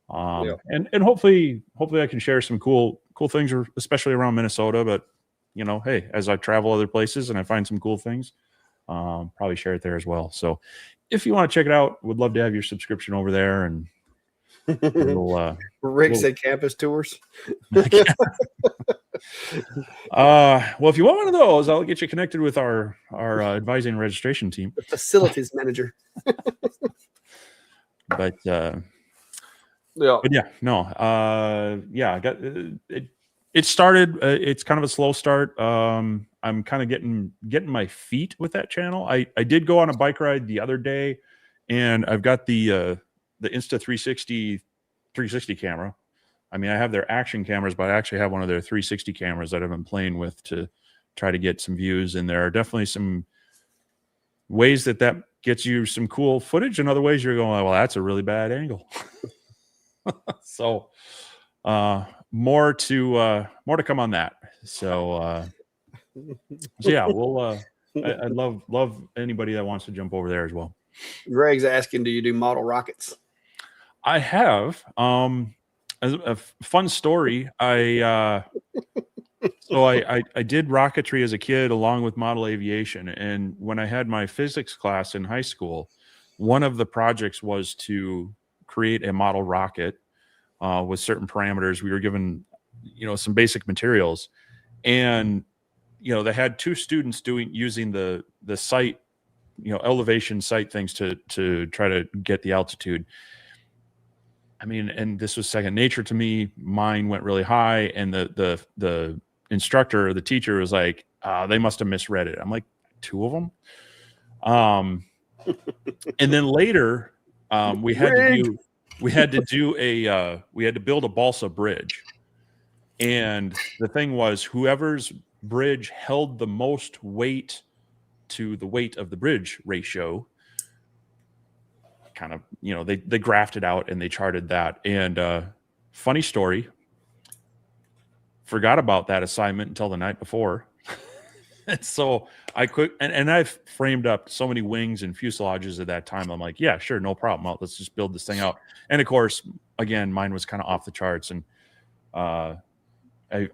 And hopefully I can share some cool things, especially around Minnesota. But hey, as I travel other places and I find some cool things, probably share it there as well. So if you want to check it out, would love to have your subscription over there. And Rick said campus tours. Well, if you want one of those, I'll get you connected with our advising and registration team, the facilities manager. But yeah, no, I got it. It started. It's kind of a slow start. I'm kind of getting my feet with that channel. I did go on a bike ride the other day, and I've got the Insta 360 camera. I mean, I have their action cameras, but I actually have one of their 360 cameras that I've been playing with to try to get some views. And there are definitely some ways that gets you some cool footage, and other ways you're going, well, that's a really bad angle. So more to come on that. So yeah, we'll I'd love anybody that wants to jump over there as well. Greg's asking, do you do model rockets? I have. A fun story. I did rocketry as a kid along with model aviation. And when I had my physics class in high school, one of the projects was to create a model rocket with certain parameters. We were given, some basic materials, and, they had two students using the sight, elevation sight things to try to get the altitude. I mean, and this was second nature to me. Mine went really high, and the instructor, the teacher, was like, they must have misread it. I'm like, two of them. And then later, we had to build a balsa bridge, and the thing was, whoever's bridge held the most weight to the weight of the bridge ratio, kind of, they graphed it out and they charted that. And funny story, forgot about that assignment until the night before. And so I could, and I've framed up so many wings and fuselages at that time. I'm like, yeah, sure, no problem. Let's just build this thing out. And of course, again, mine was kind of off the charts. And I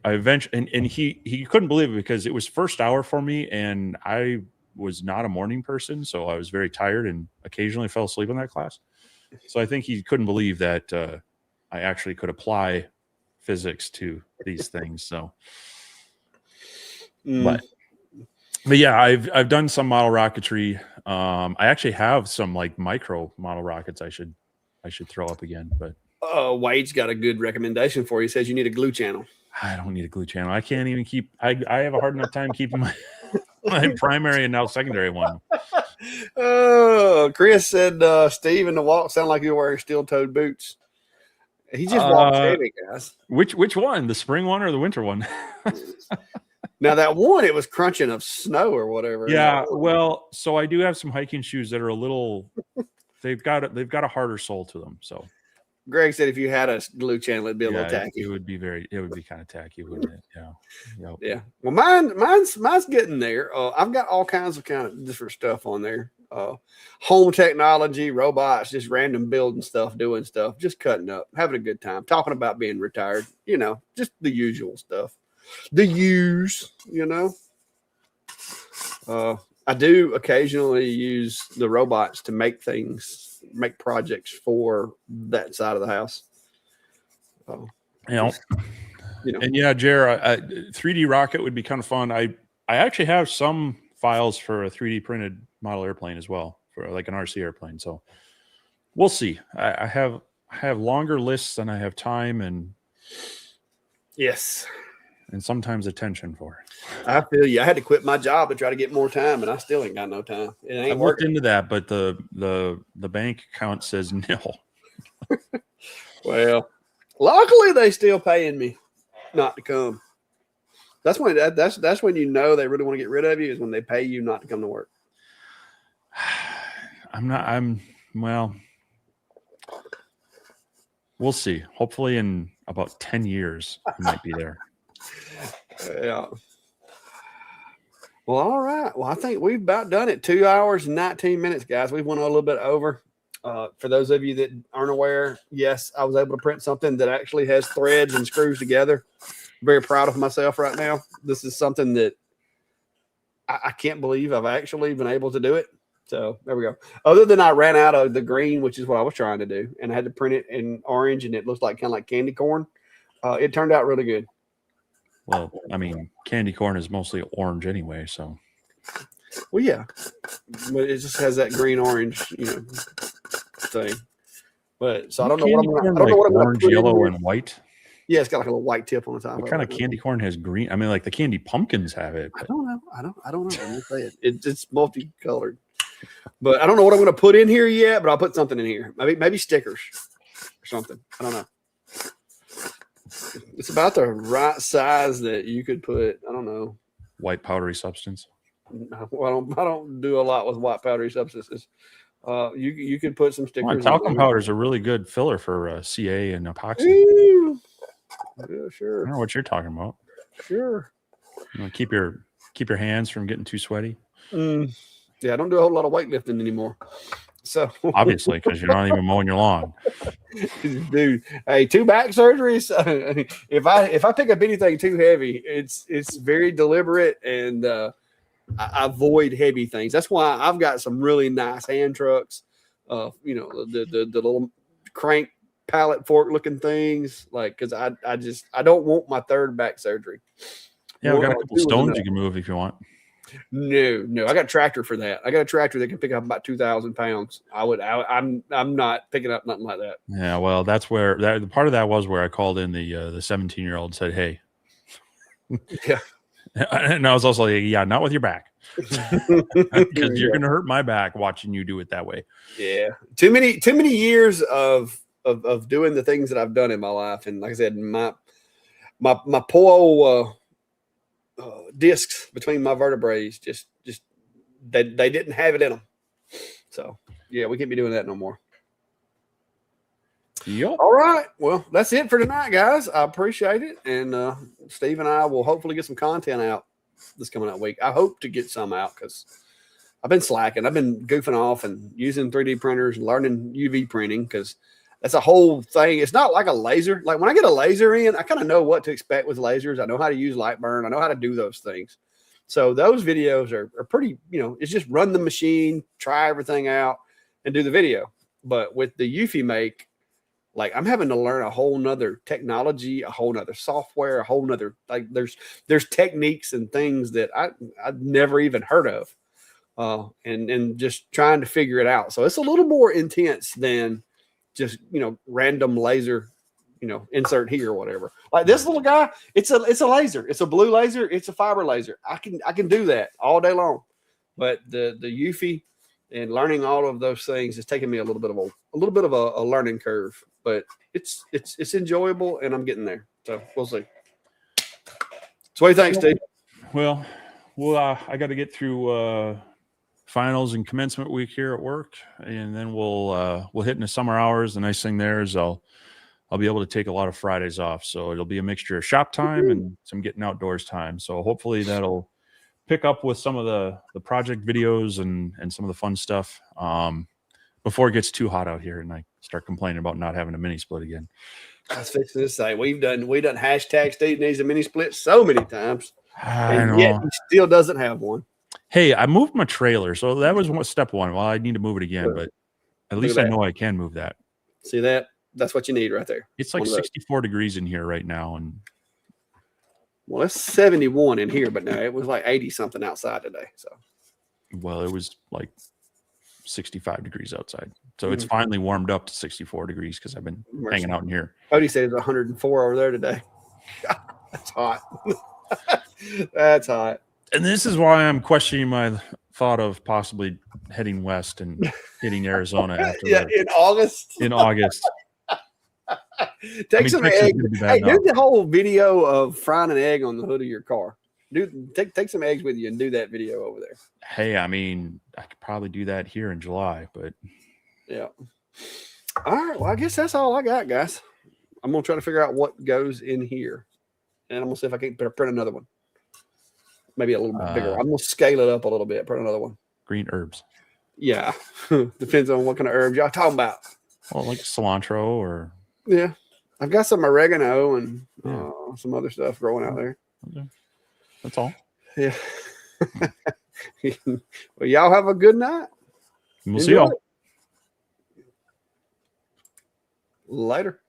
eventually, and he couldn't believe it because it was first hour for me, and I was not a morning person, so I was very tired and occasionally fell asleep in that class. So I think he couldn't believe that I actually could apply physics to these things. So, but yeah, I've done some model rocketry. I actually have some like micro model rockets I should throw up again. But Wade's got a good recommendation for you. He says you need a glue channel. I don't need a glue channel. I can't even keep. I have a hard enough time keeping my primary and now secondary one. Chris said Steve in the walk sounded like you were wearing steel-toed boots. He just walked heavy, guys. Which one? The spring one or the winter one? Now that one, it was crunching of snow or whatever. Yeah, well, so I do have some hiking shoes that are a little. They've got a harder sole to them. So Greg said if you had a glue channel, it'd be a little tacky. It would be kind of tacky, wouldn't it? Yeah. Yep. Yeah. Well, mine's getting there. I've got all kinds of different stuff on there. Home technology, robots, just random building stuff, doing stuff, just cutting up, having a good time, talking about being retired, just the usual stuff. The use, I do occasionally use the robots to make projects for that side of the house. And yeah, Jer, 3D rocket would be kind of fun. I actually have some files for a 3D printed model airplane as well, for like an RC airplane. So we'll see. I have longer lists than I have time, and yes, and sometimes attention for it. I feel you. I had to quit my job to try to get more time, and I still ain't got no time. It ain't I've looked into that, but the bank account says nil. Well, luckily they still paying me not to come. That's when that's when they really want to get rid of you, is when they pay you not to come to work. Well, we'll see. Hopefully in about 10 years, I might be there. Yeah. Well, all right. Well, I think we've about done it. 2 hours and 19 minutes, guys. We've went a little bit over. For those of you that aren't aware, yes, I was able to print something that actually has threads and screws together. Very proud of myself right now. This is something that I can't believe I've actually been able to do it. So there we go. Other than I ran out of the green, which is what I was trying to do, and I had to print it in orange, and it looks like kind of like candy corn. It turned out really good. Well, I mean, candy corn is mostly orange anyway, so. Well, yeah, but it just has that green orange, thing. But so I don't know what I'm gonna. I don't know what I'm orange, gonna put yellow, in here. and white. Yeah, it's got like a little white tip on the top. What kind of candy corn has green? I mean, like the candy pumpkins have it. But. I don't know. I don't know. I'm just saying. It's multicolored. But I don't know what I'm going to put in here yet. But I'll put something in here. Maybe stickers or something. I don't know. It's about the right size that you could put. I don't know. White powdery substance. Well, I don't do a lot with white powdery substances. You could put some stickers. Talcum powder is a really good filler for CA and epoxy. Ooh. Yeah, sure. I don't know what you're talking about. Sure. Keep your hands from getting too sweaty. Yeah, I don't do a whole lot of weightlifting anymore. So obviously, because you're not even mowing your lawn. Dude, hey, 2 back surgeries. If I pick up anything too heavy, it's very deliberate, and I avoid heavy things. That's why I've got some really nice hand trucks. The little crank pallet fork looking things, like, because I don't want my 3rd back surgery. Yeah, I've got a couple stones you can move if you want. No, I got a tractor for that. I got a tractor that can pick up about 2,000 pounds. I'm not picking up nothing like that. Yeah, well, that's where the part of that was where I called in the 17-year-old and said, "Hey." Yeah. And I was also like, yeah, not with your back, because you're going to hurt my back watching you do it that way. Yeah. Too many years of doing the things that I've done in my life. And like I said, my poor old discs between my vertebrae just they didn't have it in them. So yeah, we can't be doing that no more. Yep. All right. Well, that's it for tonight, guys. I appreciate it. And Steve and I will hopefully get some content out this coming out week. I hope to get some out because I've been slacking. I've been goofing off and using 3D printers and learning UV printing because that's a whole thing. It's not like a laser. Like when I get a laser in, I kind of know what to expect with lasers. I know how to use light burn. I know how to do those things. So those videos are pretty, it's just run the machine, try everything out, and do the video. But with the Eufy make, like I'm having to learn a whole nother technology, a whole nother software, a whole nother, like there's techniques and things that I've never even heard of. And just trying to figure it out. So it's a little more intense than just, random laser, insert here or whatever. Like this little guy, it's a laser. It's a blue laser. It's a fiber laser. I can do that all day long. But the Eufy and learning all of those things is taking me a little bit of a learning curve, but it's enjoyable and I'm getting there. So we'll see. So what do you think, Steve? Well, I got to get through finals and commencement week here at work, and then we'll hit into summer hours. The nice thing there is I'll be able to take a lot of Fridays off, so it'll be a mixture of shop time and some getting outdoors time. So hopefully that'll pick up with some of the project videos and some of the fun stuff before it gets too hot out here and I start complaining about not having a mini split again. I was fixing to say we've done hashtag Steve needs a mini split so many times, and yet he still doesn't have one. Hey, I moved my trailer, so that was step one. Well, I need to move it again, but at least I know I can move that. See that? That's what you need right there. It's like 64 degrees in here right now, and well, it's 71 in here, but no, it was like 80 something outside today. So, well, it was like 65 degrees outside, so it's finally warmed up to 64 degrees because I've been hanging out in here. Cody said it's 104 over there today. That's hot. That's hot. And this is why I'm questioning my thought of possibly heading west and hitting Arizona after in August. In August. Take some eggs. Hey, do the whole video of frying an egg on the hood of your car. Take some eggs with you and do that video over there. Hey, I mean, I could probably do that here in July, but yeah. All right. Well, I guess that's all I got, guys. I'm gonna try to figure out what goes in here, and I'm gonna see if I can print another one. Maybe a little bit bigger. I'm gonna scale it up a little bit. Print another one. Green herbs. Yeah, depends on what kind of herbs y'all talking about. Well, like cilantro or. Yeah, I've got some oregano and some other stuff growing out there. Okay. That's all. Yeah. Well, y'all have a good night. And we'll see y'all. Later.